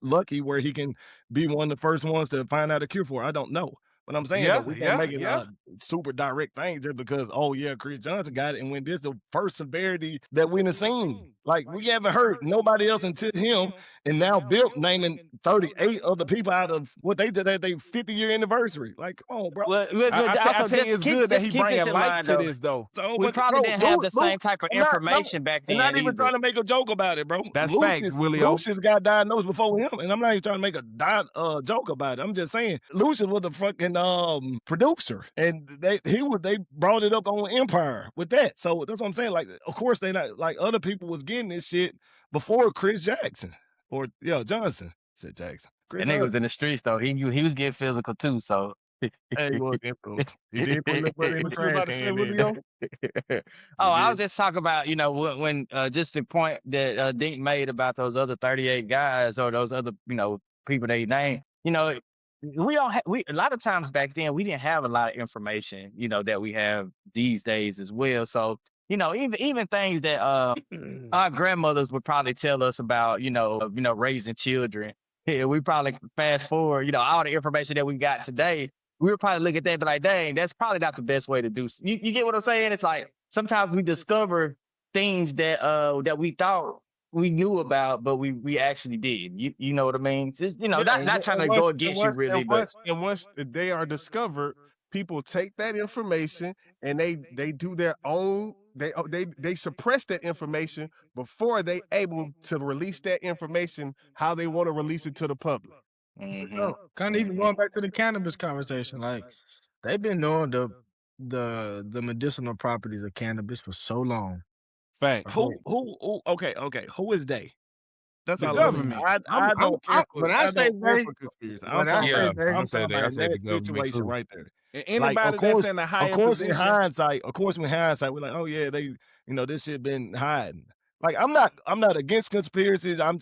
[SPEAKER 2] lucky where he can be one of the first ones to find out a cure for it. I don't know. But I'm saying that we can't make it a super direct thing just because, oh yeah, Chris Johnson got it, and when this the first severity that we done seen. Like, we haven't heard nobody else until him, and now Bill naming 38 other people out of what they did at their 50-year anniversary. Like, come on, bro.
[SPEAKER 7] I tell you, it's good that he bringing light to this, though.
[SPEAKER 2] So,
[SPEAKER 4] We probably didn't have the same type of information back then.
[SPEAKER 2] I'm not even
[SPEAKER 4] either.
[SPEAKER 2] trying to make a joke about it, bro.
[SPEAKER 7] That's facts, Willie-O.
[SPEAKER 2] Lucius got diagnosed before him, and I'm not even trying to make a joke about it. I'm just saying Lucius was the fucking producer, and they brought it up on Empire with that. So that's what I'm saying. Like, of course they not like other people was getting this shit before Chris Jackson or Johnson. Said Jackson.
[SPEAKER 4] That nigga was in the streets though. He was getting physical too. So
[SPEAKER 2] Hey, he was getting physical. He did put a little bit in the
[SPEAKER 1] What you about to say, Willie-O?
[SPEAKER 4] I was just talking about, when just the point that Dink made about those other 38 guys or those other, people they named. We don't a lot of times back then we didn't have a lot of information, that we have these days as well. So, even things that our grandmothers would probably tell us about, raising children. Yeah, we probably fast forward, all the information that we got today. We would probably look at that and be like, dang, that's probably not the best way to do. You get what I'm saying? It's like sometimes we discover things that we thought we knew about, but we actually did. You know what I mean? Just, not trying to go against you really, but
[SPEAKER 1] once they are discovered, people take that information and they do their own. They suppress that information before they able to release that information how they want to release it to the public.
[SPEAKER 3] Kind of even going back to the cannabis conversation, like they've been knowing the medicinal properties of cannabis for so long.
[SPEAKER 7] Facts.
[SPEAKER 2] Who? Okay. Who is they? That's
[SPEAKER 7] The
[SPEAKER 2] all
[SPEAKER 7] government.
[SPEAKER 2] I don't care for.
[SPEAKER 3] When I say they,
[SPEAKER 2] conspiracy.
[SPEAKER 3] when I say they,
[SPEAKER 2] I'm talking about in that situation right there.
[SPEAKER 7] And
[SPEAKER 2] Like,
[SPEAKER 7] anybody that's in a
[SPEAKER 2] of
[SPEAKER 7] higher
[SPEAKER 2] course,
[SPEAKER 7] position.
[SPEAKER 2] of course, in hindsight, we're like, oh yeah, they, this shit been hiding. Like, I'm not against conspiracies. I'm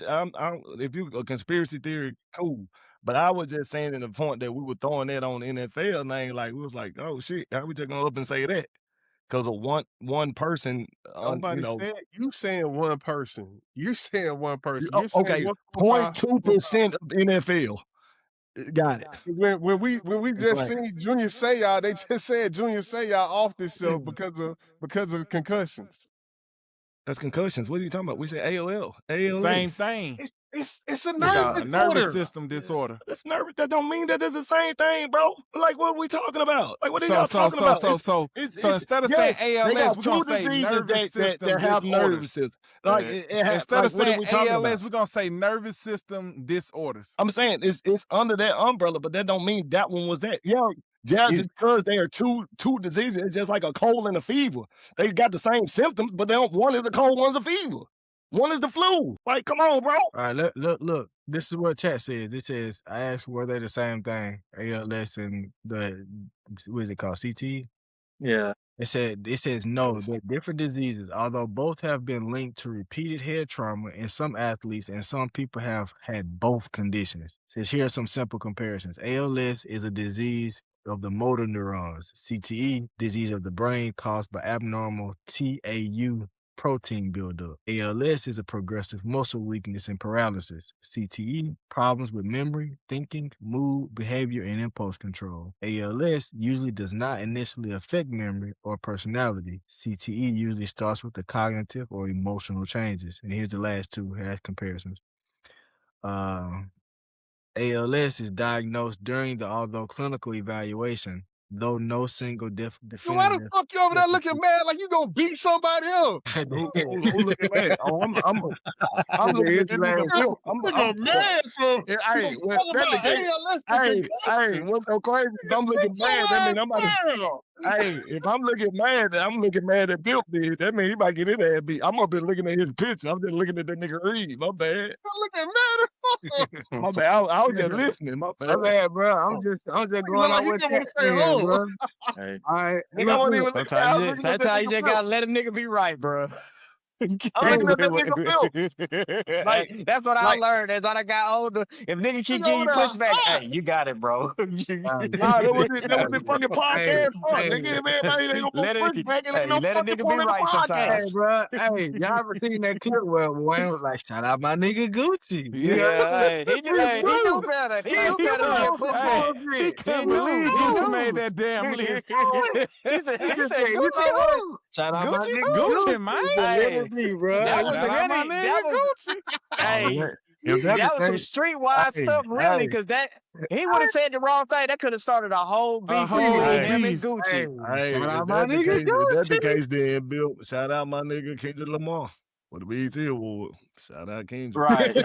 [SPEAKER 2] if you a conspiracy theory, cool. But I was just saying in the point that we were throwing that on the NFL name, like we was like, oh shit, how we just gonna up and say that? Because of one person,
[SPEAKER 1] Nobody said you saying one person. You saying one person.
[SPEAKER 2] Oh,
[SPEAKER 1] You're saying
[SPEAKER 2] okay,
[SPEAKER 1] one
[SPEAKER 2] 0.2% of NFL. Got it.
[SPEAKER 1] When we just seen Junior Seau, they just said Junior Seau off this show because of concussions.
[SPEAKER 2] That's concussions. What are you talking about? We said ALL.
[SPEAKER 7] Same thing.
[SPEAKER 1] It's a nervous
[SPEAKER 7] system disorder.
[SPEAKER 2] That's nervous. That don't mean that it's the same thing, bro. Like, what are we talking about? Like, what are y'all talking about?
[SPEAKER 7] So instead of saying ALS, we're gonna say nervous system
[SPEAKER 2] that have nervous system. Like,
[SPEAKER 7] instead of saying ALS,
[SPEAKER 2] about?
[SPEAKER 7] we're gonna say nervous system disorders.
[SPEAKER 2] I'm saying it's under that umbrella, but that don't mean that one was that. Yeah, just because they are two diseases, it's just like a cold and a fever. They got the same symptoms, but one is the cold, one's a fever. One is the flu. Like, come on, bro.
[SPEAKER 3] All right, look. This is what chat says. It says, I asked were they the same thing, ALS and what is it called, CT?
[SPEAKER 4] Yeah.
[SPEAKER 3] It says no, they're different diseases, although both have been linked to repeated head trauma in some athletes and some people have had both conditions. It says here are some simple comparisons. ALS is a disease of the motor neurons. CTE, disease of the brain caused by abnormal TAU protein buildup. ALS is a progressive muscle weakness and paralysis. CTE, problems with memory, thinking, mood, behavior, and impulse control. ALS usually does not initially affect memory or personality. CTE usually starts with the cognitive or emotional changes. And here's the last two comparisons. ALS is diagnosed during the although clinical evaluation, though no single definitive.
[SPEAKER 1] Why the fuck you over there looking mad like you gonna beat somebody else?
[SPEAKER 2] Who looking mad? Oh, I'm looking at this nigga. I'm mad for. Hey, what's so crazy? If I'm looking mad, that means I'm about to. Hey, if I'm looking mad, I'm looking mad at Bill did. That means he might get his ass beat. I'm up there looking at his picture. I'm just looking at that nigga Reed. My bad.
[SPEAKER 1] You're looking mad.
[SPEAKER 2] My bad. I was just listening. My bad.
[SPEAKER 3] My bad, bro. I'm just going on what you're saying, bro.
[SPEAKER 4] Hey.
[SPEAKER 3] All right.
[SPEAKER 4] Sometimes you just gotta let a nigga be right, bro.
[SPEAKER 2] I'm looking at that nigga Bill.
[SPEAKER 4] Like, that's what I learned as I got older. If nigga keep giving you pushback, hey, you got it, bro.
[SPEAKER 2] Nah, that was the fucking podcast. Nigga, everybody they gonna
[SPEAKER 4] let
[SPEAKER 2] push back and they don't
[SPEAKER 4] let a
[SPEAKER 2] fucking
[SPEAKER 4] nigga be
[SPEAKER 2] want
[SPEAKER 4] right sometimes.
[SPEAKER 3] Hey, bro. Hey, y'all ever seen that clip where Wayne was like, shout out my nigga Gucci?
[SPEAKER 4] Yeah, he knew better. He knew better than football.
[SPEAKER 7] He couldn't believe Gucci made that damn list.
[SPEAKER 4] He said Gucci.
[SPEAKER 3] Shout out my nigga
[SPEAKER 7] Gucci, man.
[SPEAKER 3] Hey, bro.
[SPEAKER 4] That was
[SPEAKER 7] Shout out my nigga Gucci.
[SPEAKER 4] Hey, that was some streetwise stuff, really, because he would have said the wrong thing. That could have started a whole beef between him and Gucci.
[SPEAKER 2] Hey,
[SPEAKER 3] shout out
[SPEAKER 2] if
[SPEAKER 3] my nigga
[SPEAKER 2] that's the case, then Bill, shout out my nigga Kendrick Lamar for the BET Award. Shout out Kendrick.
[SPEAKER 4] Right.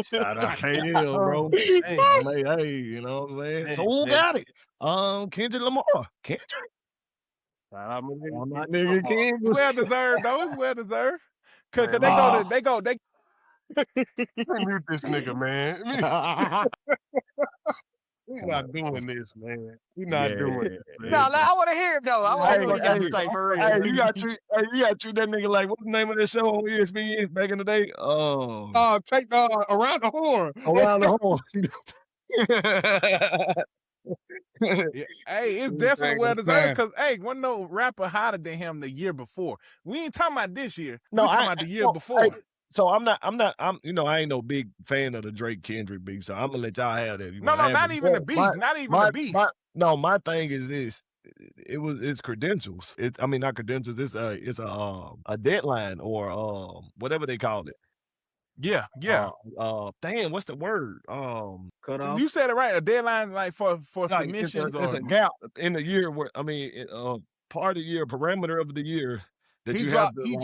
[SPEAKER 2] Shout out KL, bro. Hey, you know what I'm saying? So who got it? Kendrick Lamar. Kendrick.
[SPEAKER 3] Shout out
[SPEAKER 2] my nigga Kendrick.
[SPEAKER 7] Well deserved, though. It's well deserved. Cause they go.
[SPEAKER 1] Mute this nigga, man. We're not doing this, man. We're not doing it. Man.
[SPEAKER 4] No, I want to hear him though. I want to hear what he got to say for real.
[SPEAKER 2] Hey, you got treat that nigga like what's the name of that show on ESPN back in the day?
[SPEAKER 1] Take Around the Horn.
[SPEAKER 2] Around the Horn.
[SPEAKER 7] Hey, it's definitely well deserved because wasn't no rapper hotter than him the year before. We ain't talking about this year. We talking about the year before.
[SPEAKER 2] Hey, so I'm I ain't no big fan of the Drake Kendrick beef, so I'm gonna let y'all have that.
[SPEAKER 7] Not even the beef. Not even the beef.
[SPEAKER 2] My thing is this. It's credentials. Not credentials. It's a deadline or whatever they call it.
[SPEAKER 7] Yeah.
[SPEAKER 2] Damn, what's the word?
[SPEAKER 3] Cut off.
[SPEAKER 7] You said it right. A deadline like for
[SPEAKER 2] Like
[SPEAKER 7] submissions
[SPEAKER 2] it's
[SPEAKER 7] or
[SPEAKER 2] a gap in the year where part of the year, parameter of the year that you have to
[SPEAKER 1] he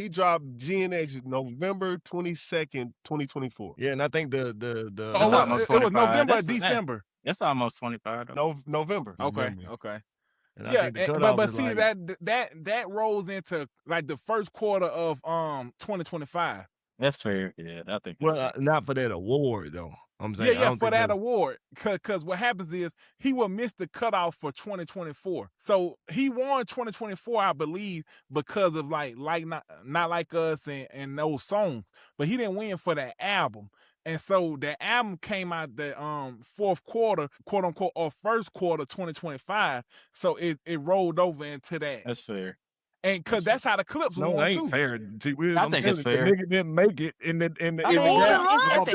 [SPEAKER 1] dropped GNX November 22nd, 2024.
[SPEAKER 2] Yeah, and I think
[SPEAKER 4] That's
[SPEAKER 7] it
[SPEAKER 4] almost
[SPEAKER 7] was
[SPEAKER 4] 25.
[SPEAKER 7] November or
[SPEAKER 4] That's
[SPEAKER 7] December.
[SPEAKER 4] That's almost 25 though.
[SPEAKER 1] November.
[SPEAKER 7] Okay.
[SPEAKER 2] And I
[SPEAKER 7] Yeah,
[SPEAKER 2] think the
[SPEAKER 7] but
[SPEAKER 2] cutoff is
[SPEAKER 7] see
[SPEAKER 2] like,
[SPEAKER 7] that rolls into like the first quarter of 2025.
[SPEAKER 4] That's fair. Yeah, I think that's fair.
[SPEAKER 2] not for that award though. I'm saying I don't
[SPEAKER 7] for
[SPEAKER 2] think
[SPEAKER 7] that award. Cause what happens is he will miss the cutoff for 2024. So he won 2024, I believe, because of like not like us and those songs. But he didn't win for that album. And so the album came out the fourth quarter, quote unquote, or first quarter 2025. So it rolled over into that.
[SPEAKER 4] That's fair.
[SPEAKER 7] And cause that's how the Clips
[SPEAKER 2] no,
[SPEAKER 7] won
[SPEAKER 2] it ain't
[SPEAKER 7] too.
[SPEAKER 2] fair.
[SPEAKER 4] I think it's fair.
[SPEAKER 2] The nigga didn't make it in the
[SPEAKER 4] I mean,
[SPEAKER 1] last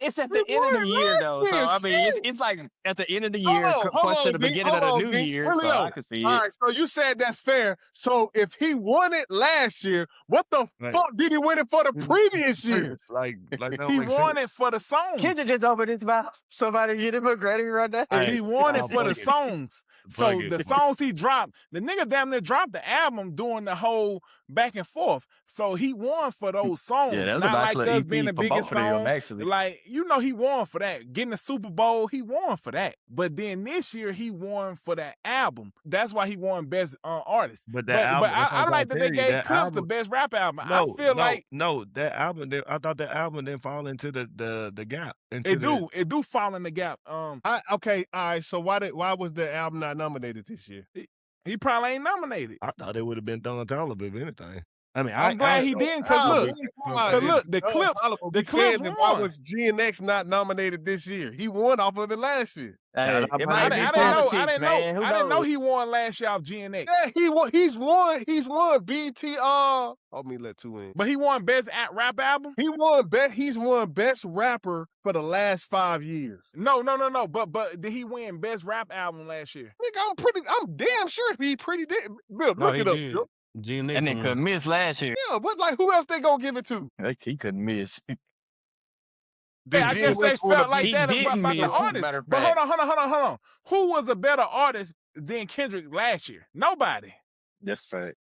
[SPEAKER 4] it's at the end of the year though. So I mean, it's like at the end of the year, close to the beginning of the new year. So I can see it.
[SPEAKER 1] All right, so you said that's fair. So if he won it last year, what the fuck did he win it for the previous year?
[SPEAKER 2] Like
[SPEAKER 7] he won it for the songs.
[SPEAKER 4] Kendrick just opened his mouth. Somebody get him a Grammy right now.
[SPEAKER 7] He won it for the songs. So the songs he dropped, the nigga damn near dropped the album during the whole back and forth. So he won for those songs.
[SPEAKER 4] Yeah, that's
[SPEAKER 7] not
[SPEAKER 4] a nice
[SPEAKER 7] like
[SPEAKER 4] little
[SPEAKER 7] us
[SPEAKER 4] EP
[SPEAKER 7] being the
[SPEAKER 4] for
[SPEAKER 7] biggest
[SPEAKER 4] both of them,
[SPEAKER 7] song.
[SPEAKER 4] actually.
[SPEAKER 7] Like, he won for that. Getting the Super Bowl, he won for that. But then this year he won for that album. That's why he won Best Artist.
[SPEAKER 2] But I
[SPEAKER 7] like that they gave Clips the Best Rap Album. I feel like
[SPEAKER 2] that album. I thought that album didn't fall into the gap.
[SPEAKER 7] It do fall in the gap.
[SPEAKER 1] Okay, all right. So why was the album not nominated this year?
[SPEAKER 7] He probably ain't nominated.
[SPEAKER 2] I thought it would have been Don Toliver if anything. I mean,
[SPEAKER 7] I'm glad he didn't, cause look, the Clips won.
[SPEAKER 1] Why was GNX not nominated this year? He won off of it last year.
[SPEAKER 4] Hey,
[SPEAKER 7] I didn't know he won last year off GNX.
[SPEAKER 1] Yeah, he won. He's won BT. Let me let two in.
[SPEAKER 7] But he won Best Rap Album.
[SPEAKER 1] He's won Best Rapper for the last 5 years.
[SPEAKER 7] No. But did he win Best Rap Album last year?
[SPEAKER 1] Nigga, I'm damn sure he pretty did. Bill, look it up. Bill.
[SPEAKER 6] GNX
[SPEAKER 4] and then couldn't miss last year.
[SPEAKER 1] Yeah, but like, who else they gonna give it to?
[SPEAKER 4] He couldn't miss.
[SPEAKER 7] I guess they felt like that about the artist. But hold on. Who was a better artist than Kendrick last year? Nobody.
[SPEAKER 4] That's fact.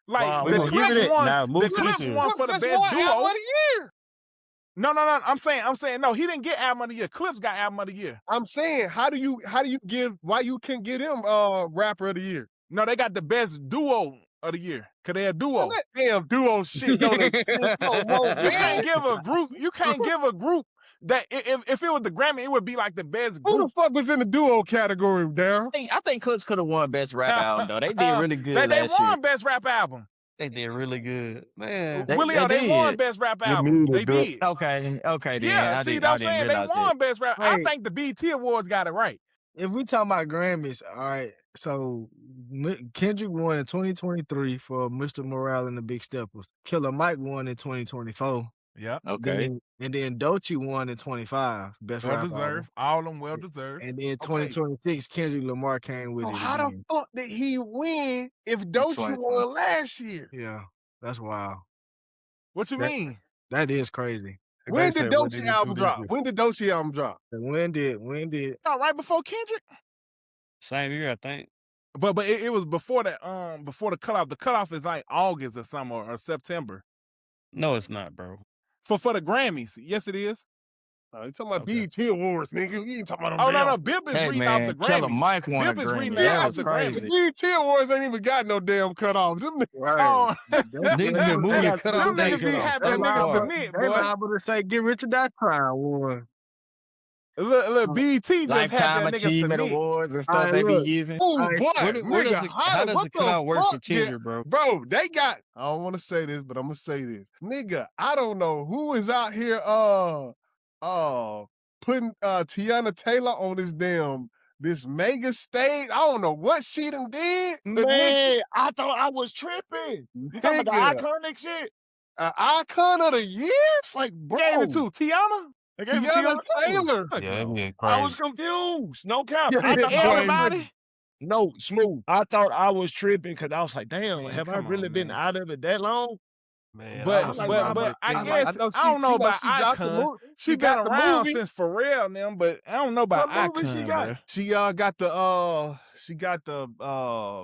[SPEAKER 7] Like the Clips won. The Clips won for the best duo.
[SPEAKER 1] Album of the year.
[SPEAKER 7] No. I'm saying no. He didn't get album of the year. Clips got album of the year.
[SPEAKER 1] I'm saying, why you can get him rapper of the year?
[SPEAKER 7] No, they got the best duo of the year. Cause they're a duo.
[SPEAKER 1] That damn duo shit don't exist no more.
[SPEAKER 7] You can't give a group that if it was the Grammy, it would be like the best group.
[SPEAKER 1] Who the fuck was in the duo category, Daryl?
[SPEAKER 4] I think Clips could have won Best Rap Album though. They did really good.
[SPEAKER 7] They won Best Rap Album.
[SPEAKER 6] They did really good, man.
[SPEAKER 7] They won Best Rap Album. They did.
[SPEAKER 4] Okay. Then.
[SPEAKER 7] Yeah, see, I'm saying they won Best Rap. I think the BET Awards got it right.
[SPEAKER 3] If we talking about Grammys, all right, so Kendrick won in 2023 for Mr. Morale and the Big Steppers. Killer Mike won in 2024.
[SPEAKER 7] Yeah.
[SPEAKER 4] Okay.
[SPEAKER 3] And then Doechii won in 25. Best Rap
[SPEAKER 7] Well deserved. All of them well deserved.
[SPEAKER 3] And then 2026, Kendrick Lamar came with it.
[SPEAKER 1] How the fuck did he win if Doechii won last year?
[SPEAKER 3] Yeah, that's wild.
[SPEAKER 7] What you mean?
[SPEAKER 3] That is crazy.
[SPEAKER 1] When did Doechii album drop? When did Doechii album drop?
[SPEAKER 3] When did?
[SPEAKER 7] No, right before Kendrick.
[SPEAKER 6] Same year, I think.
[SPEAKER 7] But it was before that. Before the cutoff. The cutoff is like August or something or September.
[SPEAKER 6] No, it's not, bro.
[SPEAKER 7] For the Grammys, yes, it is.
[SPEAKER 1] You talking about BET Awards, nigga? You ain't talking about
[SPEAKER 7] them. No. Bip is reading off the Grammys.
[SPEAKER 4] Killer Mike won
[SPEAKER 7] Bip
[SPEAKER 4] a
[SPEAKER 7] is
[SPEAKER 4] Grammy.
[SPEAKER 7] reading
[SPEAKER 4] That
[SPEAKER 7] off
[SPEAKER 4] was
[SPEAKER 7] the
[SPEAKER 4] crazy.
[SPEAKER 7] Grammys.
[SPEAKER 1] BET Awards ain't even got no damn cutoff. Them
[SPEAKER 7] niggas be having that nigga submit, boy.
[SPEAKER 3] They liable to say, get rich or die trying one.
[SPEAKER 7] Look, BET just
[SPEAKER 4] Lifetime
[SPEAKER 7] had that nigga
[SPEAKER 4] Achievement
[SPEAKER 7] submit.
[SPEAKER 4] Awards and stuff they be giving.
[SPEAKER 1] Oh, boy.
[SPEAKER 6] How does the cutoff work for Kendrick, bro?
[SPEAKER 1] Bro, they got, I don't want to say this, but I'm going to say this. Nigga, I don't know who is out here putting Tiana Taylor on this mega stage. I don't know what she done did.
[SPEAKER 2] Man, I thought I was tripping. You talking about the iconic shit?
[SPEAKER 1] Icon of the year?
[SPEAKER 2] It's like, bro.
[SPEAKER 7] Gave it to Tiana?
[SPEAKER 2] They gave it to
[SPEAKER 1] Tiana Taylor.
[SPEAKER 6] Yeah,
[SPEAKER 2] I was confused. No cap.
[SPEAKER 7] Everybody?
[SPEAKER 2] No, Smooth. I thought I was tripping because I was like, damn, have I really been out of it that long?
[SPEAKER 1] Man, I
[SPEAKER 7] But
[SPEAKER 1] was
[SPEAKER 2] like
[SPEAKER 1] sitting
[SPEAKER 7] but
[SPEAKER 1] up
[SPEAKER 7] but
[SPEAKER 1] there
[SPEAKER 2] Robert.
[SPEAKER 7] I
[SPEAKER 1] thinking, I
[SPEAKER 7] guess
[SPEAKER 1] know
[SPEAKER 7] I don't know about
[SPEAKER 1] she got the
[SPEAKER 7] Icon.
[SPEAKER 1] movie.
[SPEAKER 7] She
[SPEAKER 1] got
[SPEAKER 7] been
[SPEAKER 1] the
[SPEAKER 7] around
[SPEAKER 1] movie.
[SPEAKER 7] since Pharrell and them, but I don't know about
[SPEAKER 2] What movie she
[SPEAKER 7] Icon,
[SPEAKER 2] got?
[SPEAKER 7] bro.
[SPEAKER 1] She got the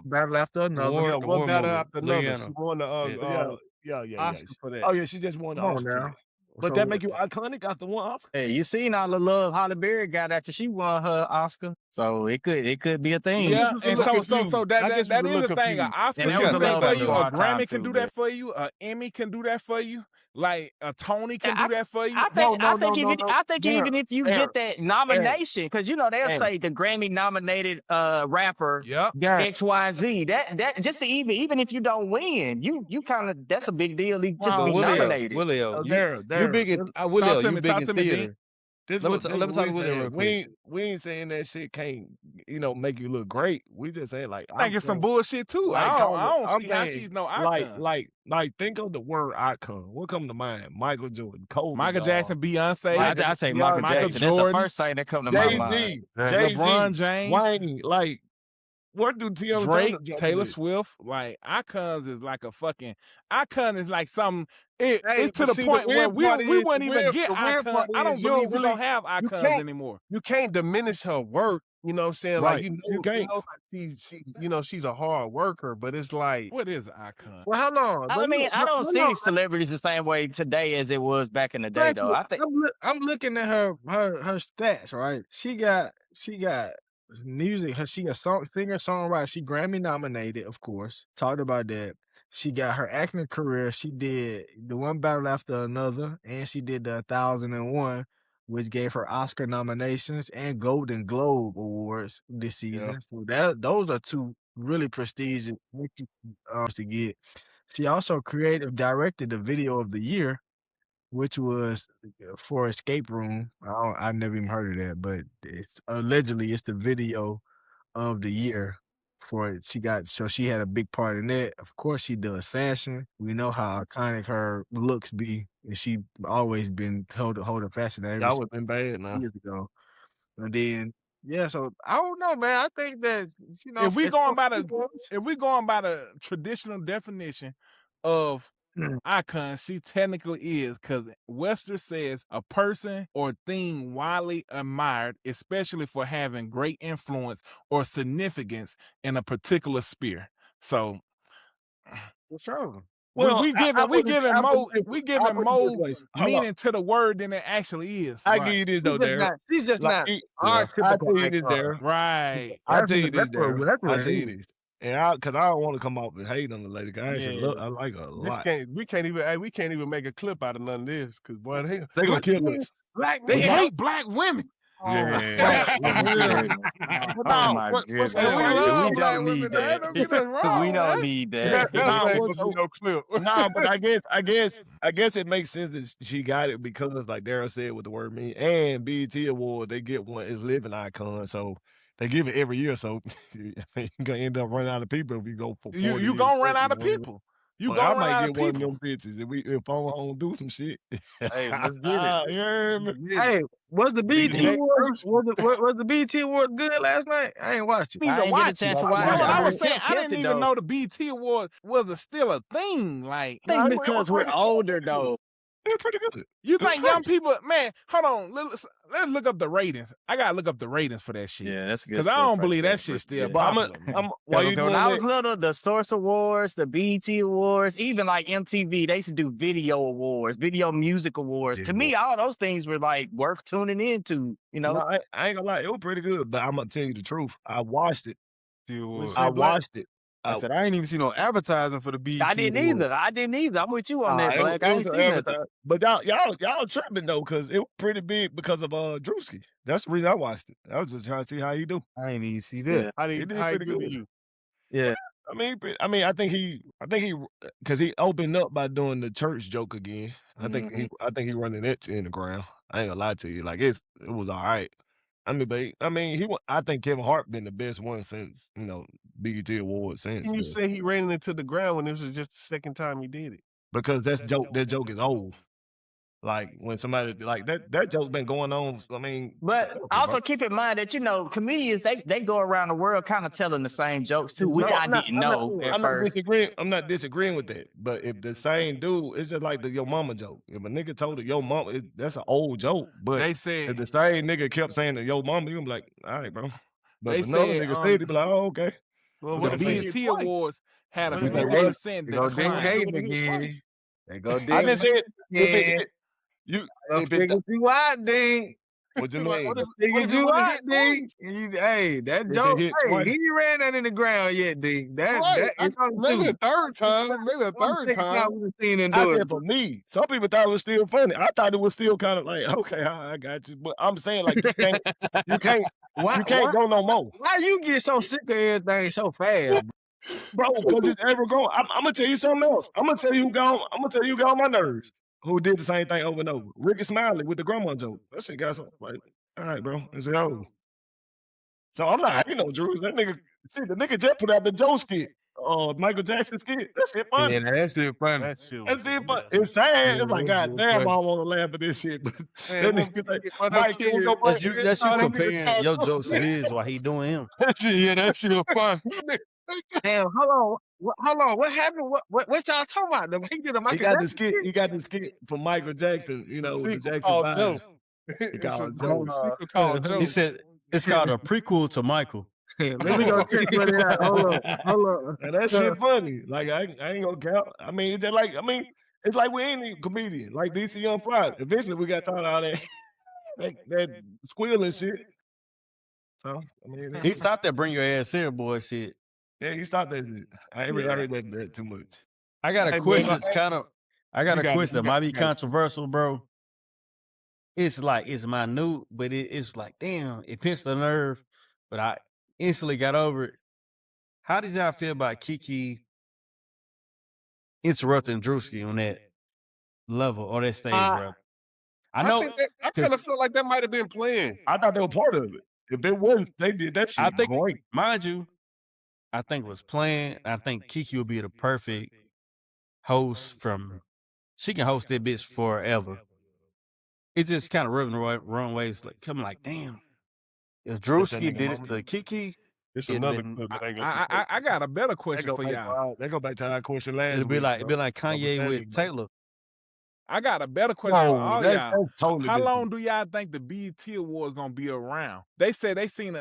[SPEAKER 3] Battle after another.
[SPEAKER 1] yeah,
[SPEAKER 6] The
[SPEAKER 1] one
[SPEAKER 6] war
[SPEAKER 1] battle
[SPEAKER 6] movie.
[SPEAKER 1] after another.
[SPEAKER 6] Louisiana.
[SPEAKER 1] She won the
[SPEAKER 6] Yeah.
[SPEAKER 2] Yeah.
[SPEAKER 1] Oscar for that.
[SPEAKER 2] Oh yeah, she just won the
[SPEAKER 3] Come on
[SPEAKER 2] Oscar for
[SPEAKER 3] now.
[SPEAKER 2] that. But
[SPEAKER 3] So
[SPEAKER 2] that make you iconic after one Oscar.
[SPEAKER 4] Hey, you seen all the love Holly Berry got after she won her Oscar, so it could be a thing.
[SPEAKER 1] Just
[SPEAKER 7] Yeah,
[SPEAKER 1] was a
[SPEAKER 7] and
[SPEAKER 1] little
[SPEAKER 7] so
[SPEAKER 1] confused. I just was
[SPEAKER 7] that
[SPEAKER 1] a
[SPEAKER 7] is
[SPEAKER 1] little
[SPEAKER 7] a thing. An
[SPEAKER 1] confused.
[SPEAKER 7] Oscar
[SPEAKER 4] And that
[SPEAKER 7] can
[SPEAKER 4] was
[SPEAKER 7] do
[SPEAKER 4] a
[SPEAKER 7] that
[SPEAKER 4] love
[SPEAKER 7] for
[SPEAKER 4] after
[SPEAKER 7] you. A
[SPEAKER 4] our time
[SPEAKER 7] Grammy can
[SPEAKER 4] too,
[SPEAKER 7] do
[SPEAKER 4] but
[SPEAKER 7] that for you. A Emmy can do that for you. Like a Tony
[SPEAKER 4] yeah,
[SPEAKER 7] can do that for you.
[SPEAKER 4] I think even
[SPEAKER 3] There,
[SPEAKER 4] even if you
[SPEAKER 3] there,
[SPEAKER 4] get that
[SPEAKER 3] there,
[SPEAKER 4] nomination, because you know they'll
[SPEAKER 3] there.
[SPEAKER 4] say the Grammy nominated rapper
[SPEAKER 7] Yep.
[SPEAKER 3] Gang.
[SPEAKER 4] XYZ. That just to even if you don't win, you kind of that's a big deal just to
[SPEAKER 3] Wow,
[SPEAKER 4] be nominated.
[SPEAKER 6] Willio,
[SPEAKER 3] there.
[SPEAKER 7] Talk to
[SPEAKER 6] You
[SPEAKER 7] me.
[SPEAKER 6] big
[SPEAKER 7] Talk
[SPEAKER 6] in
[SPEAKER 7] to me, Dean.
[SPEAKER 6] theater.
[SPEAKER 2] This
[SPEAKER 6] Let me
[SPEAKER 2] what
[SPEAKER 6] talk to
[SPEAKER 2] we
[SPEAKER 6] Willio
[SPEAKER 2] saying.
[SPEAKER 6] real quick.
[SPEAKER 2] We ain't saying that shit can't make you look great. We just saying like
[SPEAKER 7] I think it's some
[SPEAKER 2] saying,
[SPEAKER 7] bullshit too.
[SPEAKER 2] like
[SPEAKER 7] I don't
[SPEAKER 2] I'm
[SPEAKER 7] see how
[SPEAKER 2] saying
[SPEAKER 7] she's no icon.
[SPEAKER 2] like think of the word icon. What come to mind? Michael Jordan, Kobe,
[SPEAKER 7] Michael Jackson, Beyonce,
[SPEAKER 4] I say Michael
[SPEAKER 7] Michael
[SPEAKER 4] Jackson. That's the
[SPEAKER 7] Jordan,
[SPEAKER 4] first thing that come to my mind.
[SPEAKER 2] Jay-Z,
[SPEAKER 7] LeBron
[SPEAKER 2] Jay-Z,
[SPEAKER 7] James,
[SPEAKER 2] Wayne, like what do Tiana
[SPEAKER 7] Drake,
[SPEAKER 2] Turner jump
[SPEAKER 7] Taylor
[SPEAKER 2] with?
[SPEAKER 7] Swift. Like icons is like a fucking icon is like something.
[SPEAKER 1] Hey,
[SPEAKER 7] It's to
[SPEAKER 1] but
[SPEAKER 7] the
[SPEAKER 1] see, the
[SPEAKER 7] point where
[SPEAKER 1] weird part
[SPEAKER 7] we
[SPEAKER 1] is
[SPEAKER 7] wouldn't even get
[SPEAKER 1] the weird
[SPEAKER 7] icon.
[SPEAKER 1] part
[SPEAKER 7] I
[SPEAKER 1] is
[SPEAKER 7] don't
[SPEAKER 1] you don't
[SPEAKER 7] believe we're
[SPEAKER 1] really
[SPEAKER 7] gonna have
[SPEAKER 1] you
[SPEAKER 7] icons
[SPEAKER 1] can't
[SPEAKER 7] anymore.
[SPEAKER 1] you can't diminish her work. You know what I'm saying? Like
[SPEAKER 2] Right. You can't.
[SPEAKER 1] like she she's a hard worker, but it's like
[SPEAKER 7] What is an icon?
[SPEAKER 3] Well, how long?
[SPEAKER 4] I mean, I don't see these celebrities the same way today as it was back in the day, though. I think
[SPEAKER 3] I'm looking at her stats, right? She got music. She a singer songwriter. She Grammy nominated, of course. Talked about that. She got her acting career. She did the one battle after another, and she did the 1001, which gave her Oscar nominations and Golden Globe awards this season. So those are two really prestigious to get. She also creative directed the video of the year, which was for Escape Room. I never even heard of that, but it's allegedly it's the video of the year for it. So she had a big part in that. Of course, she does fashion. We know how iconic her looks be, and she always been holding fashion ever
[SPEAKER 2] Y'all
[SPEAKER 3] since
[SPEAKER 2] would been bad now.
[SPEAKER 3] years ago. And then so I don't know, man. I think that
[SPEAKER 7] If we going by
[SPEAKER 3] the
[SPEAKER 7] the traditional definition of icon, she technically is, because Webster says a person or thing widely admired, especially for having great influence or significance in a particular sphere. So
[SPEAKER 3] for sure.
[SPEAKER 2] Well,
[SPEAKER 7] we giving more meaning to the word than it actually is.
[SPEAKER 2] I give you this though, Darryl.
[SPEAKER 3] She's just
[SPEAKER 2] Like,
[SPEAKER 3] not
[SPEAKER 2] I
[SPEAKER 3] our typical
[SPEAKER 2] tell you this,
[SPEAKER 3] icon.
[SPEAKER 2] Darryl.
[SPEAKER 7] Right.
[SPEAKER 2] I tell you this, Darryl.
[SPEAKER 3] That's
[SPEAKER 2] I
[SPEAKER 3] what
[SPEAKER 2] tell
[SPEAKER 3] it
[SPEAKER 2] you
[SPEAKER 3] is.
[SPEAKER 2] this, and because I don't want to come off and hate on the lady. Cause I actually
[SPEAKER 1] Yeah.
[SPEAKER 2] I like her a
[SPEAKER 1] this
[SPEAKER 2] lot.
[SPEAKER 1] we can't even make a clip out of none of this because boy they
[SPEAKER 2] gonna kill us.
[SPEAKER 7] They
[SPEAKER 1] men.
[SPEAKER 7] hate black women.
[SPEAKER 6] Yeah.
[SPEAKER 4] oh my goodness,
[SPEAKER 7] And we love black
[SPEAKER 4] don't
[SPEAKER 7] women.
[SPEAKER 4] need
[SPEAKER 7] That
[SPEAKER 4] that.
[SPEAKER 7] don't get us wrong.
[SPEAKER 4] We don't
[SPEAKER 7] man.
[SPEAKER 4] need
[SPEAKER 1] That
[SPEAKER 4] that.
[SPEAKER 1] ain't gonna be no clip.
[SPEAKER 2] No, but I guess it makes sense that she got it because, like Darryl said, with the word "me" and BET Award, they get one is living icon, so they give it every year. So you're gonna end up running out of people if you go for 40
[SPEAKER 7] You
[SPEAKER 2] years
[SPEAKER 7] gonna run
[SPEAKER 2] straight,
[SPEAKER 7] out of
[SPEAKER 2] you know?
[SPEAKER 7] people. You
[SPEAKER 2] But I
[SPEAKER 7] gonna run
[SPEAKER 2] might
[SPEAKER 7] out
[SPEAKER 2] get
[SPEAKER 7] of
[SPEAKER 2] one of
[SPEAKER 7] people.
[SPEAKER 2] them bitches if I'm gonna do some shit.
[SPEAKER 3] Hey, let's get it.
[SPEAKER 2] You heard me?
[SPEAKER 3] Hey, was the BET
[SPEAKER 1] next
[SPEAKER 3] Award was the BET Award good last night? I ain't watched it.
[SPEAKER 7] Need
[SPEAKER 4] I
[SPEAKER 7] to
[SPEAKER 4] ain't get a
[SPEAKER 7] watch it.
[SPEAKER 4] chance to
[SPEAKER 7] That's
[SPEAKER 4] watch it.
[SPEAKER 7] what
[SPEAKER 4] I
[SPEAKER 7] I was
[SPEAKER 4] heard
[SPEAKER 7] saying.
[SPEAKER 4] Tip
[SPEAKER 7] I
[SPEAKER 4] killed
[SPEAKER 7] didn't
[SPEAKER 4] it,
[SPEAKER 7] even
[SPEAKER 4] though.
[SPEAKER 7] know the BT Award was still a thing. Like,
[SPEAKER 4] I think because we're older, though.
[SPEAKER 2] They're pretty good.
[SPEAKER 7] you
[SPEAKER 2] It's
[SPEAKER 7] think young
[SPEAKER 2] funny.
[SPEAKER 7] people, man, hold on. Let's look up the ratings. I gotta look up the ratings for that shit.
[SPEAKER 4] Yeah, that's good.
[SPEAKER 7] Because I don't believe that shit's still
[SPEAKER 2] But
[SPEAKER 7] popular. man.
[SPEAKER 2] while you
[SPEAKER 4] When
[SPEAKER 2] doing
[SPEAKER 4] I
[SPEAKER 2] that,
[SPEAKER 4] was little, the Source Awards, the BET Awards, even like MTV, they used to do video awards, video music awards. To me, all those things were like worth tuning into,
[SPEAKER 2] no, I ain't gonna lie, it was pretty good. But I'm gonna tell you the truth. I watched it.
[SPEAKER 1] You
[SPEAKER 2] I
[SPEAKER 1] say black?
[SPEAKER 2] watched it.
[SPEAKER 5] I said I ain't even see no advertising for the BET
[SPEAKER 4] I didn't
[SPEAKER 5] Awards.
[SPEAKER 4] either. I didn't either. I'm with you on that,
[SPEAKER 2] It
[SPEAKER 4] Black. I ain't
[SPEAKER 2] was
[SPEAKER 4] seen nothing.
[SPEAKER 2] advertised. But y'all tripping though, because it was pretty big because of Drewski. That's the reason I watched it. I was just trying to see how he do.
[SPEAKER 5] I ain't even see that.
[SPEAKER 1] How
[SPEAKER 2] He did
[SPEAKER 1] good
[SPEAKER 2] pretty
[SPEAKER 1] to
[SPEAKER 2] good.
[SPEAKER 1] you?
[SPEAKER 4] Yeah.
[SPEAKER 2] I mean, I think he, because he opened up by doing the church joke again. I think he running that in the ground. I ain't gonna lie to you, like it was all right. I mean, I think Kevin Hart been the best one since BET Awards since.
[SPEAKER 1] Can you
[SPEAKER 2] but-
[SPEAKER 1] say he ran it into the ground when this was just the second time he did it?
[SPEAKER 2] because that joke is old. Like when somebody like that joke been going on. I mean,
[SPEAKER 4] But
[SPEAKER 2] forever,
[SPEAKER 4] also
[SPEAKER 2] bro.
[SPEAKER 4] keep in mind that comedians they go around the world kind of telling the same jokes too, which
[SPEAKER 2] No,
[SPEAKER 4] I didn't know at
[SPEAKER 2] I'm not
[SPEAKER 4] first.
[SPEAKER 2] disagreeing. I'm not disagreeing with that. But if the same dude, it's just like the your mama joke. If a nigga told it your mama, that's an old joke. But
[SPEAKER 7] They
[SPEAKER 2] if
[SPEAKER 7] said
[SPEAKER 2] the same nigga kept saying to your mama, you gonna be like, all right, bro. But
[SPEAKER 7] they
[SPEAKER 2] if another
[SPEAKER 7] said
[SPEAKER 2] nigga said it, be like, oh, okay.
[SPEAKER 1] Well,
[SPEAKER 7] the
[SPEAKER 1] what if they hit
[SPEAKER 7] BET
[SPEAKER 1] twice?
[SPEAKER 7] Awards had a
[SPEAKER 1] What if
[SPEAKER 2] You
[SPEAKER 1] they
[SPEAKER 2] think
[SPEAKER 1] hit
[SPEAKER 2] what?
[SPEAKER 7] 50%
[SPEAKER 3] They go Dick
[SPEAKER 1] What if
[SPEAKER 7] decline.
[SPEAKER 1] they
[SPEAKER 3] Hayden
[SPEAKER 1] hit twice?
[SPEAKER 3] again. They go
[SPEAKER 2] I
[SPEAKER 3] Dick
[SPEAKER 2] didn't say it. If it
[SPEAKER 3] again.
[SPEAKER 2] hit, you
[SPEAKER 3] I
[SPEAKER 2] if it
[SPEAKER 3] figured you out, Dink.
[SPEAKER 2] what you
[SPEAKER 1] Like, what
[SPEAKER 2] mean?
[SPEAKER 1] if
[SPEAKER 3] Figured
[SPEAKER 1] it
[SPEAKER 3] you
[SPEAKER 1] would have
[SPEAKER 3] out,
[SPEAKER 1] hit
[SPEAKER 3] Dink.
[SPEAKER 1] twice?
[SPEAKER 3] Hey, that
[SPEAKER 2] If it
[SPEAKER 3] joke,
[SPEAKER 2] hit
[SPEAKER 3] hey,
[SPEAKER 2] twice.
[SPEAKER 3] he ain't ran that in the ground yet, Dink. That
[SPEAKER 1] Right.
[SPEAKER 3] it's on
[SPEAKER 1] Maybe
[SPEAKER 3] you.
[SPEAKER 1] a third time. Maybe a third
[SPEAKER 3] Second
[SPEAKER 1] time.
[SPEAKER 3] time we done seen him
[SPEAKER 2] I
[SPEAKER 3] do it.
[SPEAKER 2] said for me. Some people thought it was still funny. I thought it was still kind of like, okay, I got you. But I'm saying like you can't
[SPEAKER 3] Why
[SPEAKER 2] go no more.
[SPEAKER 3] why you get so sick of everything so fast?
[SPEAKER 2] Bro, because it's ever going. I'm gonna tell you something else. I'm gonna tell you who got on my nerves. Who did the same thing over and over? Ricky Smiley with the grandma joke. That shit got something like, all right, bro. It's yo. So I'm not, Drew. That nigga, shit, the nigga just put out the Joe skit. Michael Jackson skit. That shit funny.
[SPEAKER 3] Yeah, that shit funny.
[SPEAKER 1] That shit was
[SPEAKER 2] That's it, but
[SPEAKER 1] hilarious.
[SPEAKER 2] it's sad.
[SPEAKER 3] Yeah,
[SPEAKER 2] It's like,
[SPEAKER 3] that
[SPEAKER 2] God
[SPEAKER 3] shit
[SPEAKER 2] damn, I
[SPEAKER 3] funny.
[SPEAKER 2] don't want to laugh at this shit. But
[SPEAKER 1] Man,
[SPEAKER 2] that
[SPEAKER 1] one
[SPEAKER 2] nigga like,
[SPEAKER 1] kid, one
[SPEAKER 2] Mike, can we go
[SPEAKER 6] That's
[SPEAKER 2] play?
[SPEAKER 6] you. That's you
[SPEAKER 1] Oh, that nigga's
[SPEAKER 6] comparing
[SPEAKER 1] called
[SPEAKER 6] your
[SPEAKER 1] Joe.
[SPEAKER 6] jokes to his while he doing him.
[SPEAKER 1] That shit fun.
[SPEAKER 3] Damn, hold on. Hold on. What happened? What y'all talking about? He did a
[SPEAKER 2] He
[SPEAKER 3] Michael
[SPEAKER 2] got the
[SPEAKER 3] Jackson
[SPEAKER 2] skit. He got the skit from Michael Jackson. The
[SPEAKER 1] Sequel
[SPEAKER 2] Jackson
[SPEAKER 1] called
[SPEAKER 2] 5.
[SPEAKER 1] Joe.
[SPEAKER 2] He
[SPEAKER 1] It's
[SPEAKER 2] called
[SPEAKER 1] a
[SPEAKER 2] Joe.
[SPEAKER 1] sequel called Joe.
[SPEAKER 6] He said it's called a prequel to Michael.
[SPEAKER 3] Let me go check what it out. Hold on.
[SPEAKER 2] And that shit funny. Like I ain't gonna count. I mean, it's just like it's like we ain't even comedian. Like DC Young Fly. Eventually we got tired of all that squealing shit. So I mean,
[SPEAKER 6] He stopped that bring your ass here, boy shit.
[SPEAKER 2] yeah, you stop that shit. I ain't really heard that too much.
[SPEAKER 6] I got a
[SPEAKER 1] Hey, man,
[SPEAKER 6] question. It's kind of. I got
[SPEAKER 1] you
[SPEAKER 6] a
[SPEAKER 1] got it,
[SPEAKER 6] question
[SPEAKER 1] you
[SPEAKER 6] that
[SPEAKER 1] got
[SPEAKER 6] might
[SPEAKER 1] it,
[SPEAKER 6] be
[SPEAKER 1] you got it.
[SPEAKER 6] controversial, bro. It's like it's minute, but it's like damn, it pinched the nerve. But I instantly got over it. How did y'all feel about Kiki interrupting Drewski on that level or that stage, bro? I know
[SPEAKER 1] think that, I kind
[SPEAKER 6] because
[SPEAKER 1] of feel like that might have been planned.
[SPEAKER 2] I thought they were part of it. If they wasn't, they did that shit
[SPEAKER 6] I think,
[SPEAKER 2] great.
[SPEAKER 6] mind you, I think it was planned. I think Kiki would be the perfect host from. She can host that bitch forever. It just kind of rubbing the wrong ways. Like, coming like, damn, if
[SPEAKER 2] That's that
[SPEAKER 6] Drewski
[SPEAKER 2] nigga
[SPEAKER 6] did this
[SPEAKER 2] moment.
[SPEAKER 6] to Kiki,
[SPEAKER 2] It's
[SPEAKER 6] it'd
[SPEAKER 2] another
[SPEAKER 6] been,
[SPEAKER 2] clip that ain't gonna
[SPEAKER 7] I got a better
[SPEAKER 2] they
[SPEAKER 7] question
[SPEAKER 2] go
[SPEAKER 7] for
[SPEAKER 2] back
[SPEAKER 7] y'all.
[SPEAKER 2] they go back to our question last
[SPEAKER 6] it'd be
[SPEAKER 2] week.
[SPEAKER 6] like
[SPEAKER 2] bro.
[SPEAKER 6] Kanye with Taylor.
[SPEAKER 7] I got a better question for
[SPEAKER 2] No,
[SPEAKER 7] all
[SPEAKER 2] that's
[SPEAKER 7] y'all.
[SPEAKER 2] totally
[SPEAKER 7] How
[SPEAKER 2] different.
[SPEAKER 7] long do y'all think the BET Awards gonna be around? They said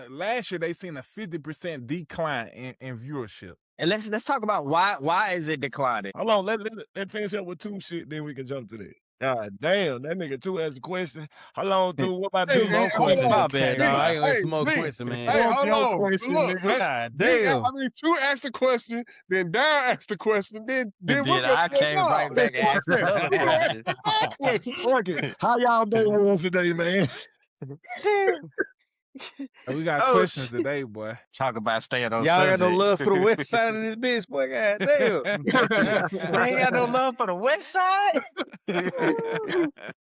[SPEAKER 7] last year they seen a 50% decline in viewership.
[SPEAKER 4] And let's talk about why is it declining?
[SPEAKER 2] Hold on, let finish up with two shit, then we can jump to that. God damn, that nigga two asked a question. How long two? What about
[SPEAKER 1] Hey,
[SPEAKER 2] two
[SPEAKER 1] man,
[SPEAKER 2] more
[SPEAKER 1] hold
[SPEAKER 2] questions?
[SPEAKER 1] on.
[SPEAKER 6] My bad, dog. I ain't gonna
[SPEAKER 1] Hey,
[SPEAKER 6] smoke
[SPEAKER 1] Vic,
[SPEAKER 6] question, man.
[SPEAKER 1] Hey,
[SPEAKER 2] Fuck
[SPEAKER 1] hold
[SPEAKER 2] your
[SPEAKER 1] on.
[SPEAKER 2] question,
[SPEAKER 1] Look,
[SPEAKER 2] nigga.
[SPEAKER 6] God
[SPEAKER 1] Vic,
[SPEAKER 6] damn.
[SPEAKER 1] Two asked the question, then Down asked the question, then
[SPEAKER 4] Then
[SPEAKER 1] we're
[SPEAKER 4] I
[SPEAKER 1] gonna
[SPEAKER 4] came right back and asked another
[SPEAKER 1] We gonna ask
[SPEAKER 4] question.
[SPEAKER 1] my question.
[SPEAKER 2] Fuck it. How y'all day was today, man?
[SPEAKER 7] We got
[SPEAKER 6] Oh,
[SPEAKER 7] questions
[SPEAKER 6] shit.
[SPEAKER 7] today, boy.
[SPEAKER 4] Talk about staying on
[SPEAKER 6] Y'all got
[SPEAKER 4] subject.
[SPEAKER 6] no love for the west side of this bitch, boy. God damn.
[SPEAKER 4] They ain't got no love for the West Side.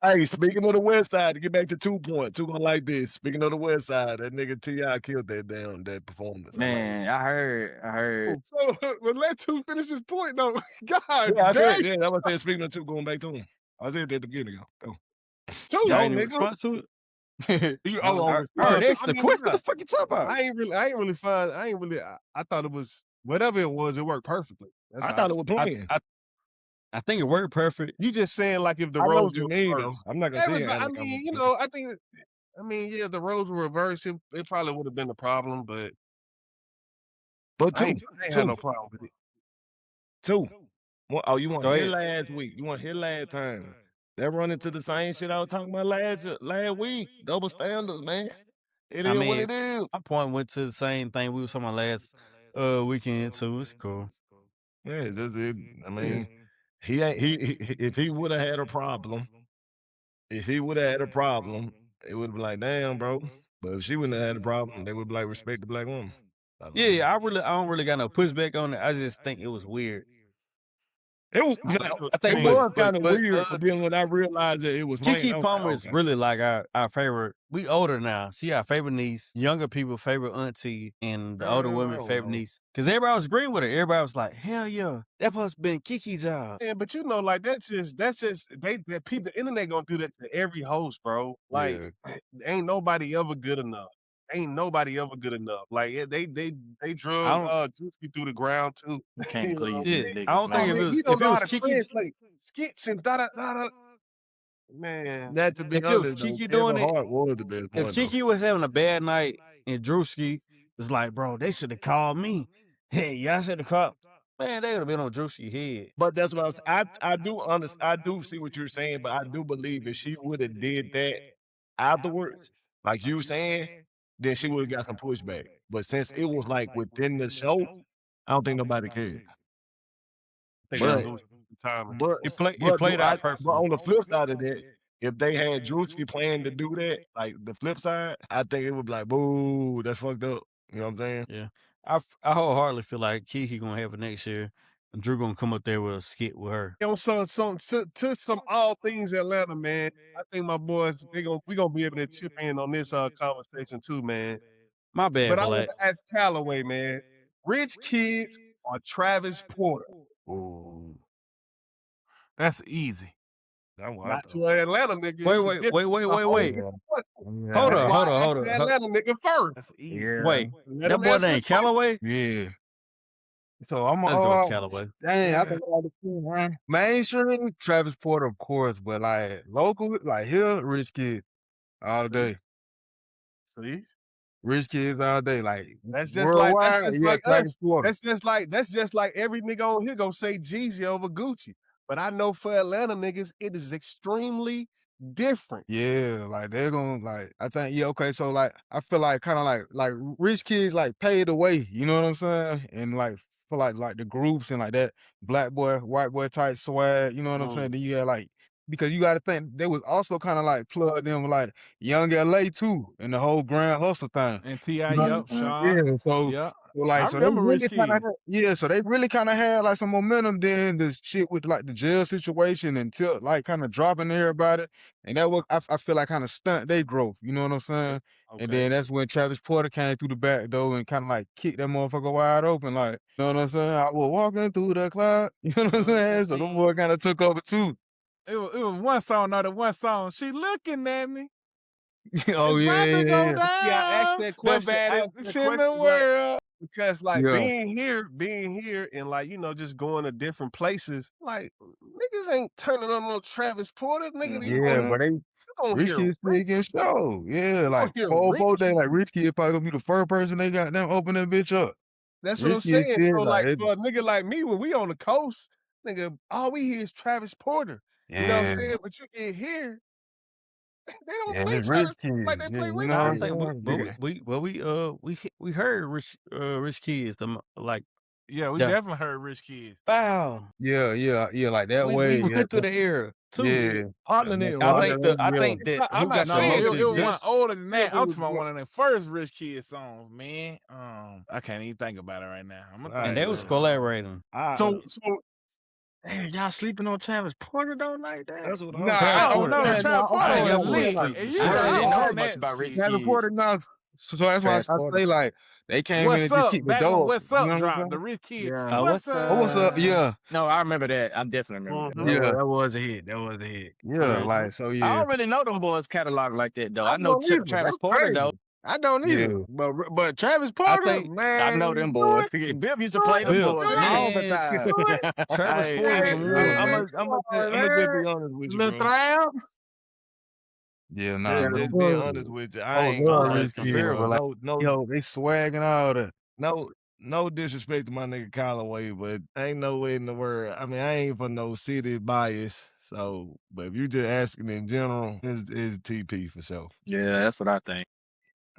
[SPEAKER 2] Hey, speaking of the West Side, to get back to 2 Point, two gonna like this. Speaking of the West Side, that nigga T.I. killed that performance.
[SPEAKER 4] Man, I heard.
[SPEAKER 1] So, but let two finish his point though. God
[SPEAKER 2] Yeah, I said,
[SPEAKER 1] dang,
[SPEAKER 2] yeah, that was saying speaking of two, going back to him. I said that at the beginning ago. Go.
[SPEAKER 1] two.
[SPEAKER 6] Y'all ain't
[SPEAKER 2] nigga.
[SPEAKER 6] response to it?
[SPEAKER 1] You,
[SPEAKER 2] No,
[SPEAKER 1] oh,
[SPEAKER 6] I heard that's
[SPEAKER 1] I
[SPEAKER 6] the
[SPEAKER 1] mean,
[SPEAKER 6] question. What
[SPEAKER 1] nah,
[SPEAKER 6] the fuck you talking about?
[SPEAKER 1] I ain't really. I thought it was whatever it was. It worked perfectly. That's
[SPEAKER 2] I
[SPEAKER 1] how
[SPEAKER 2] thought it was playing.
[SPEAKER 6] I think it worked perfect.
[SPEAKER 1] You just saying like if the
[SPEAKER 2] I know
[SPEAKER 1] roles
[SPEAKER 2] what you
[SPEAKER 1] were
[SPEAKER 2] mean, though.
[SPEAKER 1] reversed.
[SPEAKER 2] I'm not gonna say
[SPEAKER 1] Everybody,
[SPEAKER 2] it.
[SPEAKER 1] I mean, yeah, if the roles were reversed, it probably would have been a problem. But
[SPEAKER 2] But
[SPEAKER 1] I
[SPEAKER 2] two,
[SPEAKER 1] ain't had no problem with it.
[SPEAKER 2] two. Oh, you want
[SPEAKER 6] Go
[SPEAKER 2] here
[SPEAKER 6] ahead.
[SPEAKER 2] last week? You want here last time? That run into the same shit I was talking about last week. Double standards, man. It
[SPEAKER 6] I
[SPEAKER 2] is
[SPEAKER 6] mean,
[SPEAKER 2] what it is.
[SPEAKER 6] my point went to the same thing we was talking about last weekend too. It's cool.
[SPEAKER 2] Yeah, it's just it. I mean, he ain't if he would have had a problem, it would be like, damn, bro. But if she wouldn't have had a problem, they would be like, respect the black woman.
[SPEAKER 6] Yeah, I don't really got no pushback on it. I just think it was weird.
[SPEAKER 2] It was,
[SPEAKER 6] I think,
[SPEAKER 2] it
[SPEAKER 6] but
[SPEAKER 2] was kind of
[SPEAKER 6] but
[SPEAKER 2] weird, but then when I realized that it was Wayne,
[SPEAKER 6] Keke
[SPEAKER 2] I was
[SPEAKER 6] Palmer
[SPEAKER 2] like,
[SPEAKER 6] is
[SPEAKER 2] okay.
[SPEAKER 6] really like our favorite. We older now. She our favorite niece. Younger people favorite auntie, and the older women favorite niece. Because everybody was agreeing with her. Everybody was like, "Hell yeah, that must have been Keke's job."
[SPEAKER 1] Yeah, but you know, like that's just that people the internet gonna do that to every host, bro. Like ain't nobody ever good enough. Ain't nobody ever good enough. Like they
[SPEAKER 6] I
[SPEAKER 1] drug
[SPEAKER 6] don't.
[SPEAKER 1] Drewski through the ground too.
[SPEAKER 4] You can't
[SPEAKER 1] You know
[SPEAKER 4] please
[SPEAKER 1] what I'm
[SPEAKER 4] these
[SPEAKER 6] Yeah,
[SPEAKER 1] saying?
[SPEAKER 6] I
[SPEAKER 4] niggas,
[SPEAKER 6] don't think
[SPEAKER 1] Oh,
[SPEAKER 6] if
[SPEAKER 4] man.
[SPEAKER 6] it
[SPEAKER 1] man,
[SPEAKER 6] was
[SPEAKER 1] he don't
[SPEAKER 6] if
[SPEAKER 1] know
[SPEAKER 6] it
[SPEAKER 1] how
[SPEAKER 6] was
[SPEAKER 1] to
[SPEAKER 6] Keke's
[SPEAKER 1] translate skits and da da da da. Man,
[SPEAKER 2] That to be
[SPEAKER 6] if it was
[SPEAKER 2] honest, though,
[SPEAKER 6] Keke
[SPEAKER 2] Kevin
[SPEAKER 6] doing it.
[SPEAKER 2] Hart was the best
[SPEAKER 6] If
[SPEAKER 2] one though.
[SPEAKER 6] Keke was having a bad night and Drewski was like, "Bro, they should have called me. Hey, y'all should have called." Man, they would have been on Drewski's head.
[SPEAKER 2] But that's what I was. I do understand. I do see what you're saying, but I do believe if she would have did that afterwards, like you saying, then she would have got some pushback. But since it was like within the show, I don't think nobody cared.
[SPEAKER 1] I think
[SPEAKER 6] Sure.
[SPEAKER 1] that was the time.
[SPEAKER 2] But
[SPEAKER 6] It played out
[SPEAKER 2] but
[SPEAKER 6] perfectly.
[SPEAKER 2] on the flip side of that, if they had Drewski planned to do that, like the flip side, I think it would be like, boo, that's fucked up. You know what I'm saying?
[SPEAKER 6] Yeah, I wholeheartedly feel like Keke gonna have it next year, and Drew gonna come up there with a skit with her.
[SPEAKER 1] On some to some all things Atlanta, man. I think my boys we gonna be able to chip in on this conversation too, man.
[SPEAKER 6] My bad,
[SPEAKER 1] But I want
[SPEAKER 6] Black.
[SPEAKER 1] to ask Calloway, man. Rich Kidz or Travis Porter?
[SPEAKER 2] Ooh,
[SPEAKER 7] That's easy.
[SPEAKER 2] that's what I
[SPEAKER 1] Not
[SPEAKER 2] thought.
[SPEAKER 1] to an Atlanta nigga.
[SPEAKER 6] Wait,
[SPEAKER 1] it's a
[SPEAKER 6] wait,
[SPEAKER 1] different,
[SPEAKER 6] wait, wait,
[SPEAKER 1] it's a
[SPEAKER 6] wait,
[SPEAKER 1] whole
[SPEAKER 6] wait.
[SPEAKER 1] different question.
[SPEAKER 2] Yeah,
[SPEAKER 6] Hold
[SPEAKER 1] That's
[SPEAKER 6] up,
[SPEAKER 1] why
[SPEAKER 6] hold
[SPEAKER 1] I
[SPEAKER 6] up,
[SPEAKER 1] asked
[SPEAKER 6] hold
[SPEAKER 1] the
[SPEAKER 6] up.
[SPEAKER 1] Atlanta nigga first.
[SPEAKER 7] That's easy.
[SPEAKER 2] Yeah.
[SPEAKER 6] Wait,
[SPEAKER 1] Let
[SPEAKER 6] that
[SPEAKER 1] him
[SPEAKER 6] boy
[SPEAKER 1] answer the
[SPEAKER 6] named
[SPEAKER 1] question.
[SPEAKER 6] Calloway.
[SPEAKER 2] Yeah.
[SPEAKER 5] So I'm
[SPEAKER 6] Let's go, Calloway.
[SPEAKER 5] dang, I think all the two, man. Mainstream, Travis Porter, of course, but like local, like here, Rich Kid all day.
[SPEAKER 1] See?
[SPEAKER 5] Rich Kids all day, like
[SPEAKER 1] That's
[SPEAKER 5] worldwide.
[SPEAKER 1] just
[SPEAKER 5] Yeah,
[SPEAKER 1] like
[SPEAKER 5] Travis
[SPEAKER 1] us.
[SPEAKER 5] Porter.
[SPEAKER 1] That's just like every nigga on here gonna say Jeezy over Gucci. But I know for Atlanta niggas, it is extremely different.
[SPEAKER 5] Yeah, like they're gonna like. I think okay. So like, I feel like kind of like Rich Kids like paid the way. You know what I'm saying? And like for like the groups and like that black boy, white boy type swag. You know what I'm saying? Then you had like because you got to think they was also kind of like plugged in with like Young LA too and the whole Grand Hustle thing.
[SPEAKER 7] And T.I.,
[SPEAKER 5] You know
[SPEAKER 7] yep,
[SPEAKER 5] what I'm saying?
[SPEAKER 7] Sean.
[SPEAKER 5] Yeah, so
[SPEAKER 7] Yep.
[SPEAKER 5] like
[SPEAKER 7] I
[SPEAKER 5] so they
[SPEAKER 7] remember Rich
[SPEAKER 5] really kind of
[SPEAKER 7] Kidz.
[SPEAKER 5] so they really kind of had like some momentum. Then the shit with like the jail situation until like kind of dropping everybody, and that was I feel like kind of stunt their growth. You know what I'm saying? And then that's when Travis Porter came through the back door and kind of like kicked that motherfucker wide open. Like you know what I'm saying? I was walking through the cloud. You know what I'm saying? So the boy kind of took over too.
[SPEAKER 7] It was one song, not the one song. She looking at me.
[SPEAKER 5] Oh
[SPEAKER 7] It's
[SPEAKER 5] yeah,
[SPEAKER 7] about to go
[SPEAKER 5] yeah,
[SPEAKER 7] down.
[SPEAKER 1] Yeah, I asked that question.
[SPEAKER 7] The
[SPEAKER 1] I
[SPEAKER 7] baddest
[SPEAKER 1] asked that
[SPEAKER 7] in the
[SPEAKER 1] question,
[SPEAKER 7] world.
[SPEAKER 1] because like
[SPEAKER 5] yeah.
[SPEAKER 1] being here and like, you know, just going to different places, like niggas ain't turning on no Travis Porter. Nigga,
[SPEAKER 5] Yeah, but they
[SPEAKER 1] you gonna
[SPEAKER 5] Rich
[SPEAKER 1] hear
[SPEAKER 5] Kid still getting show. Yeah, like
[SPEAKER 1] hear
[SPEAKER 5] 4
[SPEAKER 1] Rich
[SPEAKER 5] days,
[SPEAKER 1] Kid.
[SPEAKER 5] like Rich Kid probably gonna be the first person they got them open that bitch up.
[SPEAKER 1] That's what
[SPEAKER 5] Rich
[SPEAKER 1] I'm
[SPEAKER 5] Kid
[SPEAKER 1] saying.
[SPEAKER 5] still
[SPEAKER 1] So like
[SPEAKER 5] like
[SPEAKER 1] for a nigga like me, when we on the coast, nigga, all we hear is Travis Porter. You know what I'm
[SPEAKER 5] yeah,
[SPEAKER 1] saying? But you get here, they don't
[SPEAKER 5] yeah,
[SPEAKER 1] play
[SPEAKER 5] it's
[SPEAKER 1] Travis
[SPEAKER 5] Rich
[SPEAKER 1] like
[SPEAKER 5] Kids.
[SPEAKER 1] they
[SPEAKER 5] Yeah,
[SPEAKER 1] play
[SPEAKER 5] you
[SPEAKER 1] Rich
[SPEAKER 5] know what
[SPEAKER 6] I
[SPEAKER 5] I'm
[SPEAKER 1] Kid.
[SPEAKER 6] think,
[SPEAKER 5] saying?
[SPEAKER 6] we heard Rich Kidz like
[SPEAKER 7] Yeah, we
[SPEAKER 6] the
[SPEAKER 7] definitely heard Rich Kidz.
[SPEAKER 6] wow.
[SPEAKER 5] Yeah, like that
[SPEAKER 6] We
[SPEAKER 5] way. Yeah,
[SPEAKER 6] went through the era too.
[SPEAKER 5] yeah.
[SPEAKER 2] Partner
[SPEAKER 5] Like,
[SPEAKER 2] nigga,
[SPEAKER 6] I
[SPEAKER 2] right?
[SPEAKER 6] think that
[SPEAKER 1] I'm
[SPEAKER 6] who
[SPEAKER 1] not
[SPEAKER 6] got the
[SPEAKER 7] No,
[SPEAKER 1] saying
[SPEAKER 6] most
[SPEAKER 7] it
[SPEAKER 1] that
[SPEAKER 7] was
[SPEAKER 1] Rich
[SPEAKER 7] one
[SPEAKER 6] just
[SPEAKER 7] older than
[SPEAKER 1] Kid
[SPEAKER 7] that. I'm
[SPEAKER 1] was
[SPEAKER 7] talking about one of the first Rich Kid songs, man. I can't even think about it right now. I'm gonna
[SPEAKER 2] All
[SPEAKER 6] and
[SPEAKER 7] think
[SPEAKER 6] they
[SPEAKER 2] right,
[SPEAKER 6] was
[SPEAKER 7] about it.
[SPEAKER 6] collaborating.
[SPEAKER 1] so
[SPEAKER 3] Damn, y'all sleeping on Travis Porter though like that?
[SPEAKER 2] that's what
[SPEAKER 1] nah,
[SPEAKER 2] I'm
[SPEAKER 6] Travis
[SPEAKER 2] saying.
[SPEAKER 7] Oh
[SPEAKER 6] Porter.
[SPEAKER 7] no,
[SPEAKER 5] saying,
[SPEAKER 7] Trap
[SPEAKER 5] I'm
[SPEAKER 7] Porter
[SPEAKER 6] I ain't
[SPEAKER 5] saying
[SPEAKER 7] was
[SPEAKER 6] never
[SPEAKER 5] like
[SPEAKER 6] went to
[SPEAKER 5] this,
[SPEAKER 7] lit.
[SPEAKER 5] like
[SPEAKER 6] sleep
[SPEAKER 7] And
[SPEAKER 6] with
[SPEAKER 7] you
[SPEAKER 4] I
[SPEAKER 7] know
[SPEAKER 6] shit.
[SPEAKER 4] really
[SPEAKER 7] I
[SPEAKER 4] didn't
[SPEAKER 7] was
[SPEAKER 4] know
[SPEAKER 7] on
[SPEAKER 4] much
[SPEAKER 7] that
[SPEAKER 4] about Rich
[SPEAKER 7] shit.
[SPEAKER 5] Travis Porter
[SPEAKER 4] Kidz.
[SPEAKER 5] now. So that's why
[SPEAKER 3] Travis
[SPEAKER 5] I
[SPEAKER 3] Porter.
[SPEAKER 5] say like they came in
[SPEAKER 7] What's
[SPEAKER 5] and just
[SPEAKER 7] up?
[SPEAKER 5] kicked the
[SPEAKER 7] Back when
[SPEAKER 5] door.
[SPEAKER 7] What's
[SPEAKER 5] You
[SPEAKER 7] Up
[SPEAKER 5] know what I'm
[SPEAKER 7] dropped, the
[SPEAKER 5] saying?
[SPEAKER 7] Rich Kid.
[SPEAKER 3] Yeah.
[SPEAKER 7] What's
[SPEAKER 6] What's
[SPEAKER 5] Oh, what's up?
[SPEAKER 7] up?
[SPEAKER 5] Yeah,
[SPEAKER 4] No, I remember that. I definitely remember that.
[SPEAKER 5] yeah,
[SPEAKER 3] That was a hit. That was a hit.
[SPEAKER 5] yeah.
[SPEAKER 6] Yeah.
[SPEAKER 5] Like so,
[SPEAKER 4] I
[SPEAKER 5] yeah,
[SPEAKER 4] don't really know them boys' catalog like that though.
[SPEAKER 3] I
[SPEAKER 4] I know
[SPEAKER 3] don't either.
[SPEAKER 4] Travis
[SPEAKER 3] That's
[SPEAKER 4] Porter though.
[SPEAKER 3] crazy. I don't
[SPEAKER 5] yeah.
[SPEAKER 3] either. But Travis
[SPEAKER 6] I
[SPEAKER 3] Porter,
[SPEAKER 6] think
[SPEAKER 4] I
[SPEAKER 3] man,
[SPEAKER 4] know them boys. Biff used to play them
[SPEAKER 6] Bill,
[SPEAKER 4] boys all the
[SPEAKER 6] man,
[SPEAKER 4] time.
[SPEAKER 6] Travis
[SPEAKER 2] Hey,
[SPEAKER 6] Porter
[SPEAKER 2] hey,
[SPEAKER 6] the one, man.
[SPEAKER 2] I'm gonna just be honest with you,
[SPEAKER 3] Little
[SPEAKER 2] bro.
[SPEAKER 3] Trap.
[SPEAKER 5] Yeah, nah,
[SPEAKER 3] Yeah,
[SPEAKER 2] Just
[SPEAKER 3] them
[SPEAKER 2] being
[SPEAKER 3] boys.
[SPEAKER 2] honest with you,
[SPEAKER 5] I
[SPEAKER 2] I
[SPEAKER 5] would
[SPEAKER 2] ain't gonna
[SPEAKER 6] I don't
[SPEAKER 5] love
[SPEAKER 6] think
[SPEAKER 2] lie
[SPEAKER 6] it's
[SPEAKER 5] Rich
[SPEAKER 2] to you,
[SPEAKER 5] Kid,
[SPEAKER 2] bro.
[SPEAKER 5] but
[SPEAKER 6] comparable.
[SPEAKER 5] like, yo, they swag and all that.
[SPEAKER 2] No disrespect to my nigga Calloway, but ain't no way in the world. I mean, I ain't for no city bias. So, but if you just asking in general, it's TP for sure.
[SPEAKER 4] Yeah, that's what I think.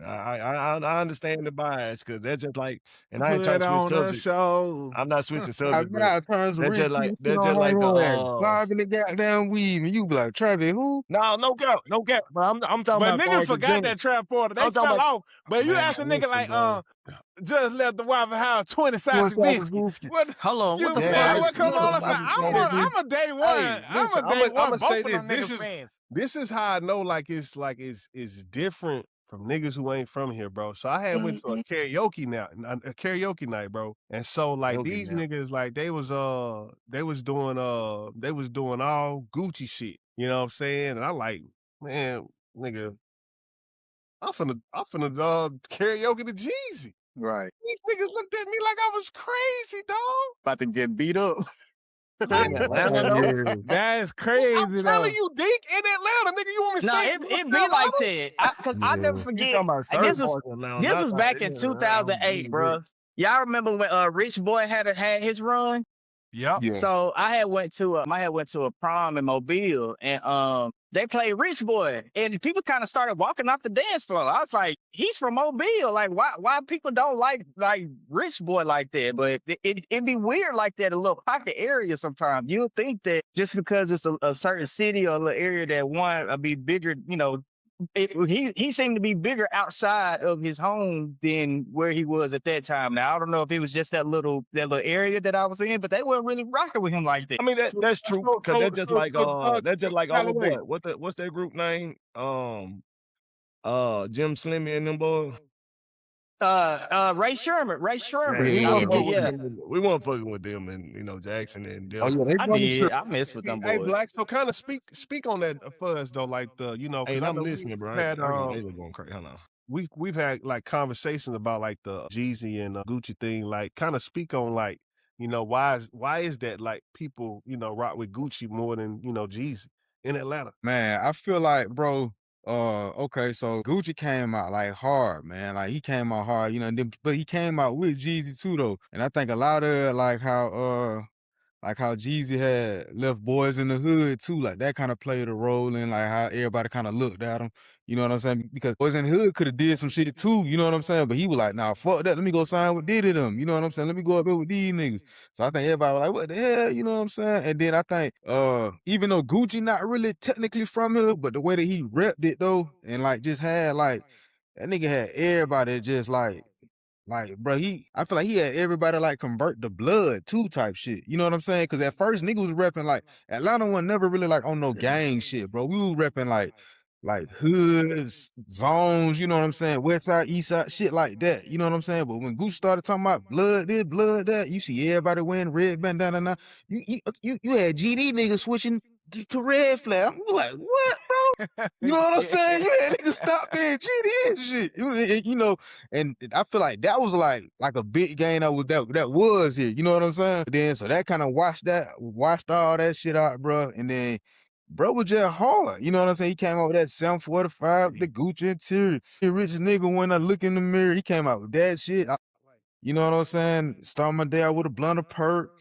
[SPEAKER 2] I understand the bias because that's just like, and I ain't trying
[SPEAKER 7] Put
[SPEAKER 2] to switch
[SPEAKER 7] on a
[SPEAKER 2] subject.
[SPEAKER 7] show.
[SPEAKER 2] I'm not switching
[SPEAKER 5] I
[SPEAKER 2] subject, but
[SPEAKER 5] got turns some Rich Kid shit
[SPEAKER 2] that's
[SPEAKER 5] on
[SPEAKER 2] just like the
[SPEAKER 5] her bobbing the goddamn weave, and you be like, Travis, who?
[SPEAKER 2] no cap. But I'm talking
[SPEAKER 7] But
[SPEAKER 2] about far
[SPEAKER 7] niggas
[SPEAKER 2] as the
[SPEAKER 7] forgot
[SPEAKER 2] general.
[SPEAKER 7] that Trap Porter. They
[SPEAKER 2] I'm talking
[SPEAKER 7] fell
[SPEAKER 2] about
[SPEAKER 7] off. But you
[SPEAKER 2] man,
[SPEAKER 7] ask a nigga
[SPEAKER 2] listen,
[SPEAKER 7] like
[SPEAKER 2] bro.
[SPEAKER 7] just left the Waffle House 20 sacks of biscuits. What?
[SPEAKER 6] Hold on, what
[SPEAKER 7] Excuse
[SPEAKER 6] the
[SPEAKER 7] me,
[SPEAKER 6] fuck?
[SPEAKER 7] what come on? I'm a day one.
[SPEAKER 1] Hey, listen,
[SPEAKER 7] I'm a day one.
[SPEAKER 1] I'ma
[SPEAKER 7] Both
[SPEAKER 1] say
[SPEAKER 7] of them
[SPEAKER 1] this.
[SPEAKER 7] niggas fans.
[SPEAKER 1] This is how I know it's different from niggas who ain't from here, bro. So I had went to a karaoke night, bro. And so like these niggas, like they was doing all Gucci shit. You know what I'm saying? And I'm like, man, nigga, I'm finna karaoke to Jeezy.
[SPEAKER 4] Right.
[SPEAKER 1] These niggas looked at me like I was crazy, dog.
[SPEAKER 4] About to get beat up.
[SPEAKER 1] Like,
[SPEAKER 7] That is crazy,
[SPEAKER 1] I'm
[SPEAKER 7] though.
[SPEAKER 1] telling you, Dink, in Atlanta, nigga, you want me to
[SPEAKER 4] No,
[SPEAKER 1] say
[SPEAKER 4] it be like that. Cause I never
[SPEAKER 2] You
[SPEAKER 4] forget.
[SPEAKER 2] talking about
[SPEAKER 4] And this
[SPEAKER 2] certain
[SPEAKER 4] was
[SPEAKER 2] parts of now,
[SPEAKER 4] this
[SPEAKER 2] not
[SPEAKER 4] was
[SPEAKER 2] like
[SPEAKER 4] back in 2008, bro. Y'all remember when Rich Boy had his run?
[SPEAKER 7] Yep.
[SPEAKER 5] Yeah.
[SPEAKER 4] So I had went to a prom in Mobile, and they played Rich Boy, and people kind of started walking off the dance floor. I was like, he's from Mobile, like why people don't like Rich Boy like that? But it'd be weird like that, a little pocket area sometimes. You'll think that just because it's a certain city or a little area that want be bigger, you know. He seemed to be bigger outside of his home than where he was at that time. Now I don't know if it was just that little area that I was in, but they weren't really rocking with him like that.
[SPEAKER 2] I mean that's true because that's just like our
[SPEAKER 1] Calloway.
[SPEAKER 2] boy. What's that group name? Jim Slimmy and them boys.
[SPEAKER 4] Ray Sherman.
[SPEAKER 2] Yeah. We weren't fucking with them and Jackson and
[SPEAKER 5] Oh
[SPEAKER 2] Delson.
[SPEAKER 5] yeah,
[SPEAKER 4] I messed with them
[SPEAKER 1] Hey,
[SPEAKER 4] boys.
[SPEAKER 1] Black, so kind of speak on that for us though, like
[SPEAKER 2] Hey,
[SPEAKER 1] because I
[SPEAKER 2] I'm
[SPEAKER 1] know
[SPEAKER 2] listening, bro.
[SPEAKER 1] we've had
[SPEAKER 2] They were going crazy. Hold on.
[SPEAKER 1] we've had like conversations about like the Jeezy and Gucci thing, like kind of speak on like why is that like people rock with Gucci more than Jeezy in Atlanta?
[SPEAKER 5] Man, I feel like, bro, okay, so Gucci came out like hard, man. Like he came out hard, but he came out with Jeezy too though. And I think a lot of it, like how Jeezy had left Boys in the Hood too, like that kind of played a role in like how everybody kind of looked at him. You know what I'm saying? Because Boys in the Hood could have did some shit too, you know what I'm saying? But he was like, nah, fuck that. Let me go sign with Diddy them. You know what I'm saying? Let me go up there with these niggas. So I think everybody was like, what the hell? You know what I'm saying? And then I think even though Gucci not really technically from here, but the way that he repped it though, and like just had like that nigga had everybody just like, bro, I feel like he had everybody like convert to blood too type shit. You know what I'm saying? Because at first niggas was repping like Atlanta one never really like on no gang shit, bro. We was repping like hoods, zones, you know what I'm saying? West side, east side, shit like that. You know what I'm saying? But when Goose started talking about blood this, blood that, you see everybody wearing red bandana. You had GD niggas switching to red flag. I'm like, what, bro? You know what I'm saying? You had niggas stop being GD and shit. And I feel like that was like a big game that was here. You know what I'm saying? Then so that kind of washed all that shit out, bro. And then bro was just hard. You know what I'm saying? He came out with that 745, the Gucci interior. The rich nigga when I look in the mirror, he came out with that shit. You know what I'm saying? Start my day out with a blunt of perk.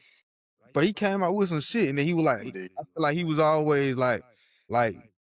[SPEAKER 5] But he came out with some shit, and then he was like, I feel like he was always like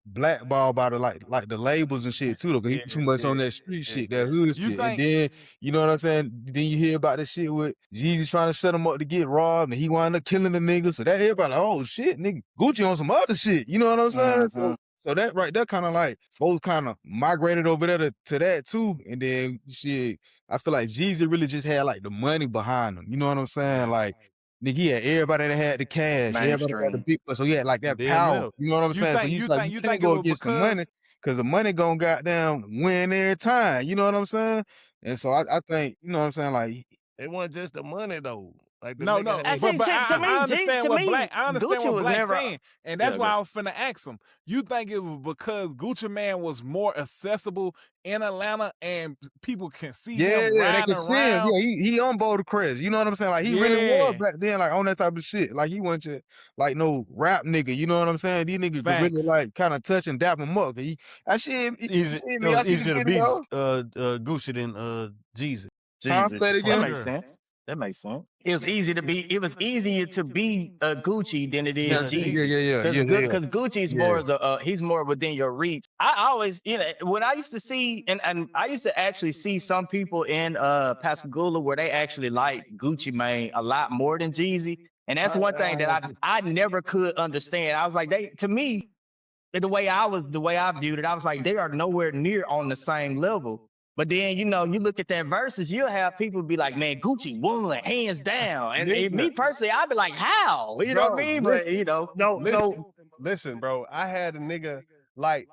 [SPEAKER 5] blackballed by the labels and shit too, though, because he was too much on that street shit, that hood shit. And then, you know what I'm saying? Then you hear about this shit with Jeezy trying to set him up to get robbed, and he wound up killing the nigga. So that everybody like, oh shit, nigga, Gucci on some other shit. You know what I'm saying? So that right there kind of like folks kind of migrated over there to that too. And then shit, I feel like Jeezy really just had like the money behind him. You know what I'm saying? Like, nigga, he had everybody that had the cash, everybody had the big, so he had like that power. You know what I'm saying? So you can't go against the money, because the money gonna goddamn win every time. You know what I'm saying? And so I think, you know what I'm saying, like
[SPEAKER 2] it wasn't just the money though. Like
[SPEAKER 7] no, but I understand what Black's saying, and that's why I was finna ask him. You think it was because Gucci Man was more accessible in Atlanta and people can see him riding around?
[SPEAKER 5] Yeah, he on Boulder Crest. You know what I'm saying? Like he really was back then, like on that type of shit. Like he wasn't just like no rap nigga. You know what I'm saying? These niggas could really like kind of touch and dap him up. It was easier
[SPEAKER 6] to beat Gucci than Jeezy.
[SPEAKER 5] Say it again.
[SPEAKER 4] That makes sense. That makes sense. It was easier to be Gucci than it is Jeezy. Because Gucci's more he's more within your reach. I always, when I used to see and I used to actually see some people in Pascagoula where they actually like Gucci Mane a lot more than Jeezy. And that's one thing that I never could understand. I was like, to me, the way I viewed it, I was like, they are nowhere near on the same level. But then, you know, you look at that versus, you'll have people be like, man, Gucci won hands down. And me personally, I'd be like, how? You know what I mean? But, you know.
[SPEAKER 1] Listen, bro. I had a nigga like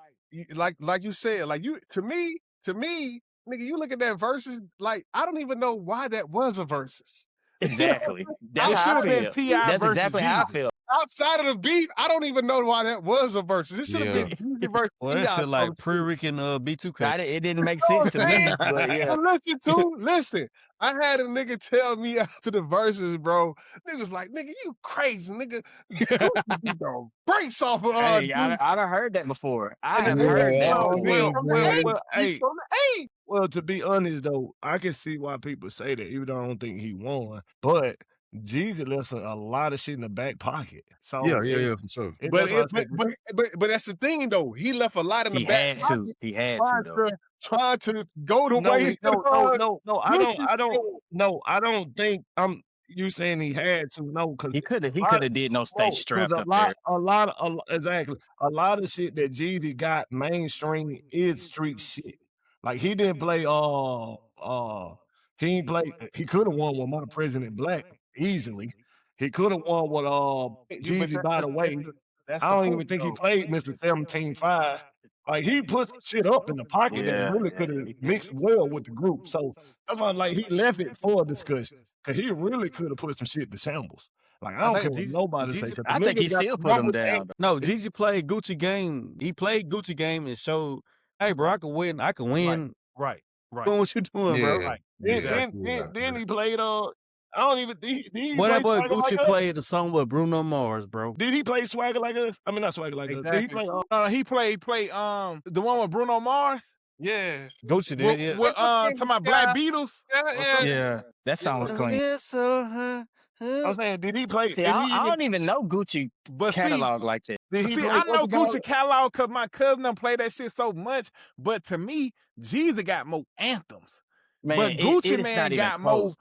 [SPEAKER 1] you said, like to me, nigga, you look at that versus, like, I don't even know why that was a versus.
[SPEAKER 4] Exactly. That's
[SPEAKER 7] It
[SPEAKER 4] how
[SPEAKER 7] should
[SPEAKER 4] I
[SPEAKER 7] have been
[SPEAKER 4] feel.
[SPEAKER 7] T.I.
[SPEAKER 4] That's
[SPEAKER 7] versus
[SPEAKER 4] exactly how I
[SPEAKER 7] Jeezy.
[SPEAKER 4] feel.
[SPEAKER 1] Outside of the beef, I don't even know why that was a versus. It should have been Jeezy versus
[SPEAKER 6] Well, that
[SPEAKER 1] T.I.
[SPEAKER 6] shit like pre-Rican B2K.
[SPEAKER 4] It didn't make sense to me, but yeah.
[SPEAKER 1] Listen, I had a nigga tell me after the verses, bro. Niggas like, nigga, you crazy, nigga. Gucci beat the brakes off of
[SPEAKER 4] Hey,
[SPEAKER 1] dude.
[SPEAKER 4] I done heard that before. I have
[SPEAKER 3] Yeah,
[SPEAKER 4] heard that
[SPEAKER 3] oh,
[SPEAKER 4] before.
[SPEAKER 2] Well, to be honest though, I can see why people say that, even though I don't think he won. But Jeezy left a lot of shit in the back pocket. So
[SPEAKER 5] Yeah, for sure.
[SPEAKER 1] But that's the thing though. He left a lot in the back pocket.
[SPEAKER 4] He had to though.
[SPEAKER 1] Trying to go the
[SPEAKER 2] No,
[SPEAKER 1] way.
[SPEAKER 2] I don't think you saying he had to. No, because
[SPEAKER 4] he could have did no stay strapped up there.
[SPEAKER 2] A lot of shit that Jeezy got mainstream is street shit. Like he didn't play he could have won with My President Black easily. He could have won with Jeezy By the Way. I don't even think he played Mr. 17-5. Like he put shit up in the pocket that really could have mixed well with the group. So that's why like he left it for a discussion. Cause he really could have put some shit to shambles. Like I don't care what nobody say.
[SPEAKER 4] I think he still put him down.
[SPEAKER 6] No, Jeezy played Gucci game. He played Gucci game and showed, hey, bro, I can win. I can win.
[SPEAKER 1] Right.
[SPEAKER 6] Doing what you doing, bro.
[SPEAKER 1] Right.
[SPEAKER 2] Then he played I don't even. Did he
[SPEAKER 6] What that
[SPEAKER 2] play
[SPEAKER 6] boy
[SPEAKER 2] Swagger
[SPEAKER 6] Gucci
[SPEAKER 2] Like
[SPEAKER 6] played the song with Bruno Mars, bro.
[SPEAKER 2] Did he play Swagger Like Us? I mean, not Swagger Like Us. Did he play?
[SPEAKER 7] He played the one with Bruno Mars.
[SPEAKER 1] Yeah.
[SPEAKER 6] Gucci did, yeah.
[SPEAKER 7] Talking about Black Beatles.
[SPEAKER 4] Yeah, that song was clean.
[SPEAKER 2] I'm saying, did he play?
[SPEAKER 4] See, I don't even know Gucci catalog like that.
[SPEAKER 7] I know Gucci catalog because my cousin done play that shit so much. But to me, Jeezy got more anthems.
[SPEAKER 4] Man,
[SPEAKER 7] but Gucci
[SPEAKER 4] it
[SPEAKER 7] Man got more.